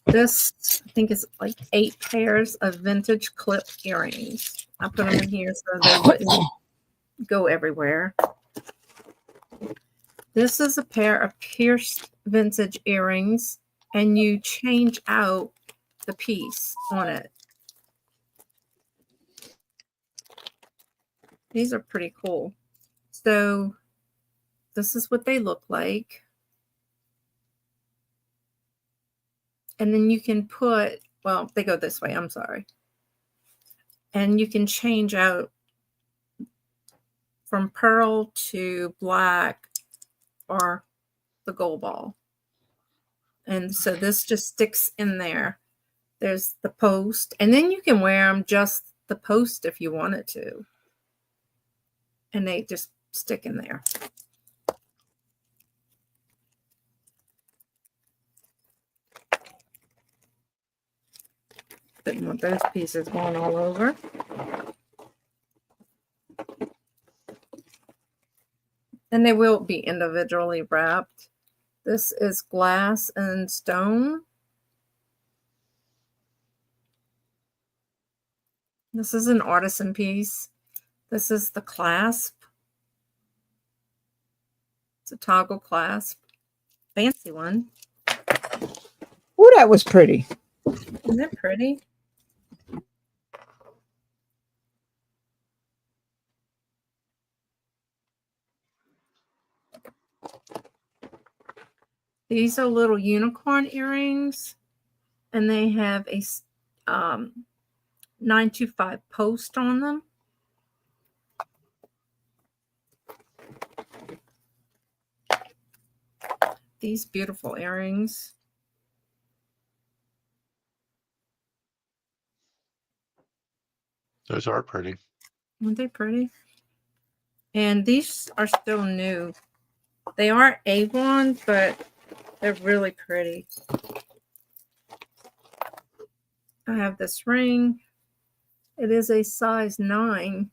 This, I think, is like 8 pairs of vintage clip earrings. I put them in here so they wouldn't go everywhere. This is a pair of pierced vintage earrings, and you change out the piece on it. These are pretty cool. So this is what they look like. And then you can put, well, they go this way, I'm sorry. And you can change out from pearl to black or the gold ball. And so this just sticks in there. There's the post. And then you can wear them just the post if you wanted to. And they just stick in there. Didn't want those pieces going all over. And they will be individually wrapped. This is glass and stone. This is an artisan piece. This is the clasp. It's a toggle clasp. Fancy one. Oh, that was pretty. Isn't it pretty? These are little unicorn earrings, and they have a 925 post on them. These beautiful earrings. Those are pretty. Aren't they pretty? And these are still new. They are A1, but they're really pretty. I have this ring. It is a size 9.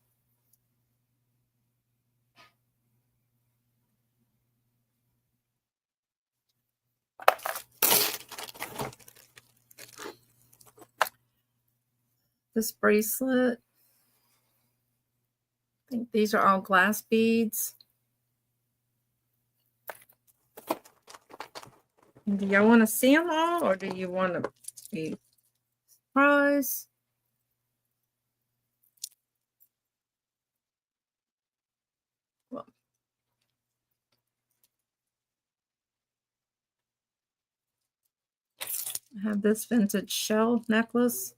This bracelet. I think these are all glass beads. Do y'all want to see them all, or do you want to be surprised? Well, I have this vintage shell necklace.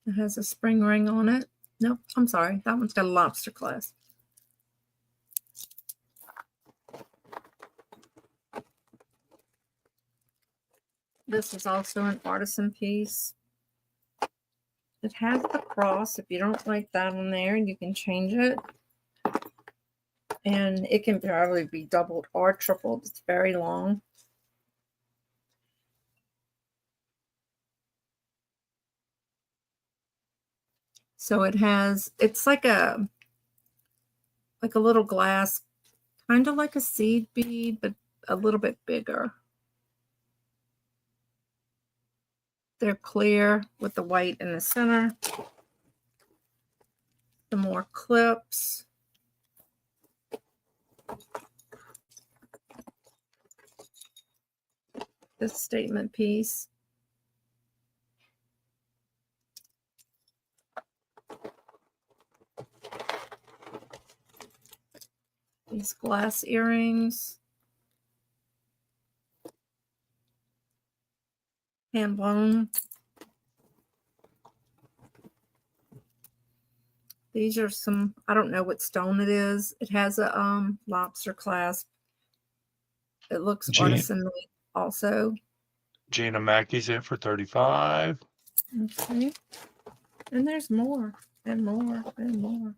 It has a spring ring on it. Nope, I'm sorry. That one's got a lobster clasp. This is also an artisan piece. It has the cross. If you don't like that on there, you can change it. And it can probably be doubled or tripled. It's very long. So it has, it's like a little glass, kind of like a seed bead, but a little bit bigger. They're clear with the white in the center. Some more clips. This statement piece. These glass earrings. Hand blown. These are some, I don't know what stone it is. It has a lobster clasp. It looks artisan made also. Gina Mackey's in for $35. Okay. And there's more and more and more.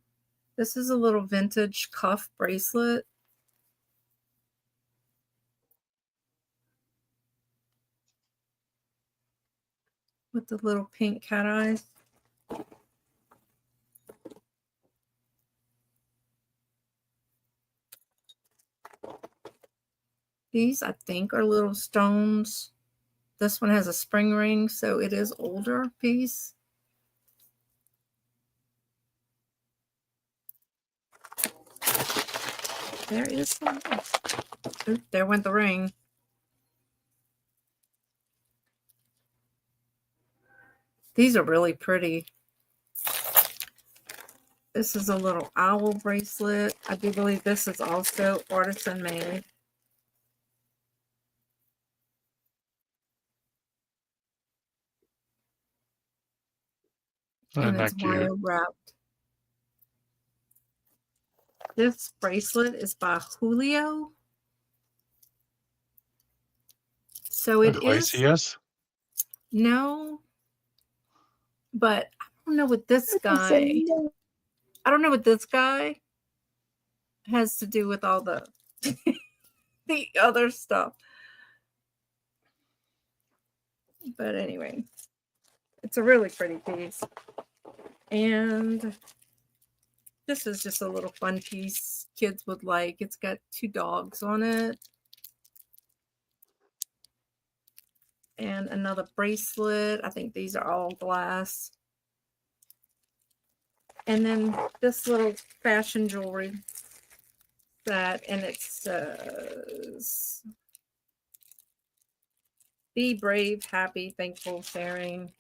This is a little vintage cuff bracelet. With the little pink cat eyes. These, I think, are little stones. This one has a spring ring, so it is older piece. There is some. Oop, there went the ring. These are really pretty. This is a little owl bracelet. I do believe this is also artisan made. And it's wire wrapped. This bracelet is by Julio. So it is. Yes. No, But I don't know what this I can say guy. no. I don't know what this guy has to do with all the the other stuff. But anyway, it's a really pretty piece. And this is just a little fun piece kids would like. It's got 2 dogs on it. And another bracelet. I think these are all glass. And then this little fashion jewelry set, and it says, "Be brave, happy, thankful, sharing."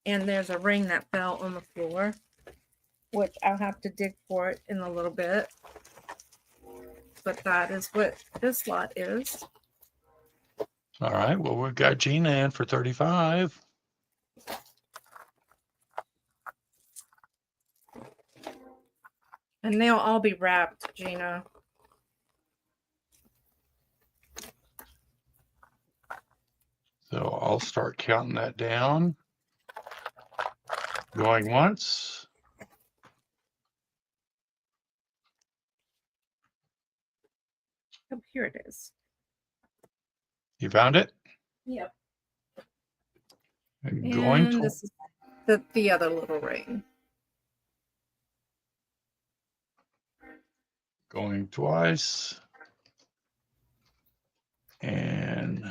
And there's a ring that fell on the floor, which I'll have to dig for it in a little bit. But that is what this lot is. All right. Well, we've got Gina in for 35. And they'll all be wrapped, Gina. So I'll start counting that down. Going once. Oh, here it is. You found it? Yep. And going And this is the other little ring. going twice. And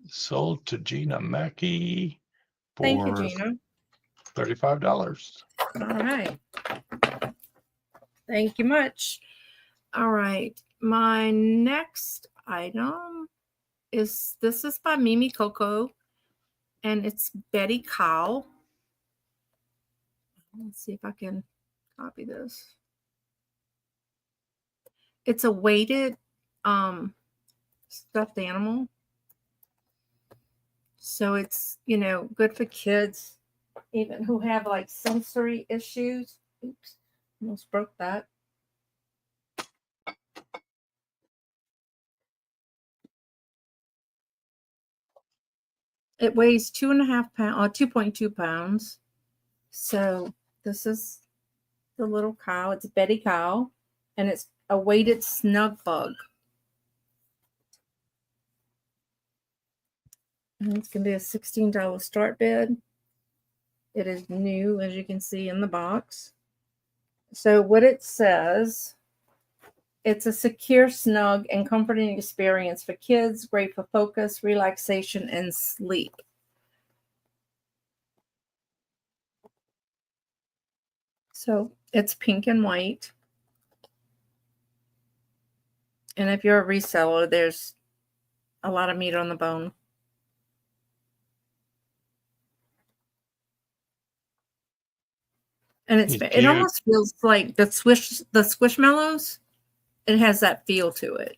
sold to Gina Mackey Thank you, for Gina. $35. All right. Thank you much. All right. My next item is by Mimi Coco, and it's Betty Cow. Let's see if I can copy this. It's a weighted stuffed animal. So it's, good for kids, even who have like sensory issues. Oops, almost broke that. It weighs 2.5 pounds or 2.2 pounds. So this is the little cow. It's Betty Cow, and it's a weighted snug bug. And it's going to be a $16 start bid. It is new, as you can see in the box. So what it says, it's a secure, snug, and comforting experience for kids, great for focus, relaxation, and sleep. So it's pink and white. And if you're a reseller, there's a lot of meat on the bone. And it almost feels like the Squishmallows. It has that feel to it.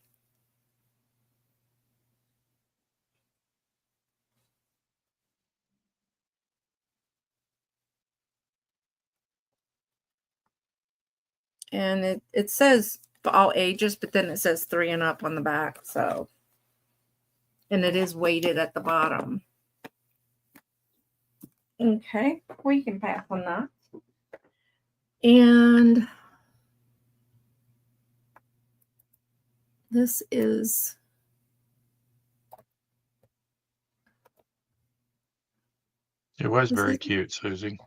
And it says for all ages, but then it says 3 and up on the back. So, and it is weighted at the bottom. Okay, we can pass on that. And this is It was very cute, Susie.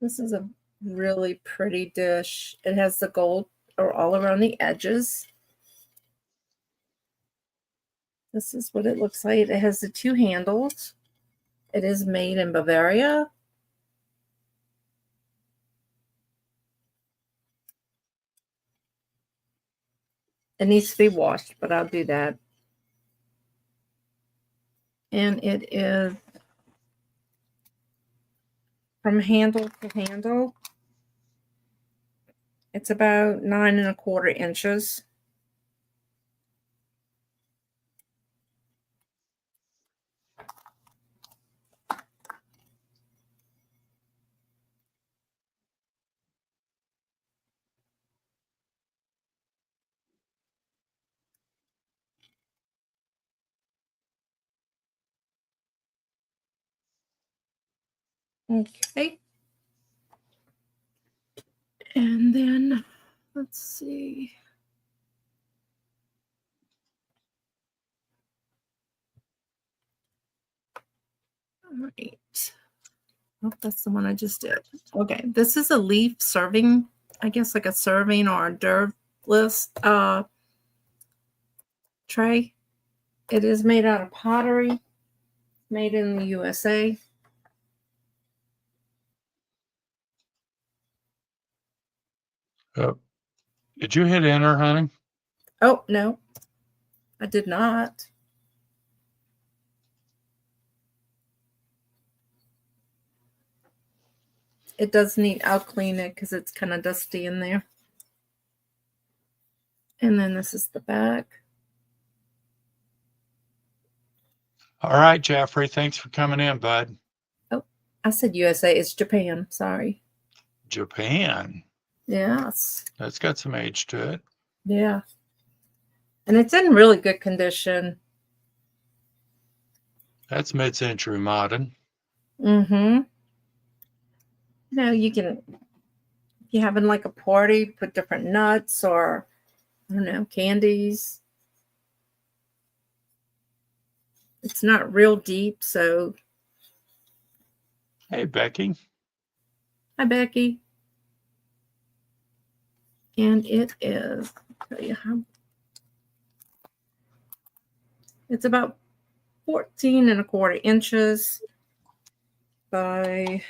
This is a really pretty dish. It has the gold all around the edges. This is what it looks like. It has the 2 handles. It is made in Bavaria. It needs to be washed, but I'll do that. And it is from handle to handle. It's about 9 1/4 inches. Okay. And then let's see. All right. Oh, that's the one I just did. Okay. This is a leaf serving, I guess like a serving or a d'oeuvre list tray. It is made out of pottery, made in the USA. Oh, did you hit enter, honey? Oh, no, I did not. It does need, I'll clean it because it's kind of dusty in there. And then this is the back. All right, Jeffrey. Thanks for coming in, bud. Oh, I said USA. It's Japan. Sorry. Japan. Yes. That's got some age to it. Yeah. And it's in really good condition. That's mid-century modern. Mm-hmm. You can, if you're having like a party, put different nuts or, I don't know, candies. It's not real deep, so. Hey, Becky. Hi, Becky. And it is, I'll tell you how. It's about 14¼ inches by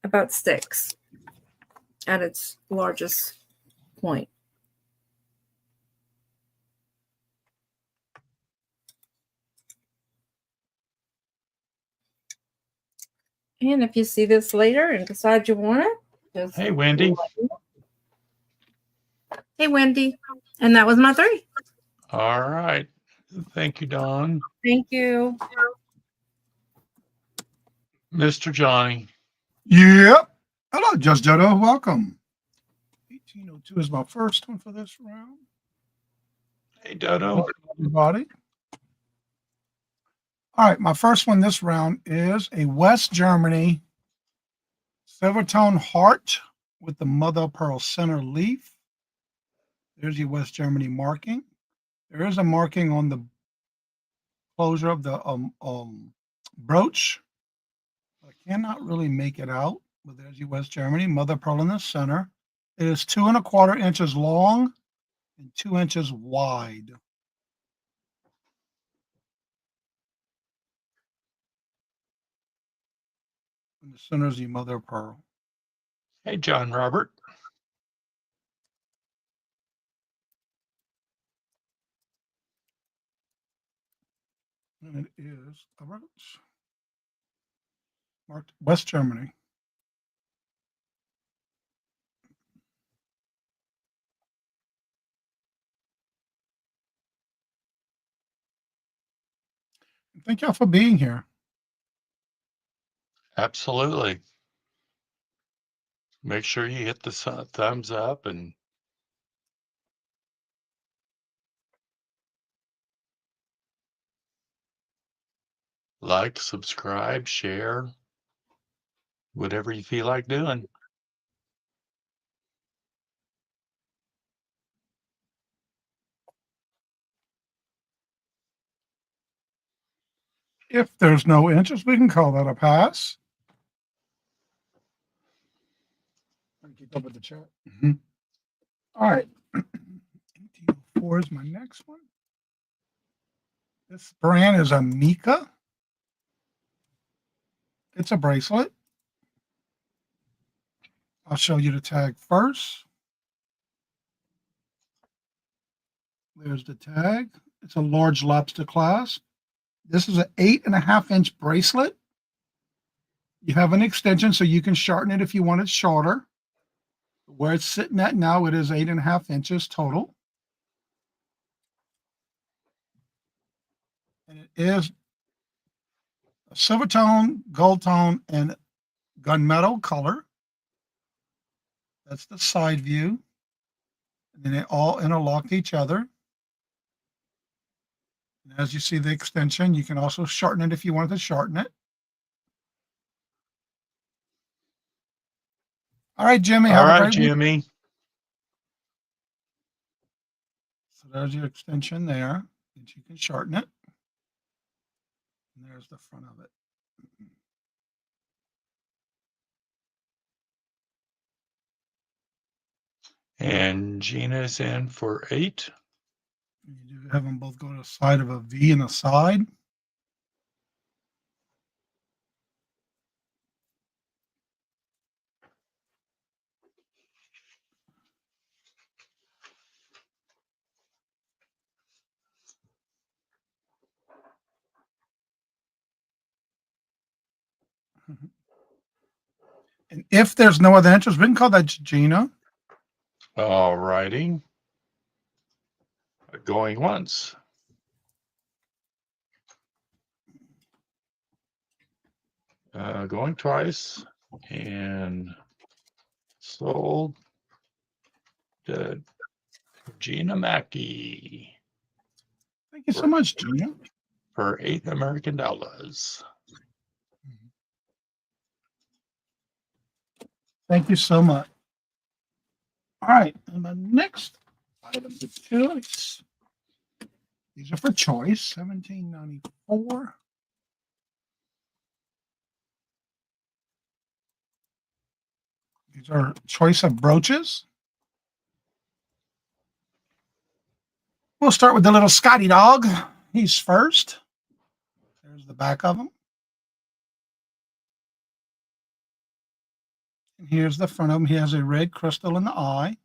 about 6 at its largest point. And if you see this later and decide you want it, just Hey, Wendy. Hey, Wendy. And that was my 3. All right. Thank you, Dawn. Thank you. Mr. Johnny. Yep. Hello, Just Dodo. Welcome. 1802 is my first one for this round. Hey, Dodo. Welcome, everybody. All right, my first one this round is a West Germany Silvertone heart with the mother of pearl center leaf. There's your West Germany marking. There is a marking on the closure of the brooch. I cannot really make it out, but there's your West Germany mother of pearl in the center. It is 2¼ inches long and 2 inches wide. In the center is the mother of pearl. Hey, John Robert. And it is marked West Germany. Thank y'all for being here. Absolutely. Make sure you hit the thumbs up and like, subscribe, share, whatever you feel like doing. If there's no interest, we can call that a pass. Keep up with the chat. All right. 1804 is my next one. This brand is a Mika. It's a bracelet. I'll show you the tag first. There's the tag. It's a large lobster clasp. This is an 8½ inch bracelet. You have an extension, so you can shorten it if you want it shorter. Where it's sitting at now, it is 8½ inches total. And it is a silver tone, gold tone, and gunmetal color. That's the side view. And then they all interlock each other. And as you see the extension, you can also shorten it if you wanted to shorten it. All right, Jimmy. All Have a right, great week. Jimmy. So there's your extension there, and you can shorten it. And there's the front of it. And Gina's in for 8. You do have them both go to the side of a V and a side. And if there's no other interest, we can call that Gina. All righty. Going once. Going twice. And sold to Gina Mackey Thank you so much, Gina. for $8 American dollars. Thank you so much. All right, and the next item of choice. These are for choice, $17.94. These are choice of brooches. We'll start with the little Scotty dog. He's first. There's the back of him. And here's the front of him. He has a red crystal in the eye.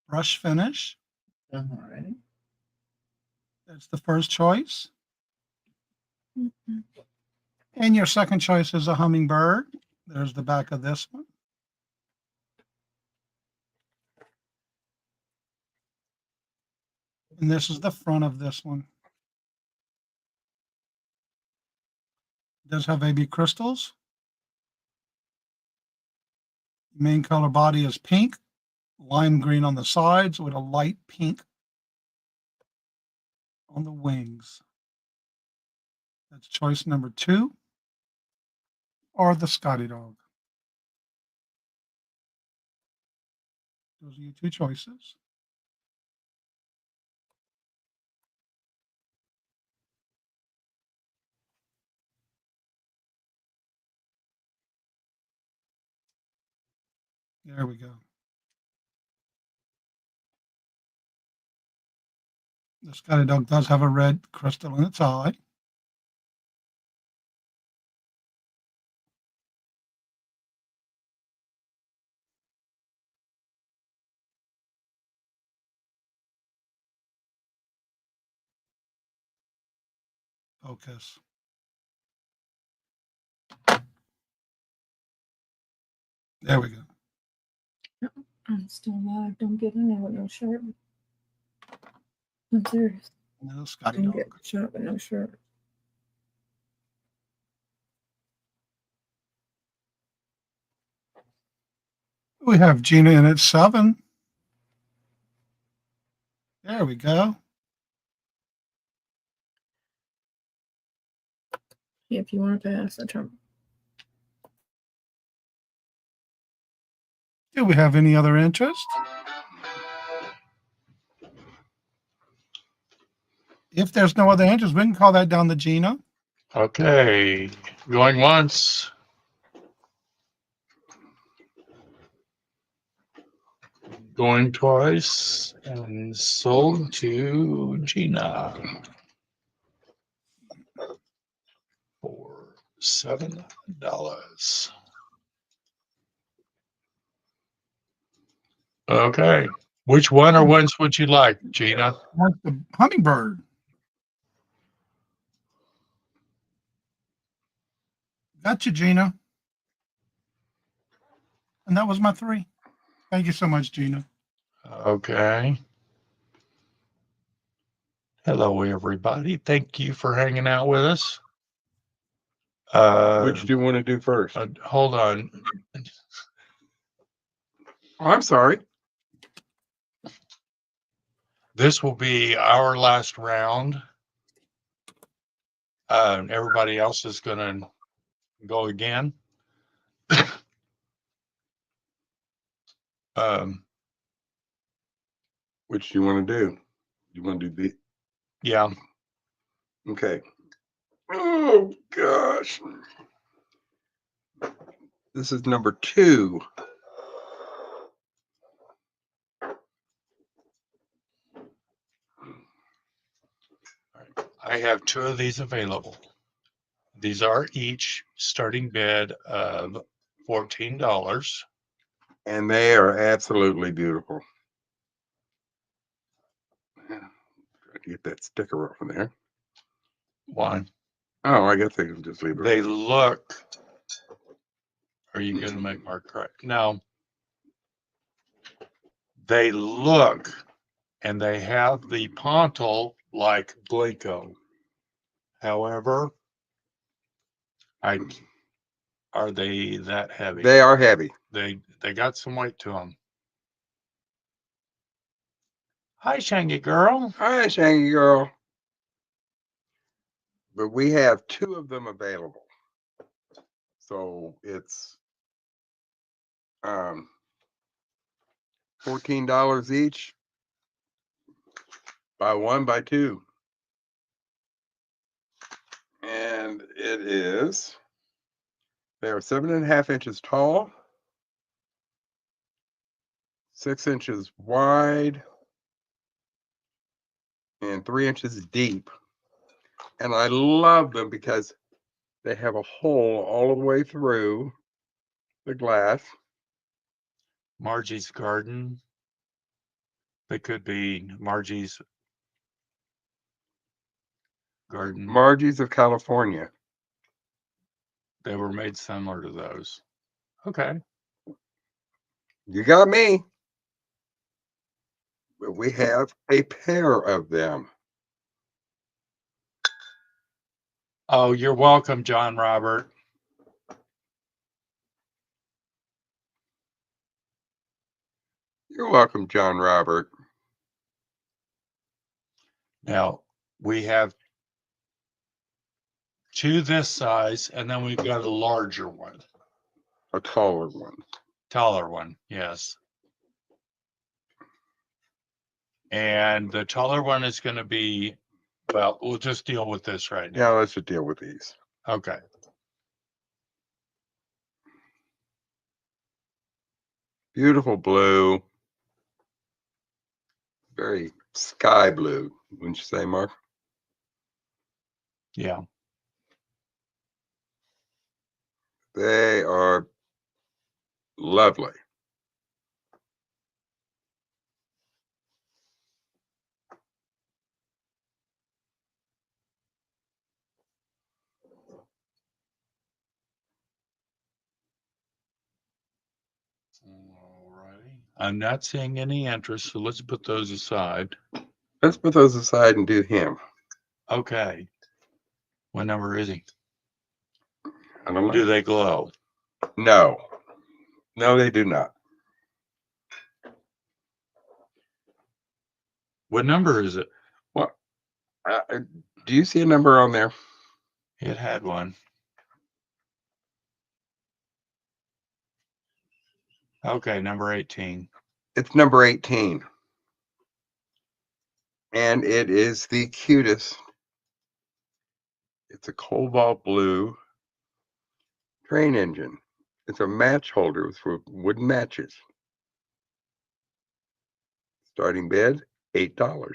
Brush finish. Alrighty. That's the first choice. And your second choice is a hummingbird. There's the back of this one. And this is the front of this one. It does have AB crystals. Main color body is pink, lime green on the sides with a light pink on the wings. That's choice number 2, or the Scotty dog. Those are your 2 choices. There we go. The Scotty dog does have a red crystal in its eye. Focus. There we go. I'm still alive. Don't get in there with no shirt. I'm serious. No Scotty Don't dog. get shot with no shirt. We have Gina in at 7. There we go. If you want to pass, I try. Do we have any other interest? If there's no other interest, we can call that down to Gina. Okay. Going once. Going twice and sold to Gina for $7. Okay. Which one or ones would you like, Gina? That's the hummingbird. Got you, Gina. And that was my 3. Thank you so much, Gina. Okay. Hello, everybody. Thank you for hanging out with us. Which do you want to do first? Hold on. Oh, I'm sorry. This will be our last round. Everybody else is going to go again. Which do you want to do? You want to do the? Yeah. Okay. Oh gosh. This is number 2. I have 2 of these available. These are each starting bid of $14. And they are absolutely beautiful. Try to get that sticker off of there. Why? Oh, I guess they can just leave it. They look. Are you going to make Mark correct? No. They look, and they have the pontil like Blanco. However, are they that heavy? They are heavy. They got some weight to them. Hi, Shangy girl. Hi, Shangy girl. But we have 2 of them available. So it's $14 each. Buy 1, buy 2. And it is, they are 7.5 inches tall, 6 inches wide, and 3 inches deep. And I love them because they have a hole all the way through the glass. Margie's Garden. They could be Margie's Garden. Margie's of California. They were made similar to those. Okay. You got me. But we have a pair of them. Oh, you're welcome, John Robert. You're welcome, John Robert. Now, we have 2 this size, and then we've got a larger one. A taller one. Taller one, yes. And the taller one is going to be, well, we'll just deal with this right now. Yeah, let's just deal with these. Okay. Beautiful blue. Very sky blue, wouldn't you say, Mark? Yeah. They are lovely. Alrighty. I'm not seeing any interest, so let's put those aside. Let's put those aside and do him. Okay. What number is he? I don't know. Do they glow? No. No, they do not. What number is it? What? Do you see a number on there? It had one. Okay, number 18. It's number 18. And it is the cutest. It's a cobalt blue train engine. It's a match holder with wooden matches. Starting bid, $8.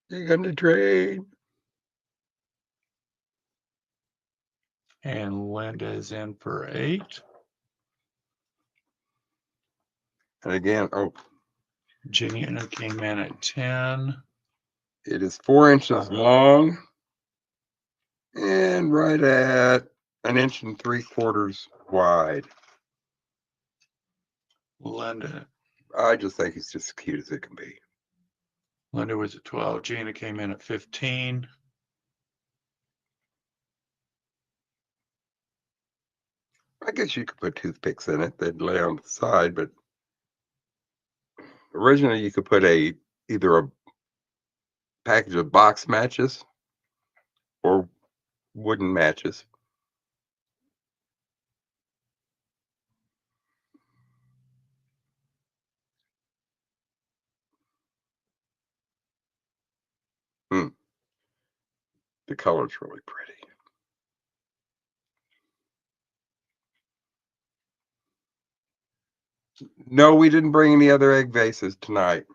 You're gonna trade. And Linda is in for 8. And again, oh, Gina came in at 10. it is 4 inches long and right at 1.75 inches wide. Linda. I just think it's just as cute as it can be. Linda was at 12. Gina came in at 15. I guess you could put toothpicks in it. They'd lay on the side, but originally you could put either a package of box matches or wooden matches. The color's really pretty. No, we didn't bring any other egg vases tonight.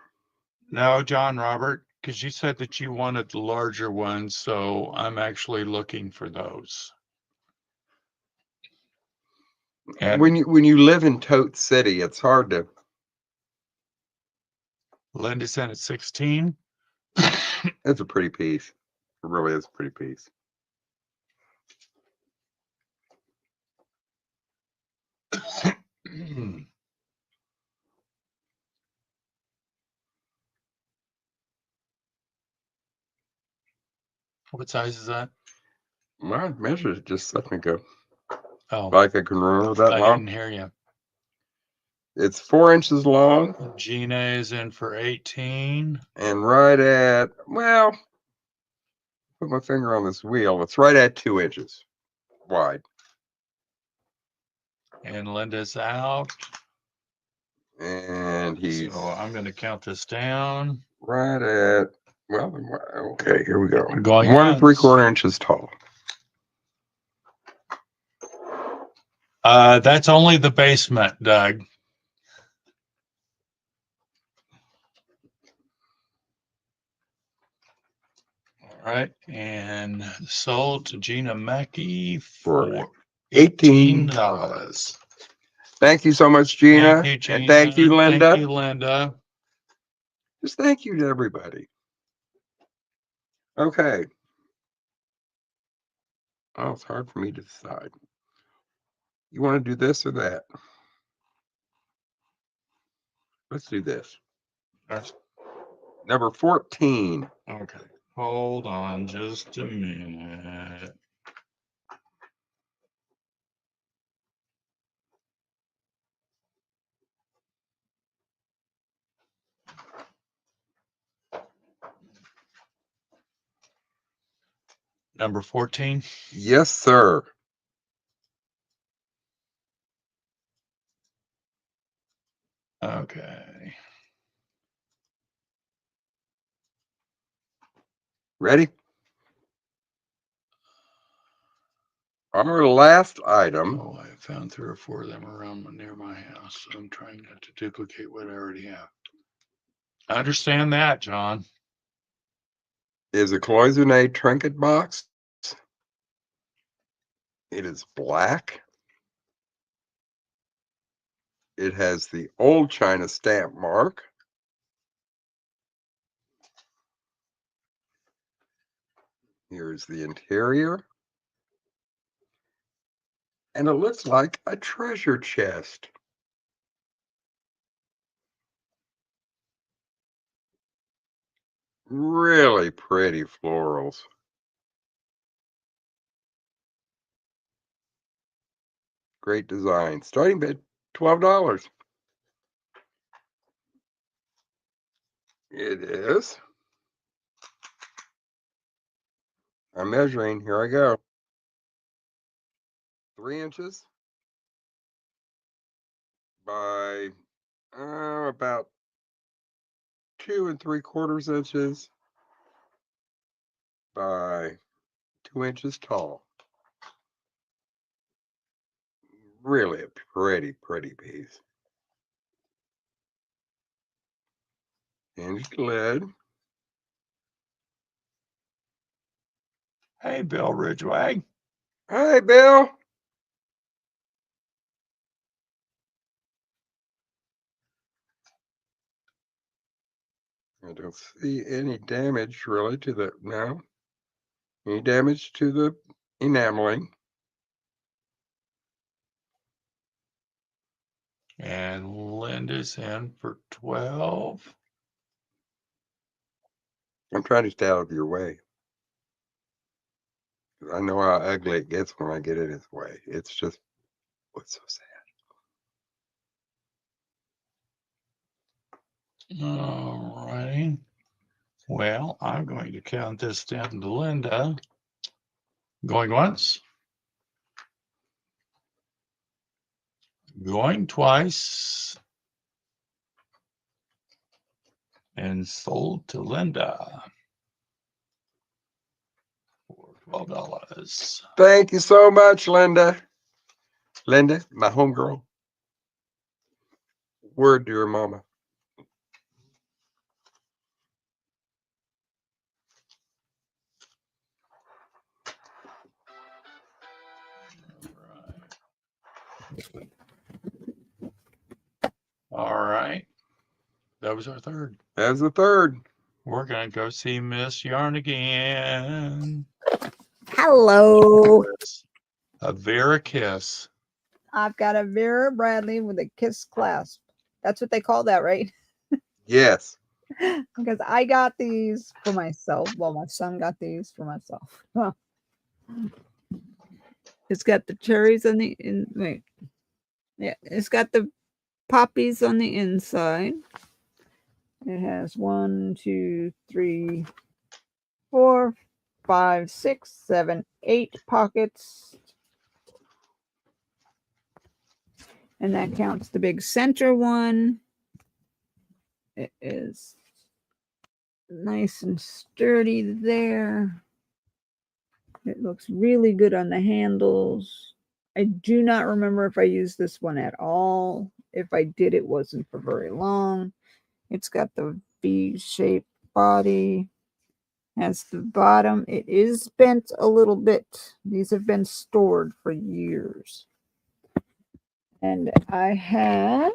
No, John Robert, because you said that you wanted the larger ones, so I'm actually looking for those. And When you live in Tote City, it's hard to. Linda's in at 16. It's a pretty piece. It really is a pretty piece. What size is that? My measured it just a second ago. Oh, Like I can remember that I long. didn't hear you. It's 4 inches long Gina is in for 18. and right at, well, put my finger on this wheel. It's right at 2 inches wide. And Linda's out. And he's So I'm going to count this down. right at, well, okay, here we go. Going 1 once. 3/4 inches tall. That's only the basement, Doug. All right. And sold to Gina Mackey for $18. Thank you so much, Gina. Thank you, Gina. And thank you, Linda. Thank you, Linda. Just thank you to everybody. Okay. Oh, it's hard for me to decide. You want to do this or that? Let's do this. Number 14. Okay. Hold on just a minute. Number 14. Yes, sir. Okay. Ready? Our last item. Oh, I found 3 or 4 of them around near my house. So I'm trying not to duplicate what I already have. I understand that, John. Is a cloisonne trinket box. It is black. It has the old China stamp mark. Here's the interior. And it looks like a treasure chest. Really pretty florals. Great design. Starting bid $12. It is. I'm measuring. Here I go. 3 inches by about 2 3/4 inches by 2 inches tall. Really a pretty piece. Hinged lid. Hey, Bill Ridgway. Hi, Bill. I don't see any damage really to the, no. Any damage to the enameling. And Linda's in for 12. I'm trying to stay out of your way. I know how ugly it gets when I get in its way. It's just What's so sad? All righty. Well, I'm going to count this down to Linda. Going once. Going twice. And sold to Linda for $12. Thank you so much, Linda. Linda, my homegirl. Word to your mama. All right. That was our third. That's the third. We're going to go see Miss Yarn again. Hello. A Vera Kiss. I've got a Vera Bradley with a kiss clasp. That's what they call that, right? Yes. Because I got these for myself. Well, my son got these for myself. Huh. It's got the cherries on the wait. Yeah, it's got the poppies on the inside. It has 1, 2, 3, 4, 5, 6, 7, 8 pockets. And that counts the big center one. It is nice and sturdy there. It looks really good on the handles. I do not remember if I used this one at all. If I did, it wasn't for very long. It's got the V-shaped body. Has the bottom. It is bent a little bit. These have been stored for years. And I have,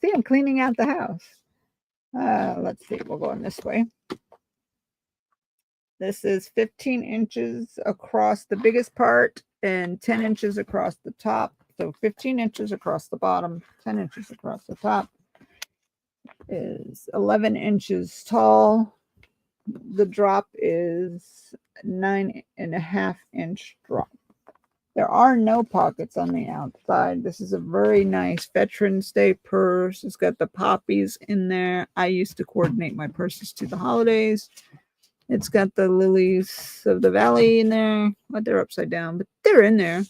see, I'm cleaning out the house. Let's see, we'll go in this way. This is 15 inches across the biggest part and 10 inches across the top. So 15 inches across the bottom, 10 inches across the top. Is 11 inches tall. The drop is 9.5 inch drop. There are no pockets on the outside. This is a very nice Veterans Day purse. It's got the poppies in there. I used to coordinate my purses to the holidays. It's got the lilies of the valley in there. Well, they're upside down, but they're in there.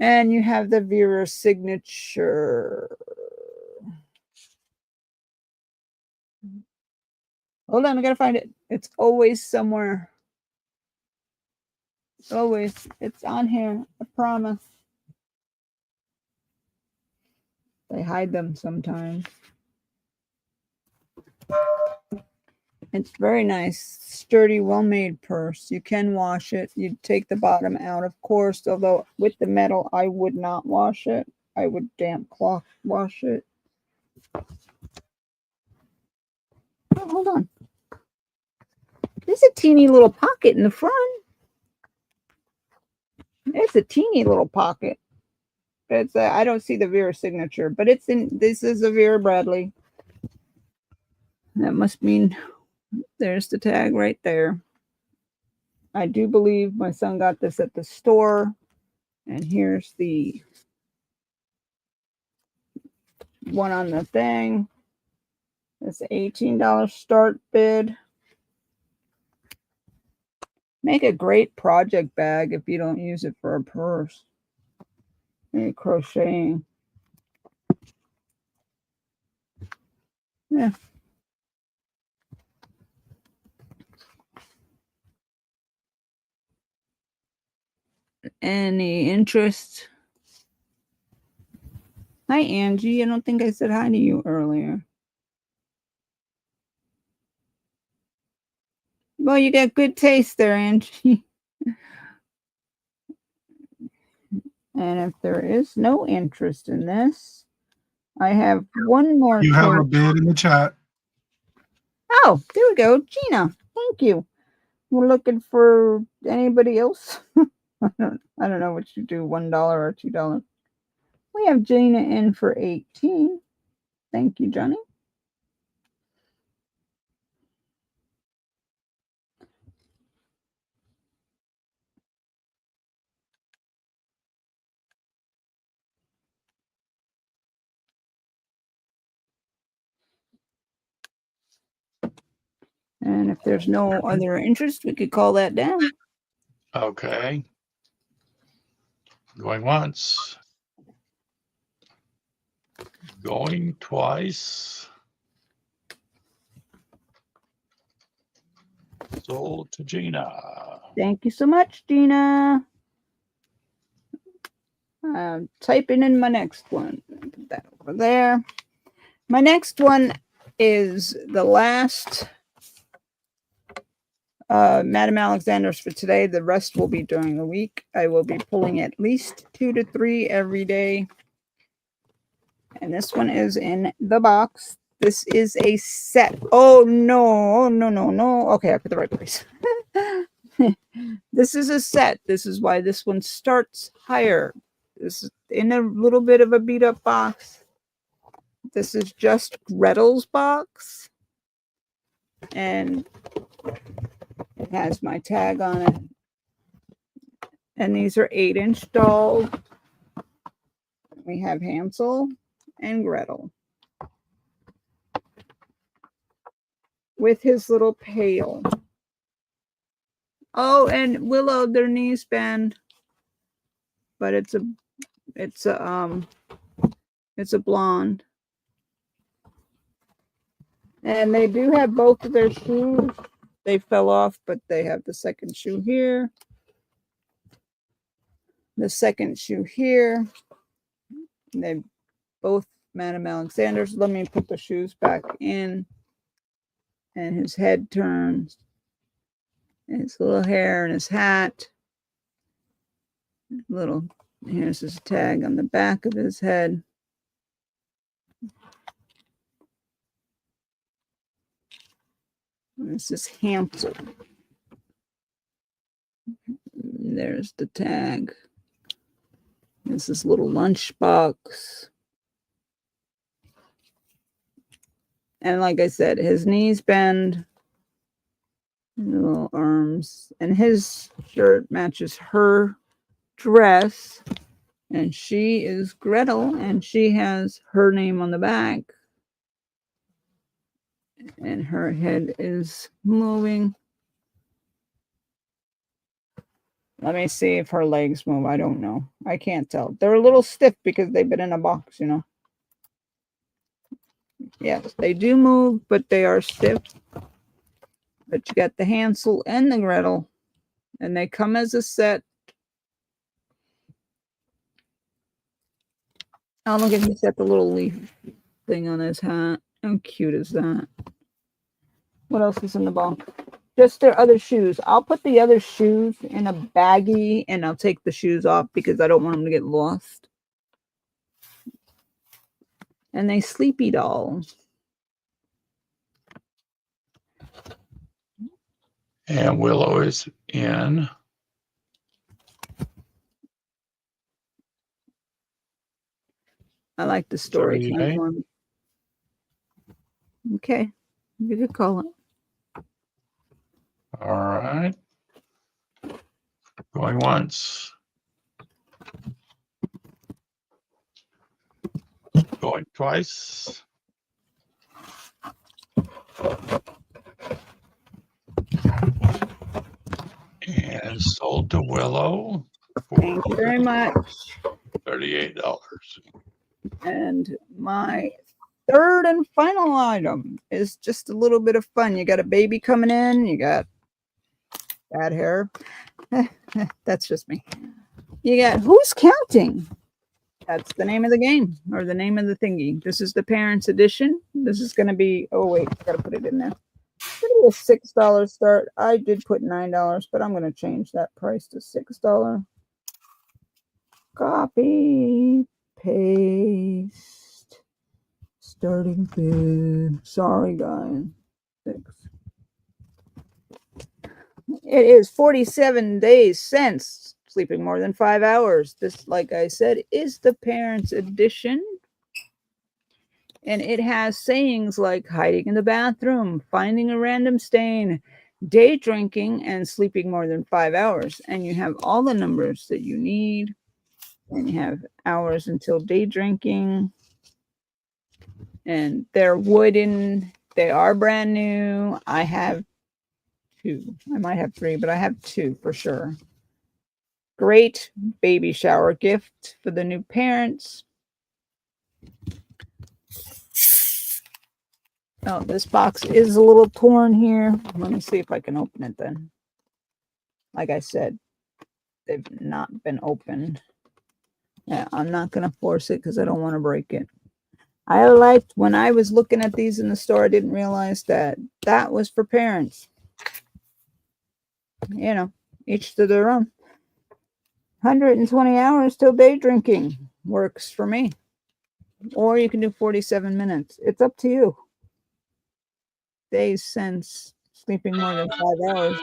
And you have the Vera signature. Hold on, I gotta find it. It's always somewhere. Always. It's on here. I promise. They hide them sometimes. It's very nice, sturdy, well-made purse. You can wash it. You take the bottom out, of course, although with the metal, I would not wash it. I would damp cloth wash it. Oh, hold on. There's a teeny little pocket in the front. It's a teeny little pocket. It's I don't see the Vera signature, but it's in. This is a Vera Bradley. That must mean there's the tag right there. I do believe my son got this at the store, and here's the one on the thing. It's $18 start bid. Make a great project bag if you don't use it for a purse. Maybe crocheting. Yeah. Any interest? Hi, Angie. I don't think I said hi to you earlier. Well, you got good taste there, Angie. And if there is no interest in this, I have one more. You have a bid in the chat. Oh, there we go. Gina, thank you. We're looking for anybody else. I don't know what you do, $1 or $2. We have Gina in for 18. Thank you, Johnny. And if there's no other interest, we could call that down. Okay. Going once. Going twice. Sold to Gina. Thank you so much, Gina. Typing in my next one. Put that over there. My next one is the last Madam Alexander's for today. The rest will be during the week. I will be pulling at least 2 to 3 every day. And this one is in the box. This is a set. Oh, no. No. Okay, I put the right place. This is a set. This is why this one starts higher. This is in a little bit of a beat up box. This is just Gretel's box. And it has my tag on it. And these are 8-inch dolls. We have Hansel and Gretel with his little pail. Oh, and Willow, their knees bend, but it's a blonde. And they do have both of their shoes. They fell off, but they have the second shoe here. The second shoe here. And they both Madam Alexander's. Let me put the shoes back in. And his head turns. And his little hair and his hat. Here's his tag on the back of his head. This is Hansel. There's the tag. This is little lunchbox. And like I said, his knees bend. Little arms. And his shirt matches her dress. And she is Gretel. And she has her name on the back. And her head is moving. Let me see if her legs move. I don't know. I can't tell. They're a little stiff because they've been in a box, you know. Yes, they do move, but they are stiff. But you got the Hansel and the Gretel. And they come as a set. Oh, look at he's got the little leaf thing on his hat. How cute is that? What else is in the box? Just their other shoes. I'll put the other shoes in a baggie and I'll take the shoes off because I don't want them to get lost. And they sleepy dolls. And Willow is in. I like the story. 38. One. Okay. You could call it. All right. Going once. Going twice. And sold to Willow Thank you for very much. $38. And my third and final item is just a little bit of fun. You got a baby coming in. You got bad hair. That's just me. You got Who's Counting? That's the name of the game or the name of the thingy. This is the Parents Edition. This is going to be, oh wait, I got to put it in there. It's going to be a $6 start. I did put $9, but I'm going to change that price to $6. Copy, paste, starting bid. Sorry, guys. 6. It is 47 days since sleeping more than 5 hours. This, like I said, is the Parents Edition. And it has sayings like hiding in the bathroom, finding a random stain, day drinking, and sleeping more than 5 hours. And you have all the numbers that you need. And you have hours until day drinking. And they're wooden. They are brand new. I have 2. I might have 3, but I have 2 for sure. Great baby shower gift for the new parents. Oh, this box is a little torn here. Let me see if I can open it then. Like I said, they've not been opened. Yeah, I'm not going to force it because I don't want to break it. I liked when I was looking at these in the store, I didn't realize that that was for parents. You know, each to their own. 120 hours till day drinking works for me. Or you can do 47 minutes. It's up to you. Days since sleeping more than 5 hours.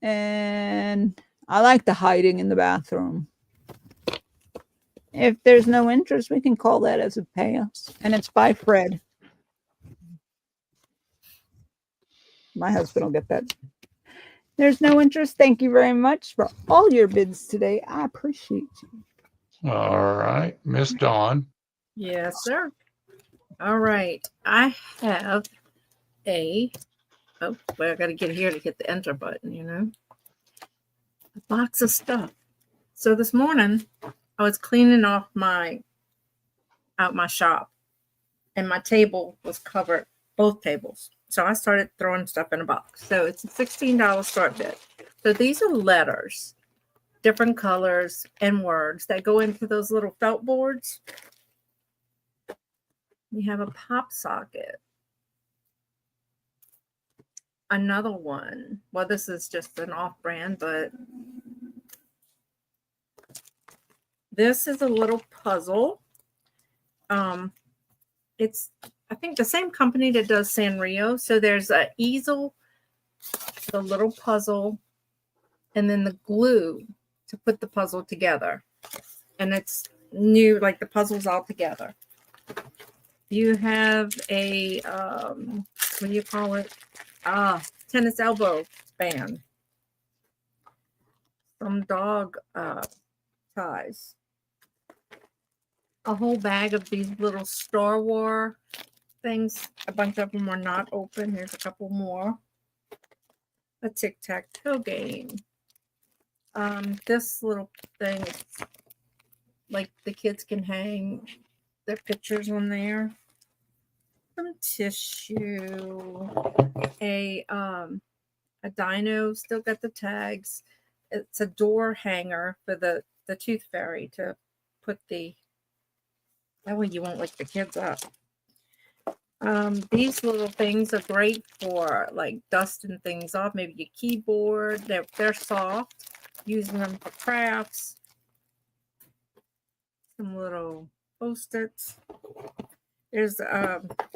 And I like the hiding in the bathroom. If there's no interest, we can call that as a payout. And it's by Fred. My husband will get that. There's no interest. Thank you very much for all your bids today. I appreciate you. All right, Miss Dawn. Yes, sir. All right. I have I got to get here to hit the enter button, you know. A box of stuff. So this morning, I was cleaning off my shop, and my table was covered, both tables. So I started throwing stuff in a box. So it's a $16 start bid. So these are letters, different colors and words that go into those little felt boards. We have a pop socket. Another one. Well, this is just an off-brand, but this is a little puzzle. It's, I think, the same company that does Sanrio. So there's an easel, the little puzzle, and then the glue to put the puzzle together. And it's new, like the puzzle's all together. You have a, what do you call it? Tennis elbow band. Some dog ties. A whole bag of these little Star Wars things. A bunch of them are not open. Here's a couple more. A tic-tac-toe game. This little thing, like the kids can hang their pictures on there. Some tissue. A dino, still got the tags. It's a door hanger for the tooth fairy to put the, that way you won't wake the kids up. These little things are great for like dusting things off, maybe your keyboard. They're soft, using them for crafts. Some little post-its. There's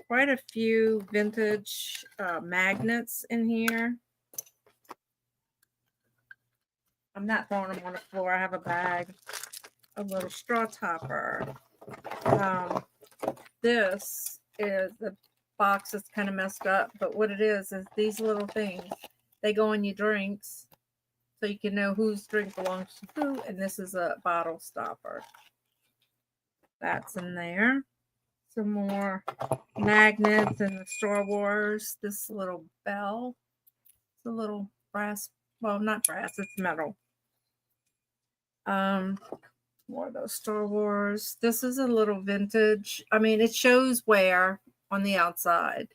quite a few vintage magnets in here. I'm not throwing them on the floor. I have a bag, a little straw topper. This is the box that's kind of messed up, but what it is these little things. They go in your drinks, so you can know whose drink belongs to who. And this is a bottle stopper. That's in there. Some more magnets and the Star Wars. This little bell. It's a little brass. Well, not brass. It's metal. More of those Star Wars. This is a little vintage. I mean, it shows wear on the outside,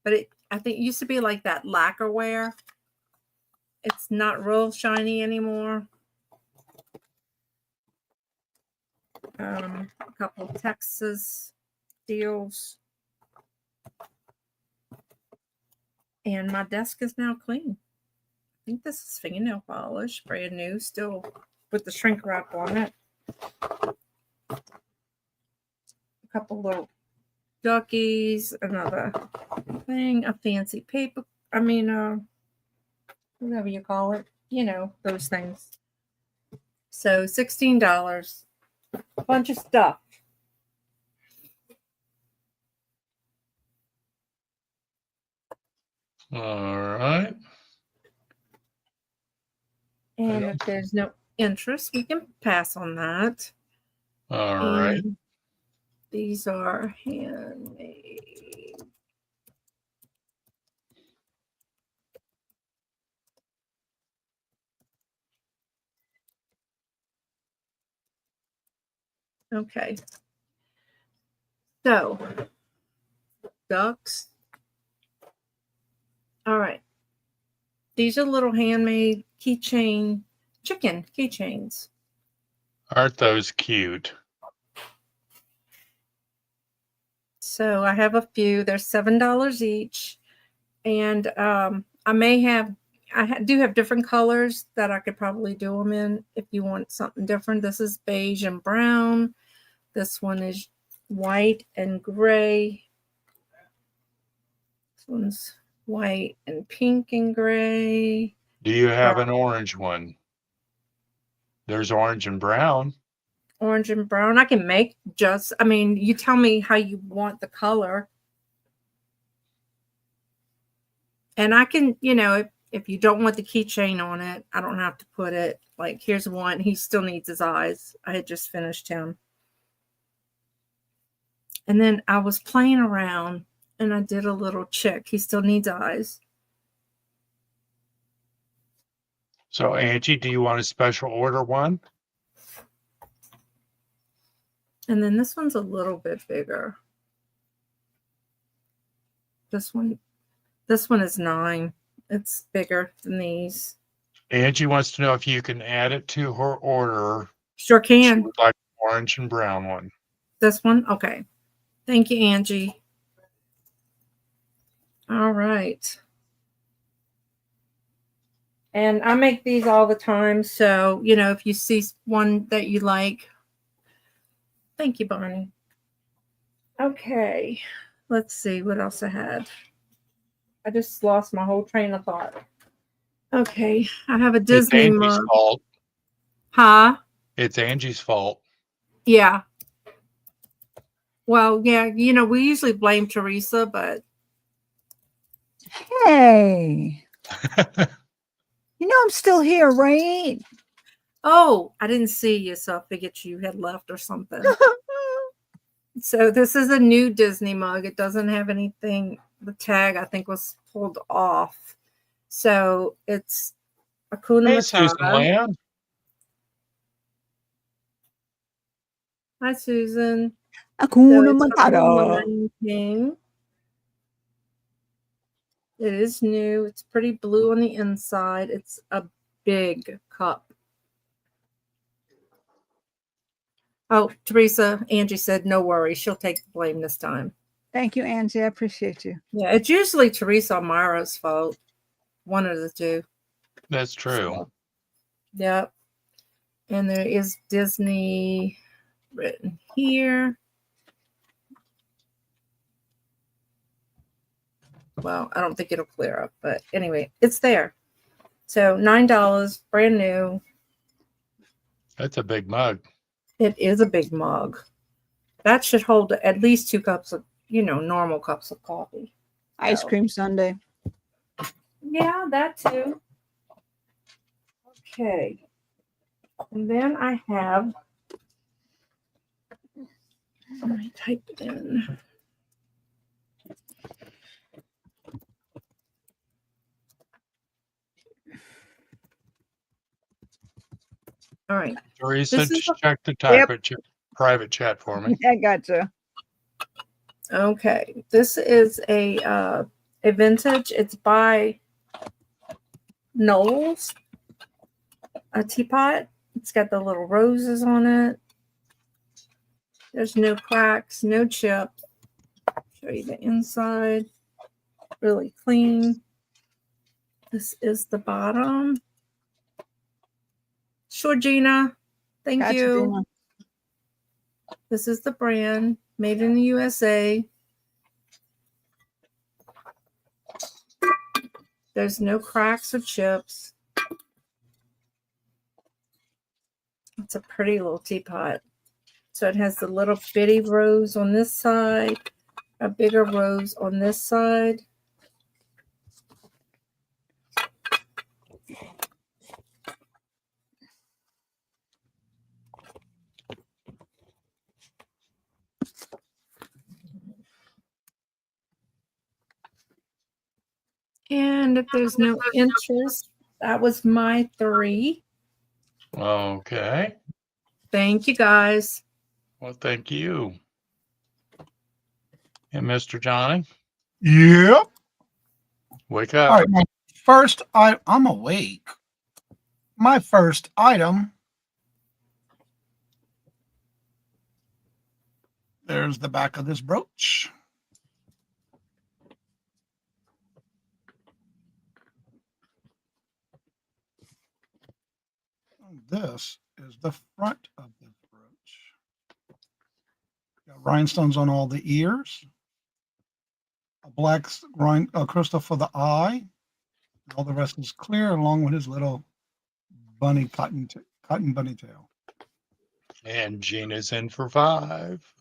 but I think it used to be like that lacquer wear. It's not real shiny anymore. A couple of Texas deals. And my desk is now clean. I think this is fingernail polish, brand new, still with the shrink wrap on it. A couple little duckies, another thing, a fancy paper. I mean, whatever you call it, you know, those things. So $16, a bunch of stuff. All right. And if there's no interest, we can pass on that. All right. These are handmade. Okay. So, ducks. All right. These are little handmade keychain, chicken keychains. Aren't those cute? So I have a few. They're $7 each. And I do have different colors that I could probably do them in if you want something different. This is beige and brown. This one is white and gray. This one's white and pink and gray. Do you have an orange one? There's orange and brown. Orange and brown. I can make you tell me how you want the color. And I can, if you don't want the keychain on it, I don't have to put it. Like, here's one. He still needs his eyes. I had just finished him. And then I was playing around and I did a little chick. He still needs eyes. So, Angie, do you want a special order one? And then this one's a little bit bigger. This one is 9. It's bigger than these. Angie wants to know if you can add it to her order. Sure She can. would like an orange and brown one. This one? Okay. Thank you, Angie. All right. And I make these all the time. So, if you see one that you like. Thank you, Bonnie. Okay. Let's see what else I had. I just lost my whole train of thought. Okay. I have a Disney It's Angie's mug. fault. Huh? It's Angie's fault. Yeah. Well, yeah, we usually blame Theresa, but Hey, I'm still here, right? oh, I didn't see you, so I figured you had left or something. So this is a new Disney mug. It doesn't have anything. The tag, I think, was pulled off. So it's Hakuna Hey, Susan Matata. Lamb. Hi, Susan. Hakuna So it's from the Matata. Lion King. It is new. It's pretty blue on the inside. It's a big cup. Oh, Theresa, Angie said, no worries. She'll take the blame this time. Thank you, Angie. I appreciate you. Yeah, it's usually Theresa or Myra's fault. One of the two. That's true. So, yep. And there is Disney written here. Well, I don't think it'll clear up, but anyway, it's there. So $9, brand new. That's a big mug. It is a big mug. That should hold at least 2 cups of, normal cups of coffee. Ice cream sundae. Yeah, that too. Okay. And then I have, let me type it in. All right. Theresa, This is just check the private chat for me. I gotcha. Okay. This is a vintage. It's by Knowles. A teapot. It's got the little roses on it. There's no cracks, no chip. Show you the inside. Really clean. This is the bottom. Sure, Gina. Thank Gotcha, you. Gina. This is the brand, made in the USA. There's no cracks or chips. It's a pretty little teapot. So it has the little bitty rose on this side, a bigger rose on this side. And if there's no interest, that was my 3. Okay. Thank you, guys. Well, thank you. And Mr. Johnny, Yep. wake All up. right. My first, I'm awake. My first item. There's the back of this brooch. And this is the front of the brooch. Got rhinestones on all the ears. A black crystal for the eye. All the rest is clear, along with his little bunny cotton bunny tail. And Gina's in for 5.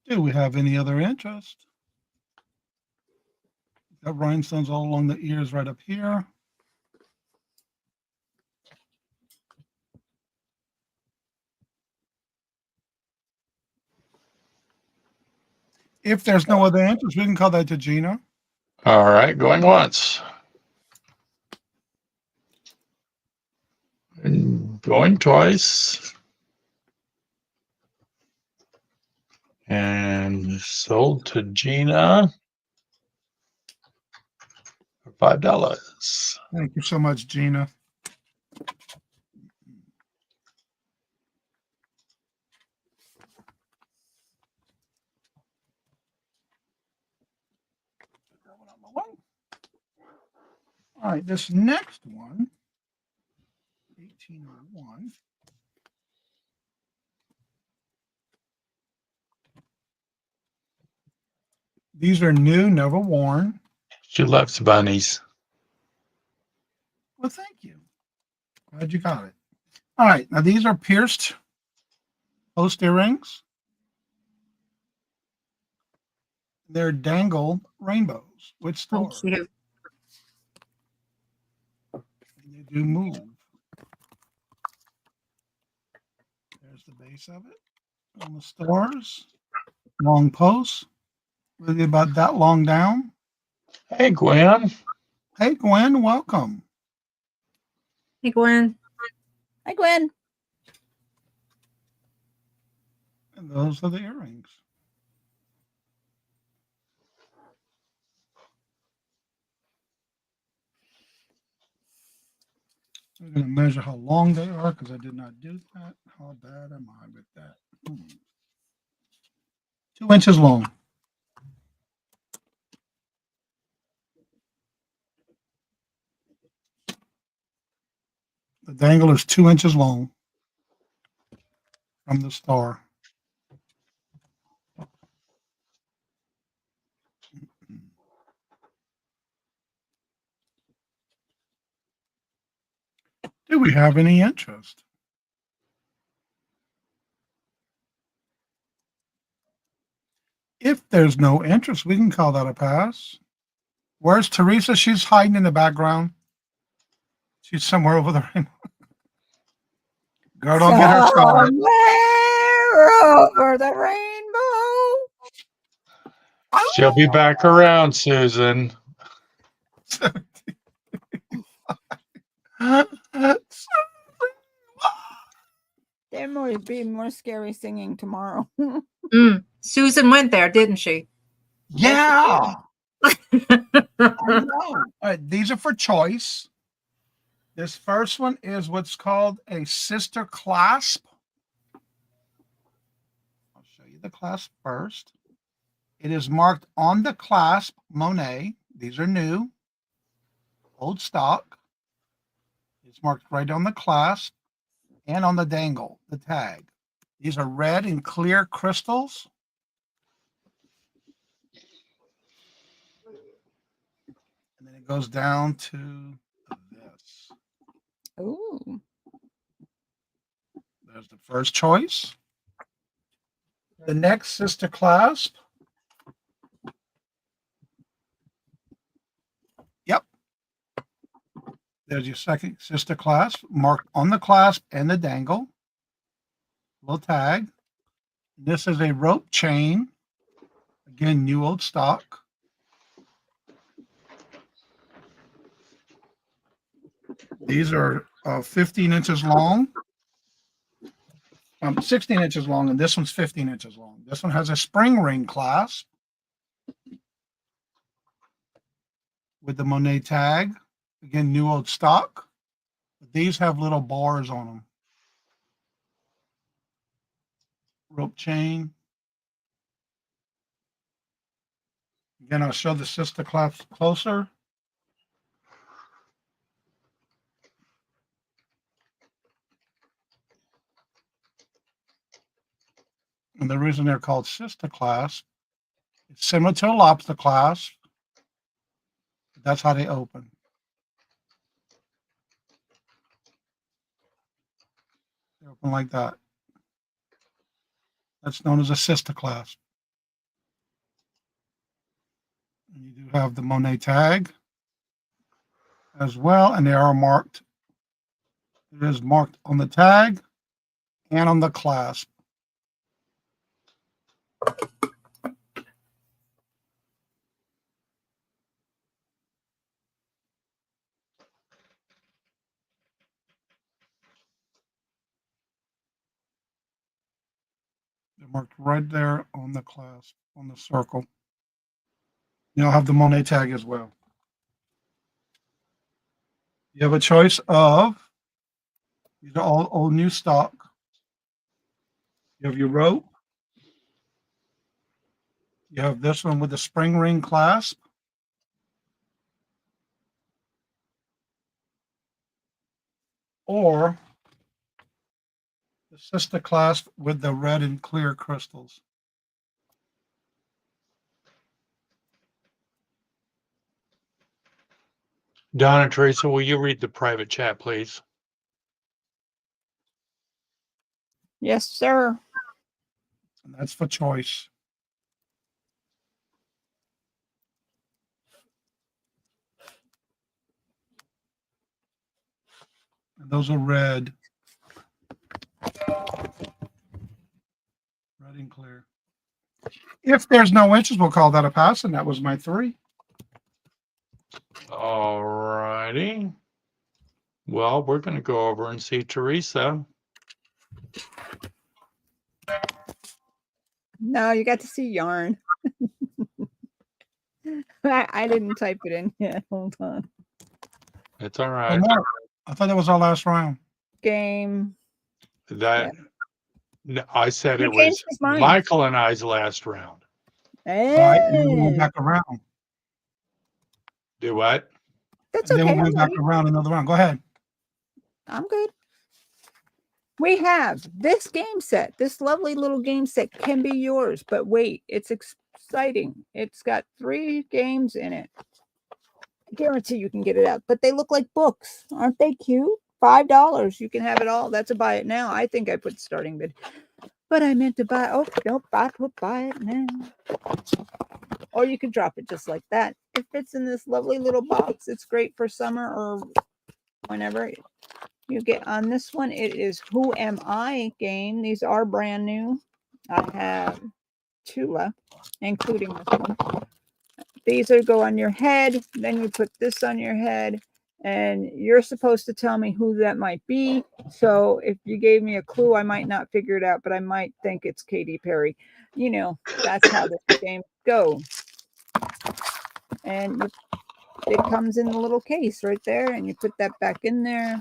Do we have any other interest? Got rhinestones all along the ears right up here. If there's no other interest, we can call that to Gina. All right, going once. And going twice. And sold to Gina for $5. Thank you so much, Gina. All right, this next one, 1801. These are new, never worn. She loves bunnies. Well, thank you. Glad you got it. All right, now these are pierced post earrings. They're dangle rainbows with Oh, stars. cute. They do move. There's the base of it on the stars. Long posts, really about that long down. Hey, Gwen. Hey, Gwen, welcome. Hey, Gwen. Hi, Gwen. And those are the earrings. We're going to measure how long they are because I did not do that. How bad am I with that? 2 inches long. The dangle is 2 inches long from the star. Do we have any interest? If there's no interest, we can call that a pass. Where's Theresa? She's hiding in the background. She's somewhere over there. Girl, don't get her started. Somewhere over the rainbow. She'll be back around, Susan. There might be more scary singing tomorrow. Susan went there, didn't she? Yeah. I know. All right, these are for choice. This first one is what's called a sister clasp. I'll show you the clasp first. It is marked on the clasp, Monet. These are new, old stock. It's marked right on the clasp and on the dangle, the tag. These are red and clear crystals. And then it goes down to this. Ooh. There's the first choice. The next sister clasp. Yep. There's your second sister clasp marked on the clasp and the dangle. Little tag. This is a rope chain. Again, new old stock. These are 15 inches long. 16 inches long, and this one's 15 inches long. This one has a spring ring clasp with the Monet tag. Again, new old stock. These have little bars on them. Rope chain. Again, I'll show the sister clasp closer. And the reason they're called sister clasp, it's similar to a lobster clasp. That's how they open. They open like that. That's known as a sister clasp. And you do have the Monet tag as well, and they are marked. It is marked on the tag and on the clasp. They're marked right there on the clasp, on the circle. You'll have the Monet tag as well. You have a choice of, these are all old new stock. You have your rope. You have this one with the spring ring clasp. Or the sister clasp with the red and clear crystals. Don and Teresa, will you read the private chat, please? Yes, sir. And that's for choice. And those are red. Red and clear. If there's no interest, we'll call that a pass, and that was my 3. All righty. Well, we're going to go over and see Teresa. No, you got to see yarn. I didn't type it in yet. Hold on. It's all right. I thought that was our last round. Game. That no, I said You it was changed his mind. Michael and I's last round. Right, and then we Hey, went back around. Do what? that's And okay. then we I'm went back ready. around another round. Go ahead. I'm good. We have this game set. This lovely little game set can be yours, but wait, it's exciting. It's got 3 games in it. I guarantee you can get it out, but they look like books. Aren't they cute? $5. You can have it all. That's a buy it now. I think I put starting bid, but I meant to buy. Oh, nope. I put buy it now. Or you can drop it just like that. It fits in this lovely little box. It's great for summer or whenever you get on this one. It is Who Am I game. These are brand new. I have 2 left, including this one. These are go on your head. Then you put this on your head, and you're supposed to tell me who that might be. So if you gave me a clue, I might not figure it out, but I might think it's Katy Perry. You know, that's how this game goes. And it comes in the little case right there, and you put that back in there.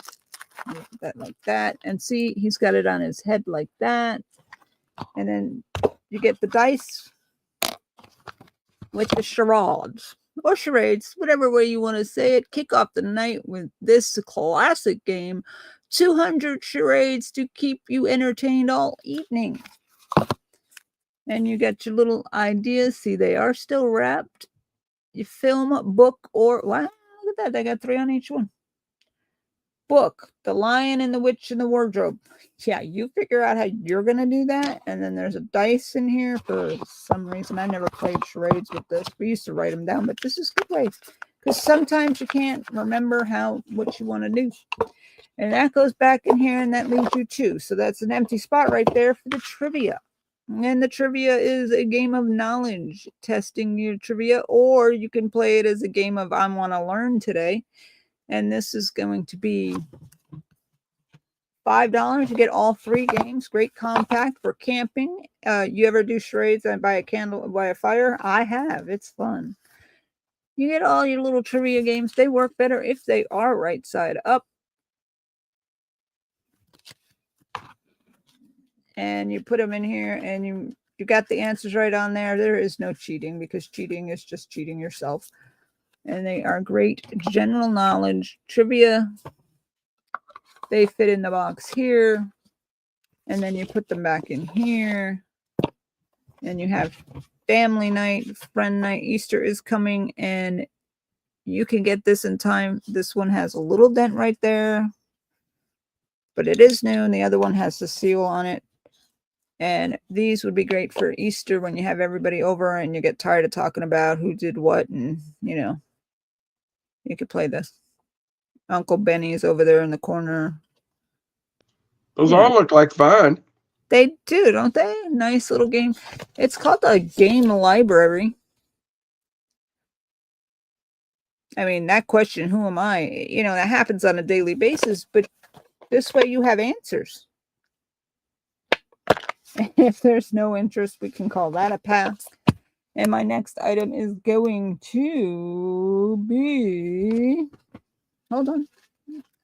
You put that like that, and see, he's got it on his head like that. And then you get the dice with the charades or charades, whatever way you want to say it. Kick off the night with this classic game, 200 charades to keep you entertained all evening. And you got your little ideas. See, they are still wrapped. You film, book, or wow, look at that. They got 3 on each one. Book, The Lion and the Witch in the Wardrobe. Yeah, you figure out how you're going to do that. And then there's a dice in here for some reason. I never played charades with this. We used to write them down, but this is a good way because sometimes you can't remember what you want to do. And that goes back in here, and that leaves you 2. So that's an empty spot right there for the trivia. And the trivia is a game of knowledge, testing your trivia, or you can play it as a game of I want to learn today. And this is going to be $5. You get all 3 games. Great compact for camping. You ever do charades and by a candle by a fire? I have. It's fun. You get all your little trivia games. They work better if they are right side up. And you put them in here, and you got the answers right on there. There is no cheating, because cheating is just cheating yourself. And they are great general knowledge trivia. They fit in the box here, and then you put them back in here, and you have family night, friend night. Easter is coming, and you can get this in time. This one has a little dent right there, but it is new, and the other one has the seal on it. And these would be great for Easter when you have everybody over and you get tired of talking about who did what, and you could play this. Uncle Benny's over there in the corner. Those all look like fun. They do, don't they? Nice little game. It's called a game library. I mean, that question, who am I? That happens on a daily basis, but this way you have answers. If there's no interest, we can call that a pass. And my next item is going to be, hold on,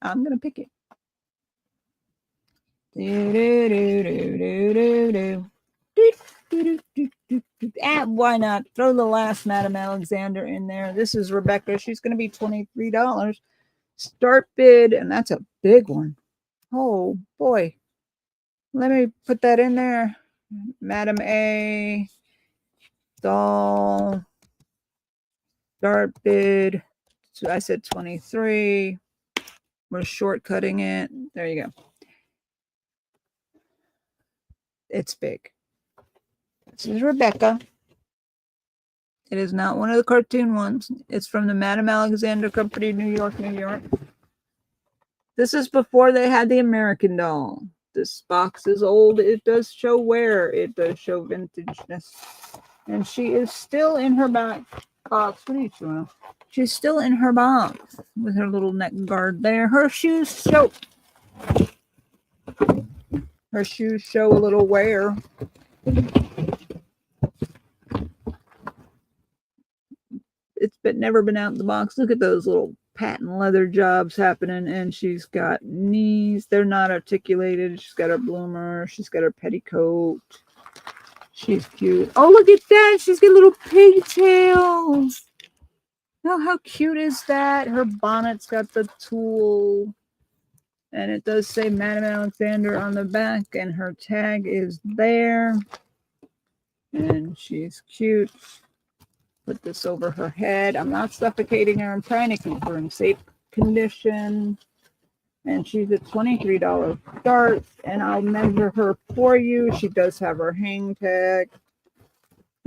I'm going to pick it. Why not? Throw the last Madam Alexander in there. This is Rebecca. She's going to be $23. Start bid, and that's a big one. Oh, boy. Let me put that in there. Madam A. Doll. Start bid. So I said 23. We're shortcutting it. There you go. It's big. This is Rebecca. It is not one of the cartoon ones. It's from the Madam Alexander Company, New York, New York. This is before they had the American doll. This box is old. It does show wear. It does show vintageness. And she is still in her back box. What are you doing? She's still in her box with her little neck guard there. Her shoes show. Her shoes show a little wear. It's never been out in the box. Look at those little patent leather jobs happening, and she's got knees. They're not articulated. She's got her bloomer. She's got her petticoat. She's cute. Oh, look at that. She's got little pigtails. Oh, how cute is that? Her bonnet's got the tulle. And it does say Madam Alexander on the back, and her tag is there. And she's cute. Put this over her head. I'm not suffocating her. I'm trying to keep her in safe condition. And she's at $23 start. And I'll measure her for you. She does have her hang tag.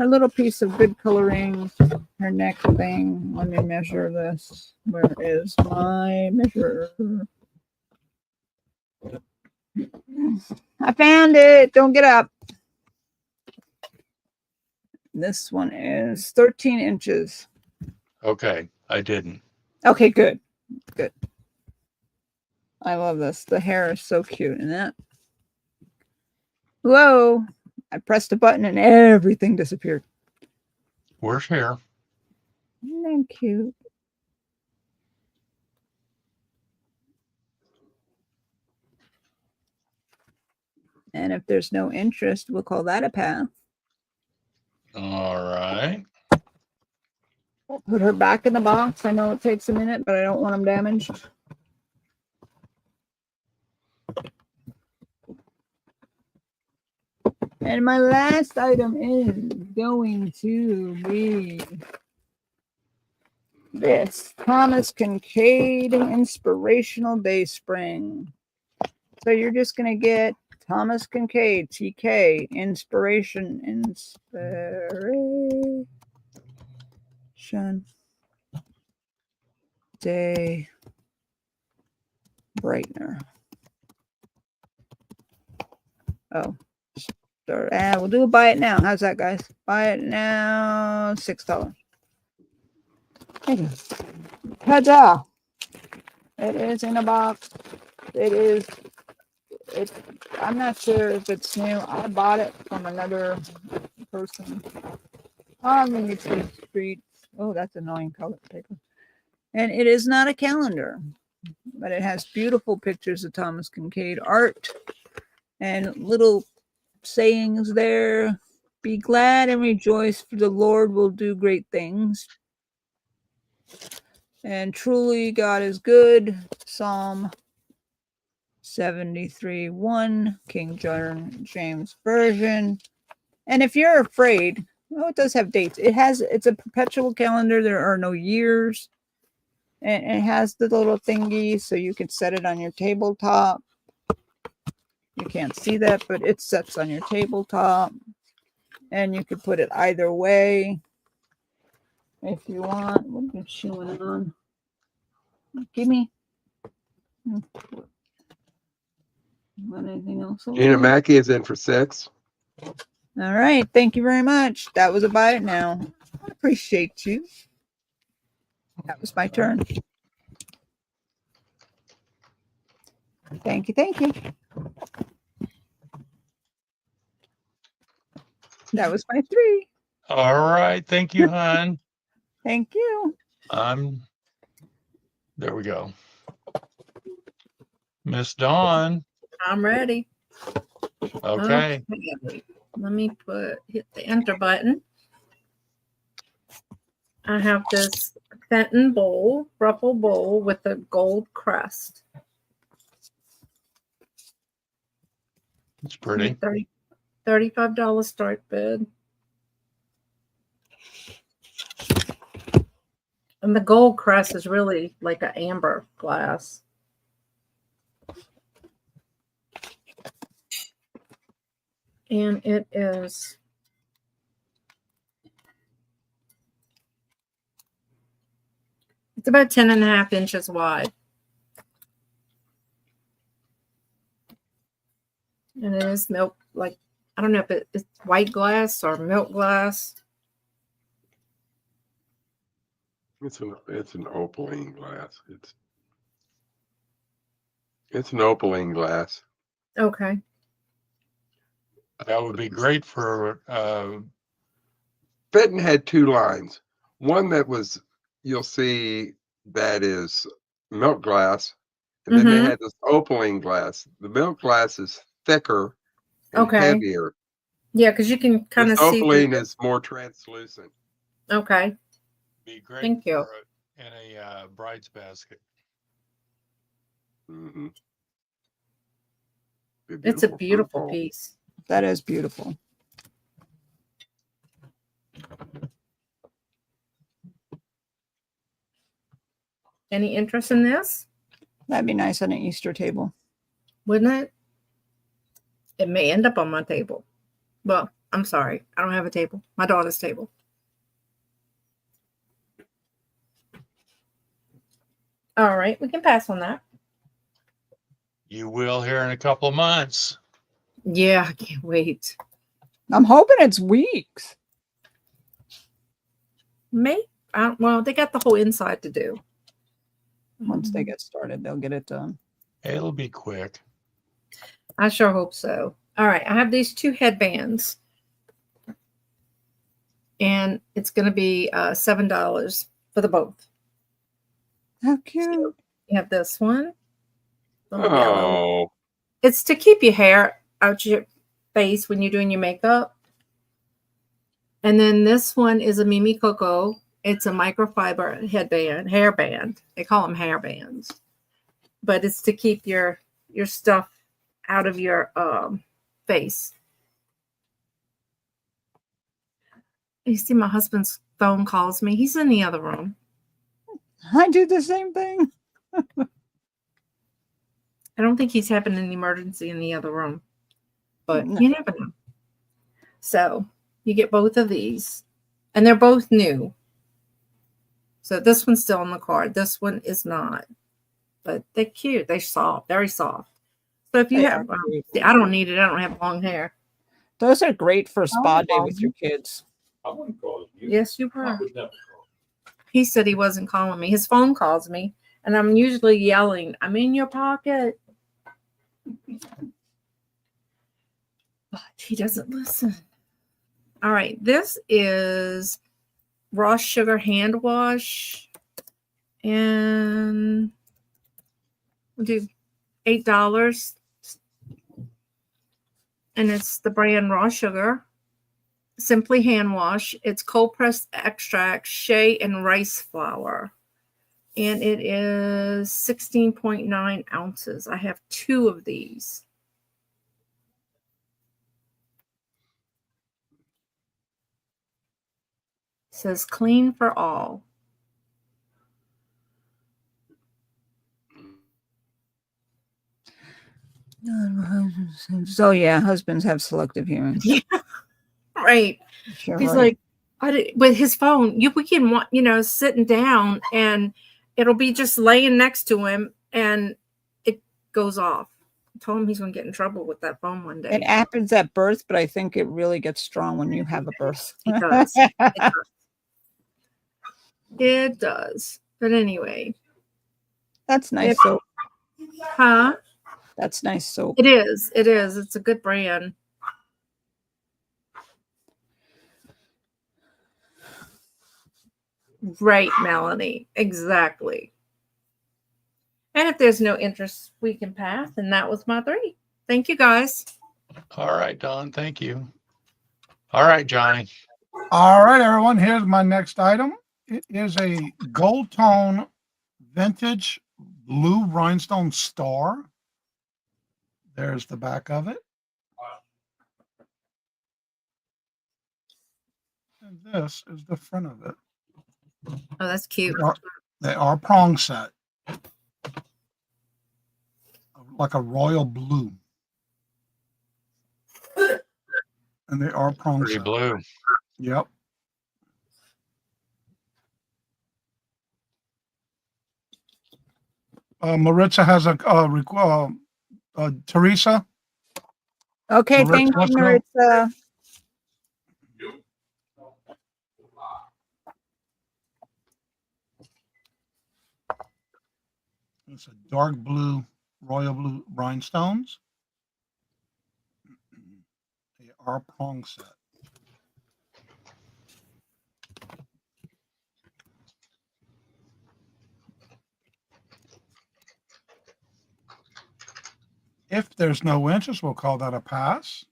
A little piece of good coloring. Her neck thing. Let me measure this. Where is my measure? I found it. Don't get up. This one is 13 inches. Okay, I didn't. Okay, good. Good. I love this. The hair is so cute. Isn't it? Whoa. I pressed a button and everything disappeared. Where's hair? Isn't that cute? And if there's no interest, we'll call that a pass. All right. Put her back in the box. I know it takes a minute, but I don't want them damaged. And my last item is going to be this Thomas Kincaid Inspirational Day Spring. So you're just going to get Thomas Kincaid, TK, Inspiration Day Brightener. Oh, We'll do a buy it now. How's that, guys? Buy it now. $6. Thank you. Ta-da! It is in a box. I'm not sure if it's new. I bought it from another person on the street. Oh, that's annoying color paper. And it is not a calendar, but it has beautiful pictures of Thomas Kincaid art and little sayings there. Be glad and rejoice, for the Lord will do great things. And truly God is good. Psalm 73:1, King James Version. And if you're afraid, it does have dates. It's a perpetual calendar. There are no years. And it has the little thingy so you can set it on your tabletop. You can't see that, but it sets on your tabletop. And you can put it either way if you want. What are you chewing on? Give me. Want anything else? Gina Mackey is in for 6. All right. Thank you very much. That was a buy it now. I appreciate you. That was my turn. Thank you. Thank you. That was my 3. All right. Thank you, hon. Thank you. There we go. Miss Dawn. I'm ready. Okay. Let me hit the enter button. I have this Fenton bowl, ruffle bowl with a gold crest. It's pretty. $35 start bid. And the gold crest is really like an amber glass. And it is it's about 10.5 inches wide. And it is milk, like, I don't know if it's white glass or milk glass. It's an opaline glass. It's an opaline glass. Okay. That would be great for Fenton had 2 lines. One that was, you'll see, that is milk glass. And then they had this opaline glass. The milk glass is thicker and heavier. Yeah, because you can kind of see. Opaline is more translucent. Okay. be great. Thank you. In a bride's basket. Mm-hmm. It's a beautiful piece. That is beautiful. Any interest in this? That'd be nice on an Easter table. Wouldn't it? It may end up on my table. Well, I'm sorry. I don't have a table. My daughter's table. All right. We can pass on that. You will here in a couple of months. Yeah, I can't wait. I'm hoping it's weeks. Well, they got the whole inside to do. Once they get started, they'll get it done. It'll be quick. I sure hope so. All right. I have these 2 headbands. And it's going to be $7 for the both. How cute. So you have this one. Oh. It's to keep your hair out your face when you're doing your makeup. And then this one is a Mimi Coco. It's a microfiber hairband. They call them hairbands. But it's to keep your stuff out of your face. You see my husband's phone calls me. He's in the other room. I do the same thing. I don't think he's having an emergency in the other room. But No. you never know. So you get both of these. And they're both new. So this one's still on the card. This one is not. But they're cute. They're soft. Very soft. So if you have, I don't need it. I don't have long hair. Those are great for a spa day Oh, with your kids. I wouldn't call you. Yes, you I were. would never call. He said he wasn't calling me. His phone calls me, and I'm usually yelling, "I'm in your pocket." But he doesn't listen. All right, this is raw sugar hand wash, and we'll do $8. And it's the brand Raw Sugar. Simply hand wash. It's cold pressed extract, shea, and rice flour. And it is 16.9 ounces. I have 2 of these. It says clean for all. So yeah, husbands have selective hearing. Yeah. Right. You're He's right. like, with his phone, we can sitting down, and it'll be just laying next to him, and it goes off. I told him he's going to get in trouble with that phone one day. It happens at birth, but I think it really gets strong when you have a birth. It does. It does. But anyway. That's nice soap. Huh? That's nice soap. It is. It is. It's a good brand. Right, Melanie. Exactly. And if there's no interest, we can pass. And that was my 3. Thank you, guys. All right, Don. Thank you. All right, Johnny. All right, everyone. Here's my next item. It is a gold tone vintage blue rhinestone star. There's the back of it. And this is the front of it. Oh, that's cute. They are prong set. Like a royal blue. And they are prong Pretty set. blue. Yep. Maritza has a Theresa. Okay, Maritza, thank you, let's go. Maritza. It's a dark blue, royal blue rhinestones. They are prong set. If there's no interest, we'll call that a pass.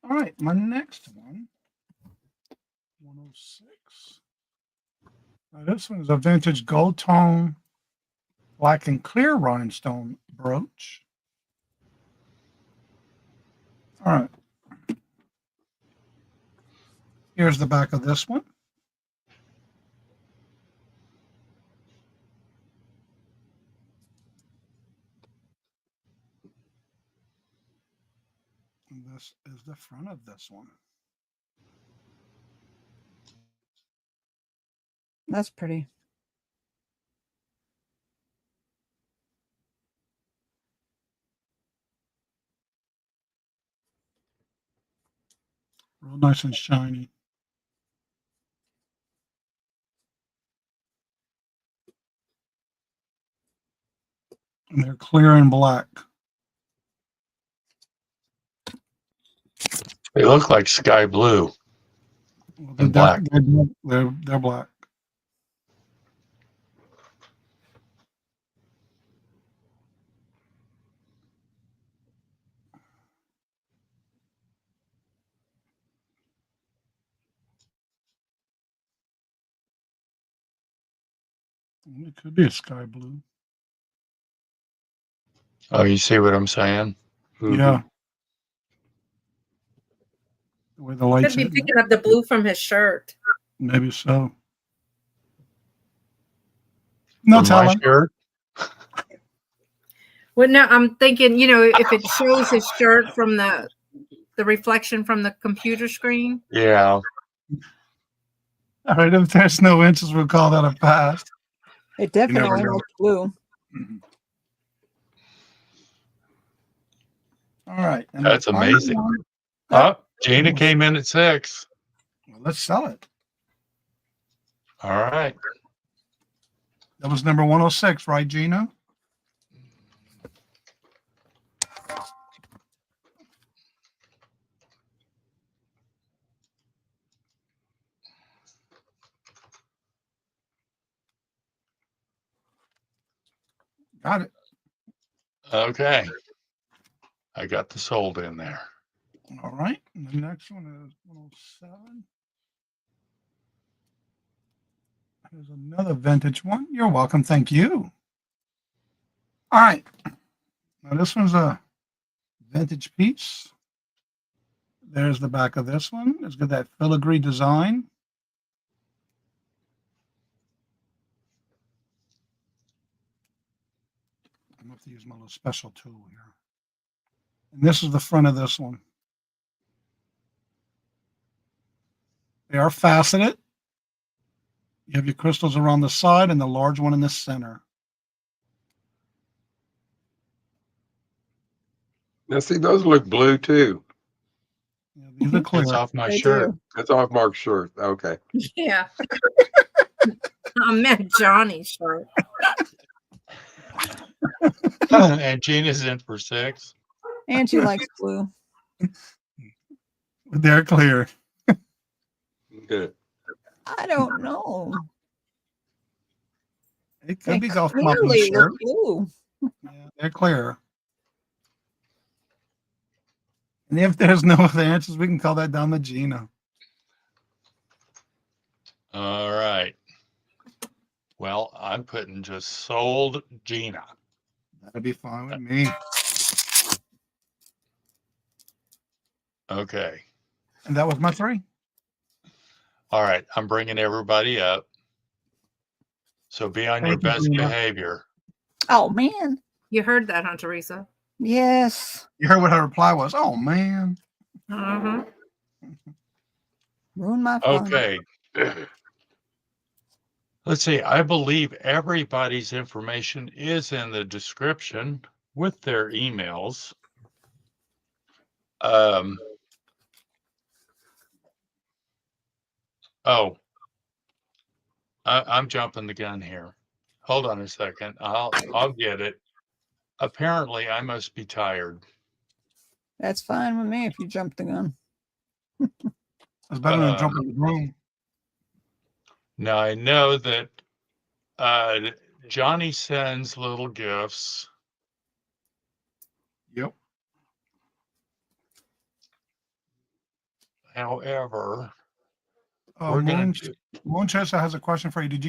All right, my next one, 106. Now this one is a vintage gold tone, black and clear rhinestone brooch. All right. Here's the back of this one. And this is the front of this one. That's pretty. Real nice and shiny. And they're clear and black. They look like sky blue. And They're, black. They're black. It could be a sky blue. Oh, you see what I'm saying? Yeah. The way the lights Could be hit, picking up the blue from his shirt. maybe so. No From my telling. shirt? Well, no, I'm thinking, if it shows his shirt from the reflection from the computer screen. Yeah. All right, if there's no interest, we'll call that a pass. It never definitely know. has blue. Mhm. All right. And That's the final amazing. one- Oh, Gina came in at 6. Well, let's sell it. All right. That was number 106, right, Gina? Got it. Okay. I got the sold in there. All right. And the next one is 107. Here's another vintage one. You're welcome. Thank you. All right. Now this one's a vintage piece. There's the back of this one. It's got that filigree design. I'm going to have to use my little special tool here. And this is the front of this one. They are faceted. You have your crystals around the side and the large one in the center. Now, see, those look blue too. Yeah, these are clear. It's off my They shirt. do. That's off Mark's shirt. Okay. Yeah. I meant Johnny's shirt. And Gina's in for 6. And she likes blue. They're clear. Good. I don't know. It They could be golf club clearly shirt. look blue. Yeah, they're clear. And if there's no other answers, we can call that down to Gina. All right. Well, I'm putting just sold Gina. That'll be fine with me. Okay. And that was my 3. All right. I'm bringing everybody up. So be on your Thank you, best Gina. behavior. Oh man. You heard that, huh, Theresa? Yes. You heard what her reply was. Oh, man. Uh-huh. Ruin my fun. Okay. Let's see. I believe everybody's information is in the description with their emails. Oh, I'm jumping the gun here. Hold on a second. I'll get it. Apparently, I must be tired. That's fine with me if you jump the gun. It's better than jumping the room. Now I know that Johnny sends little gifts. Yep. However, we're Moon, gonna Moonchester has a question for you. Did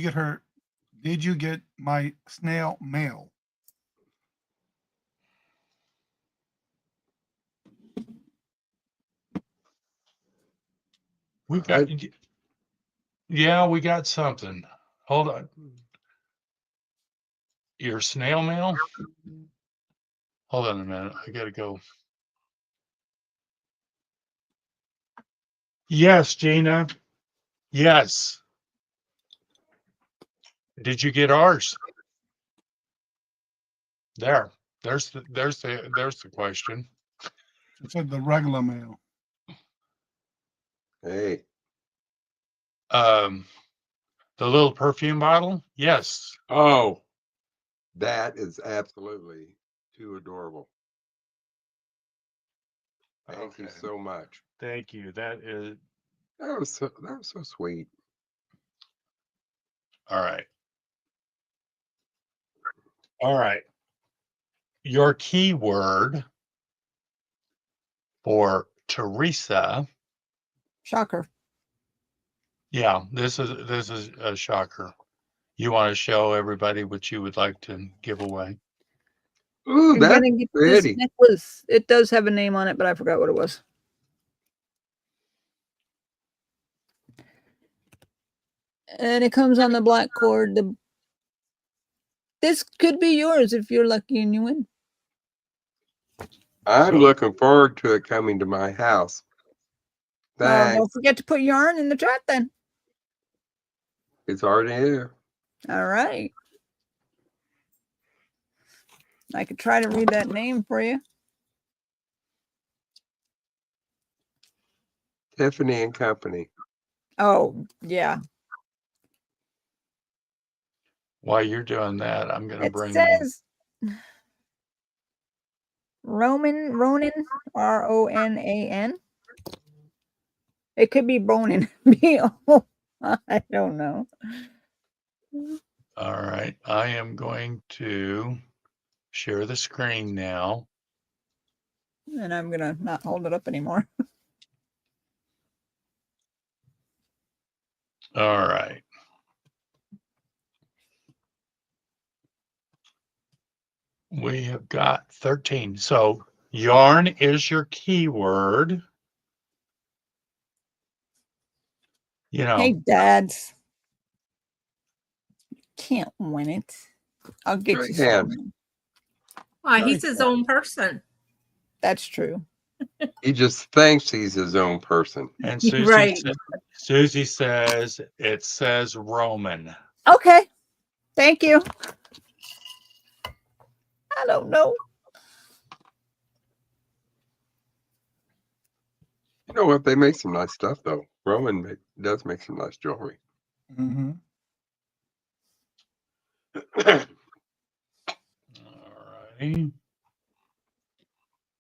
you get my snail mail? we got yeah, we got something. Hold on. Your snail mail? Hold on a minute. I gotta go. Yes, Gina. Yes. Did you get ours? There's the question. It said the regular mail. Hey. The little perfume bottle? Yes. Oh, that is absolutely too adorable. Thank you Okay. so much. Thank you. That was so sweet. all right. All right. Your keyword for Theresa. Shocker. Yeah, this is a shocker. You want to show everybody what you would like to give away? Ooh, You're that's gonna get pretty. this necklace. It does have a name on it, but I forgot what it was. And it comes on the black cord. This could be yours if you're lucky and you win. I'm looking forward to it coming to my house. Well, Thanks. don't forget to put yarn in the chat then. It's already here. All right. I could try to read that name for you. Tiffany and Company. Oh, yeah. While you're doing that, I'm going to It bring says Ronan, Ronan. It could be Bonin. B-O. I don't know. All right. I am going to share the screen now. And I'm going to not hold it up anymore. All right. We have got 13. So yarn is your keyword. You know, Hey, dads. Can't win it. I'll get you Shake hands. some. Why, Sorry, he's his sir. own person. That's true. He just thinks he's his own person. and Susie, Right. Susie says it says Roman. Okay. Thank you. I don't know. You know what? They make some nice stuff, though. Roman does make some nice jewelry. Mm-hmm.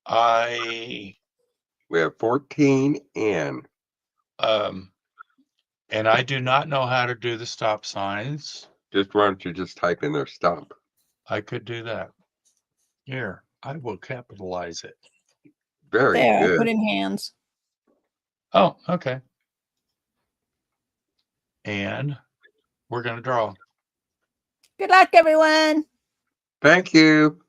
All right. We have 14 in. And I do not know how to do the stop signs. Just why don't you just type in their stop? I could do that. Here, I will capitalize it. Very There, I good. put in hands. Oh, okay. And we're going to draw. Good luck, everyone. Thank you.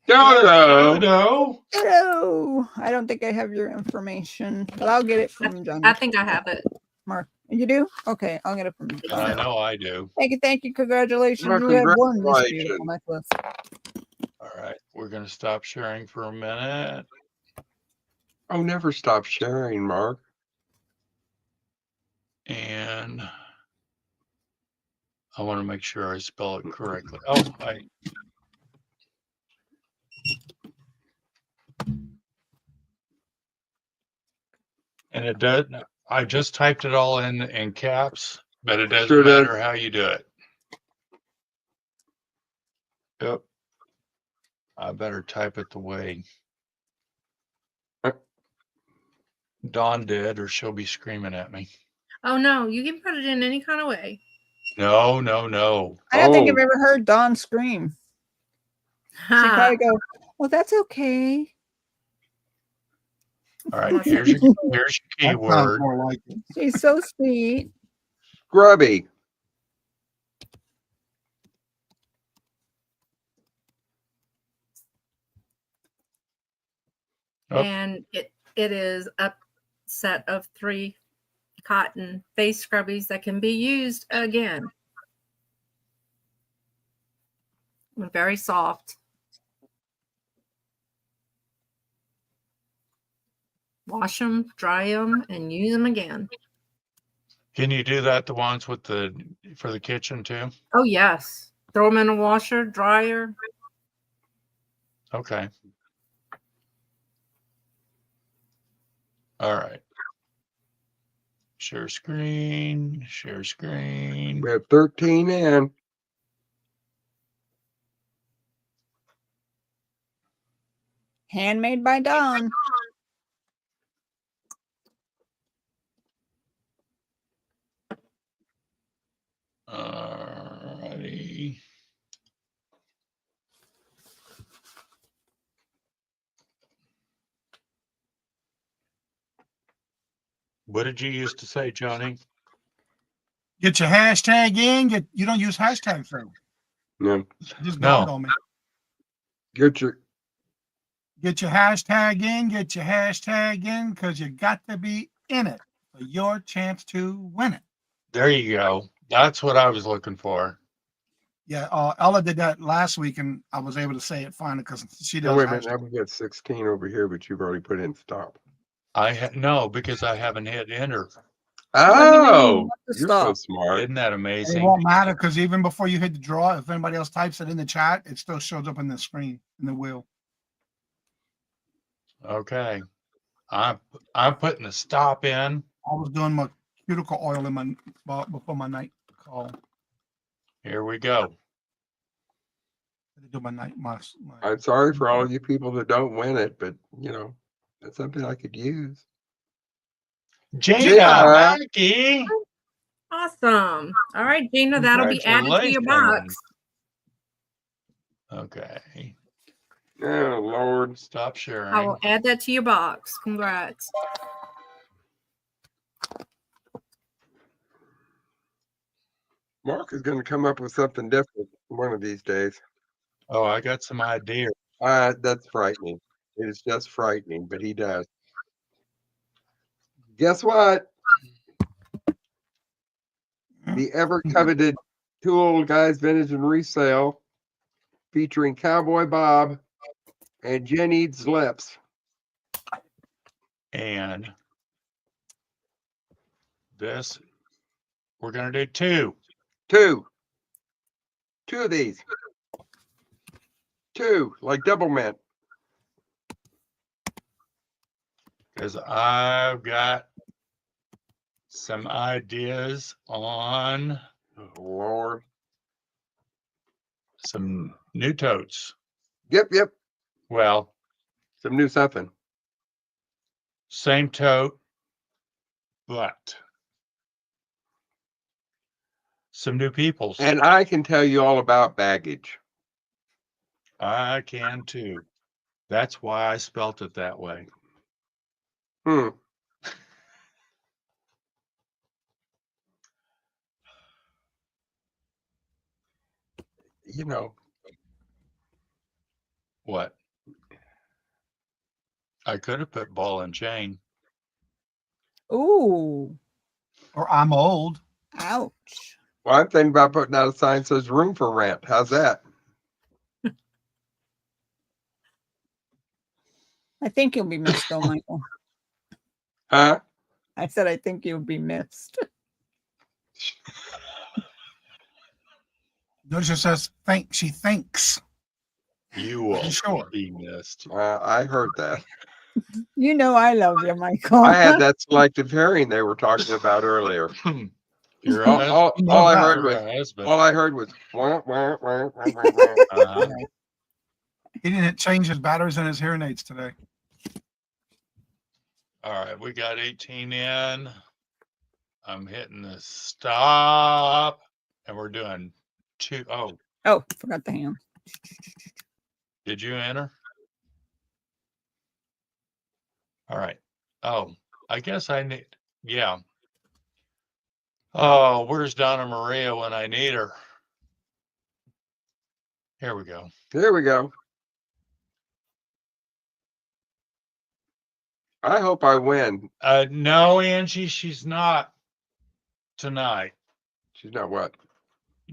Hello. No. Hello. I don't think I have your information, but I'll get it from Johnny. I think I have it. Mark. You do? Okay, I'll get it from And I Johnny. know I do. Thank you. Congratulations. Well, You have won this congratulations. beautiful necklace. All right. We're going to stop sharing for a minute. Oh, never stop sharing, Mark. And I want to make sure I spell it correctly. Oh, and it does. I just typed it all in caps, but it doesn't Sure does. matter how you do it. Yep. I better type it the way Dawn did, or she'll be screaming at me. Oh no, you can put it in any kind of way. No. I don't think Oh. I've ever heard Dawn scream. She probably go, well, that's okay. All right. Here's your That sounds keyword. more like it. She's so sweet. Scrubby. Oh. And it is a set of 3 cotton face scrubbies that can be used again. Very soft. Wash them, dry them, and use them again. Can you do that? The ones with for the kitchen too? Oh yes. Throw them in a washer, dryer. Okay. All right. Share screen. We have 13 in. Handmade by Dawn. Alrighty. What did you used to say, Johnny? Get your hashtag in. You don't use hashtags, though. No. Just No. dawned on me. Get your hashtag in. Get your hashtag in, because you got to be in it for your chance to win it. There you go. That's what I was looking for. Yeah, Ella did that last week, and I was able to say it finally because she does. No, wait a minute. hashtag. Now we got 16 over here, but you've already put in stop. No, because I haven't hit enter. Oh, what to you're so stop. smart. Isn't that It amazing? won't matter because even before you hit the draw, if anybody else types it in the chat, it still shows up in the screen in the wheel. Okay. I'm putting the stop in. I was doing my cuticle oil in my before my night call. Here we go. I do my night my I'm sorry for all of you people that don't win it, but you know, that's something I could use. Gina Gina. Mackey. Awesome. All right, Gina, that'll be added to your box. Okay. Oh Lord. Stop sharing. I will add that to your box. Congrats. Mark is going to come up with something different one of these days. Oh, I got some ideas. That's frightening. It is just frightening, but he does. Guess what? The ever coveted Two Old Guys Vintage and Resale featuring Cowboy Bob and Jen Eats Lips. And this, we're going to do two. Two of these. Two, like double mint. Because I've got some ideas on Oh, Lord. some new totes. Yep. Well, Some new something. same tote, but some new peoples. And I can tell you all about baggage. I can too. That's why I spelt it that way. You know, What? I could have put ball and chain. Ooh, Or I'm old. ouch. well, I'm thinking about putting out a sign that says room for rent. How's that? I think you'll be missed, though, Michael. Huh? I said I think you'll be missed. Notice it says think. She thinks. You will Sure. be missed. I heard that. You know I love you, Michael. I had that selective hearing they were talking about earlier. You're All I heard was husband. all I heard was wah, wah, wah, wah, wah, wah. Uh-huh. He didn't change his batteries and his hearing aids today. All right, we got 18 in. I'm hitting the stop, and we're doing two. Oh, Oh, forgot the ham. did you enter? All right. Oh, I guess I need, yeah. Oh, where's Donna Maria when I need her? Here we go. Here we go. I hope I win. No, Angie, she's not tonight. She's not what?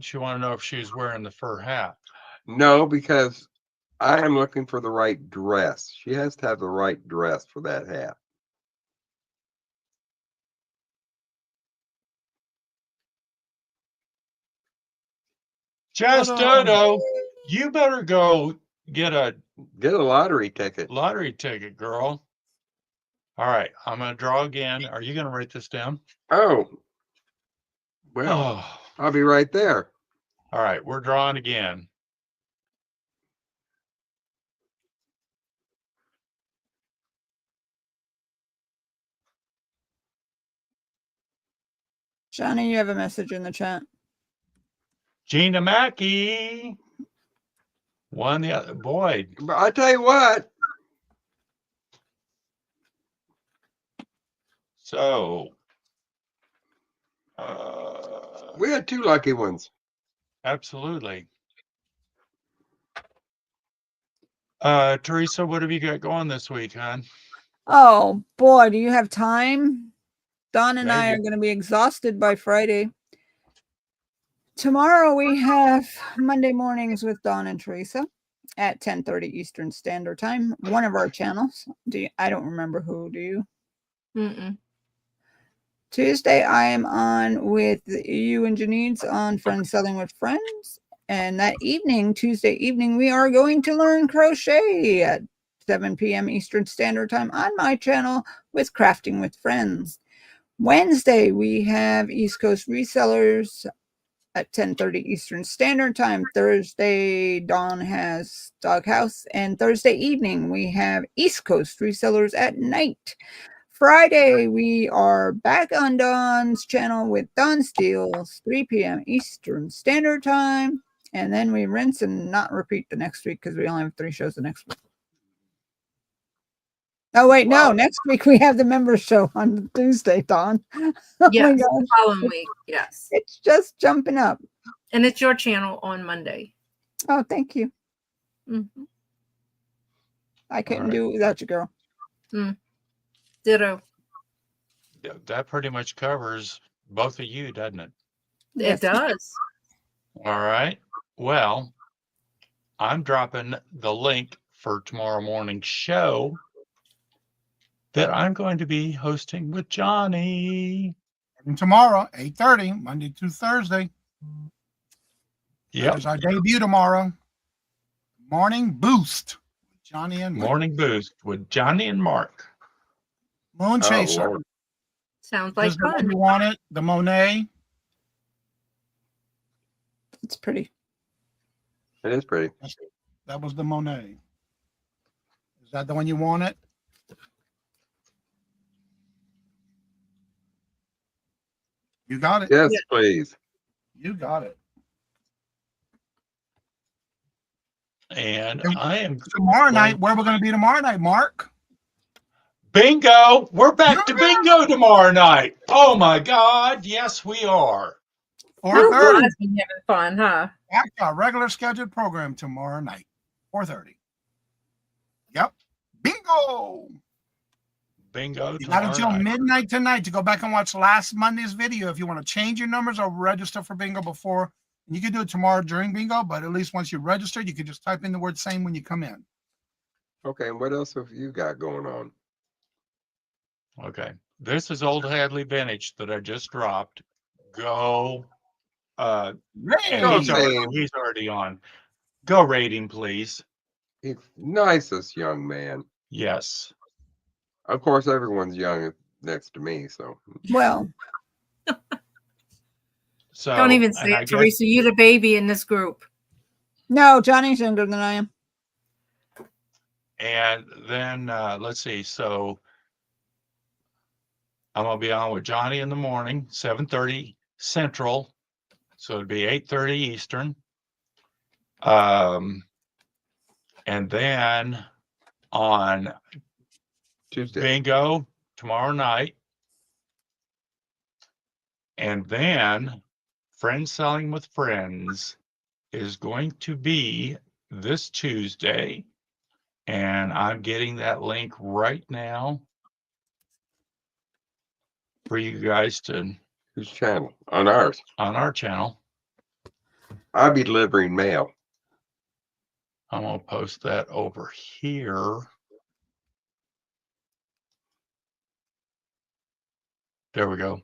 She want to know if she's wearing the fur hat. No, because I am looking for the right dress. She has to have the right dress for that hat. Just Dodo, you better go get a Get a lottery ticket. lottery ticket, girl. All right, I'm gonna draw again. Are you gonna write this down? Oh, well, Oh, I'll be right there. all right, we're drawing again. Johnny, you have a message in the chat. Gina Mackey won the other. Boy, But I tell you what, so we had two lucky ones. absolutely. Theresa, what have you got going this week, hon? Oh boy, do you have time? Don and I are Maybe. going to be exhausted by Friday. Tomorrow we have Monday mornings with Dawn and Theresa at 10:30 Eastern Standard Time. One of our channels. I don't remember who. Do you? Mm-mm. Tuesday, I am on with you and Janine's on Friends Selling with Friends. And that evening, Tuesday evening, we are going to learn crochet at 7 p.m. Eastern Standard Time on my channel with Crafting with Friends. Wednesday, we have East Coast Resellers at 10:30 Eastern Standard Time. Thursday, Dawn has Doghouse. And Thursday evening, we have East Coast Resellers at night. Friday, we are back on Dawn's channel with Dawn Steals, 3 p.m. Eastern Standard Time. And then we rinse and not repeat the next week because we only have 3 shows the next week. Oh, wait, Wow. no. Next week we have the members show on Tuesday, Dawn. Oh my Yes, gosh. the following week. Yes. It's just jumping up. And it's your channel on Monday. Oh, thank you. Mm-hmm. I couldn't right. do it without you, girl. Ditto. Yeah, that pretty much covers both of you, doesn't it? Yes. It does. All right. Well, I'm dropping the link for tomorrow morning's show that I'm going to be hosting with Johnny. And tomorrow, 8:30, Monday to Thursday. Yep. There's our debut tomorrow. Morning Boost with Johnny and Mark. Morning Boost with Johnny and Mark. Moon Oh, Chaser. Lord. Sounds like Is the one fun. you wanted? The Monet. It's pretty. It is pretty. That was the Monet. Is that the one you wanted? You got it. Yes, Yeah. please. You got it. And I am Tomorrow night, where we're going to be tomorrow night, Mark? bingo. We're back to bingo tomorrow night. Oh my God. Yes, we are. 4:30. I've been having fun, huh? Back to our regular scheduled program tomorrow night, 4:30. Yep. Bingo. Bingo You got tomorrow until night. midnight tonight to go back and watch last Monday's video if you want to change your numbers or register for bingo before. You can do it tomorrow during bingo, but at least once you register, you can just type in the word same when you come in. Okay, and what else have you got going on? Okay. This is Old Hadley Vintage that I just dropped. Go. And Go, he's Sam. already on. Go rate him, please. He's nicest young man. Yes. Of course, everyone's young next to me, so Well, So Don't even and say I it, guess- Theresa. You're the baby in this group. no, Johnny's younger than I am. And then let's see. So I'm gonna be on with Johnny in the morning, 7:30 Central. So it'd be 8:30 Eastern. And then on Tuesday. bingo tomorrow night. And then Friends Selling with Friends is going to be this Tuesday. And I'm getting that link right now for you guys to Whose channel? On ours. on our channel. I'll be delivering mail. I'm gonna post that over here. There we go.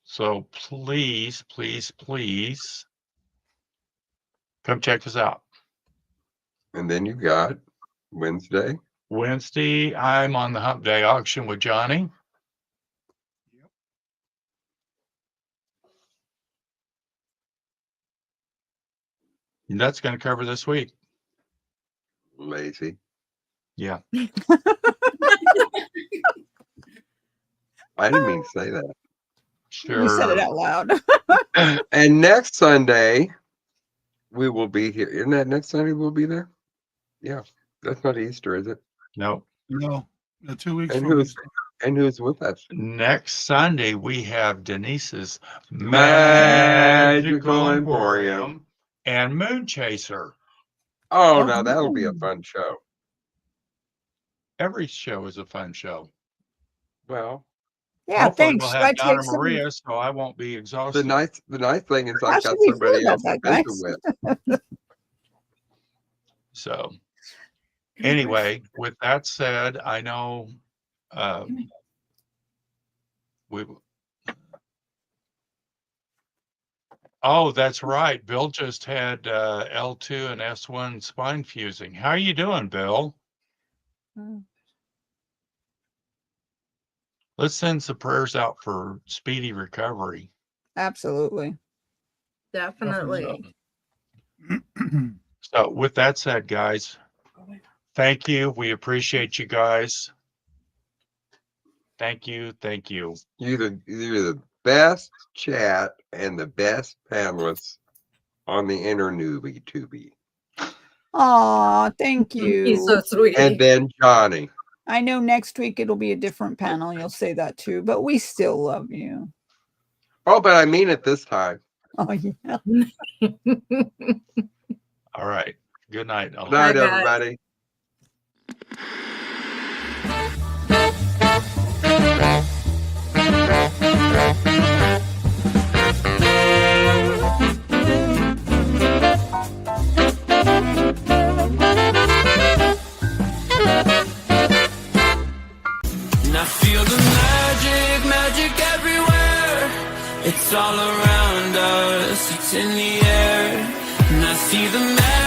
So please, please, please come check us out. And then you got Wednesday. Wednesday, I'm on the Hump Day Auction with Johnny. And that's going to cover this week. Lazy. Yeah. I didn't mean to say that. Sure. You said it out loud. And next Sunday, we will be here. Isn't that next Sunday we'll be there? Yeah. That's not Easter, is it? No. No, 2 weeks And from who's with us? Next Sunday, we have Denise's Magical Emporium. and Moon Chaser. Oh, Oh, now that'll be a no. fun show. Every show is a fun show. Well, Yeah, Hopefully thanks. we'll Should I have Donna take some? Maria, so I won't be the exhausted. nice thing is How I've should got we somebody feel else about to that, visit guys? with. So Anyway, with that said, I know we. Oh, that's right. Bill just had L2 and S1 spine fusing. How are you doing, Bill? Let's send some prayers out for speedy recovery. Absolutely. Definitely. So with that said, guys, thank you. We appreciate you guys. Thank you. Thank you. You're the best chat and the best panelists on the Internewbie Tubie. Aw, thank you. He's so sweet. And then Johnny. I know next week it'll be a different panel. You'll say that too, but we still love you. Oh, but I mean it this time. Oh, yeah. All right. Good night. Good night, Bye, guys. everybody. And I feel the magic everywhere. It's all around us, it's in the air. And I see the magic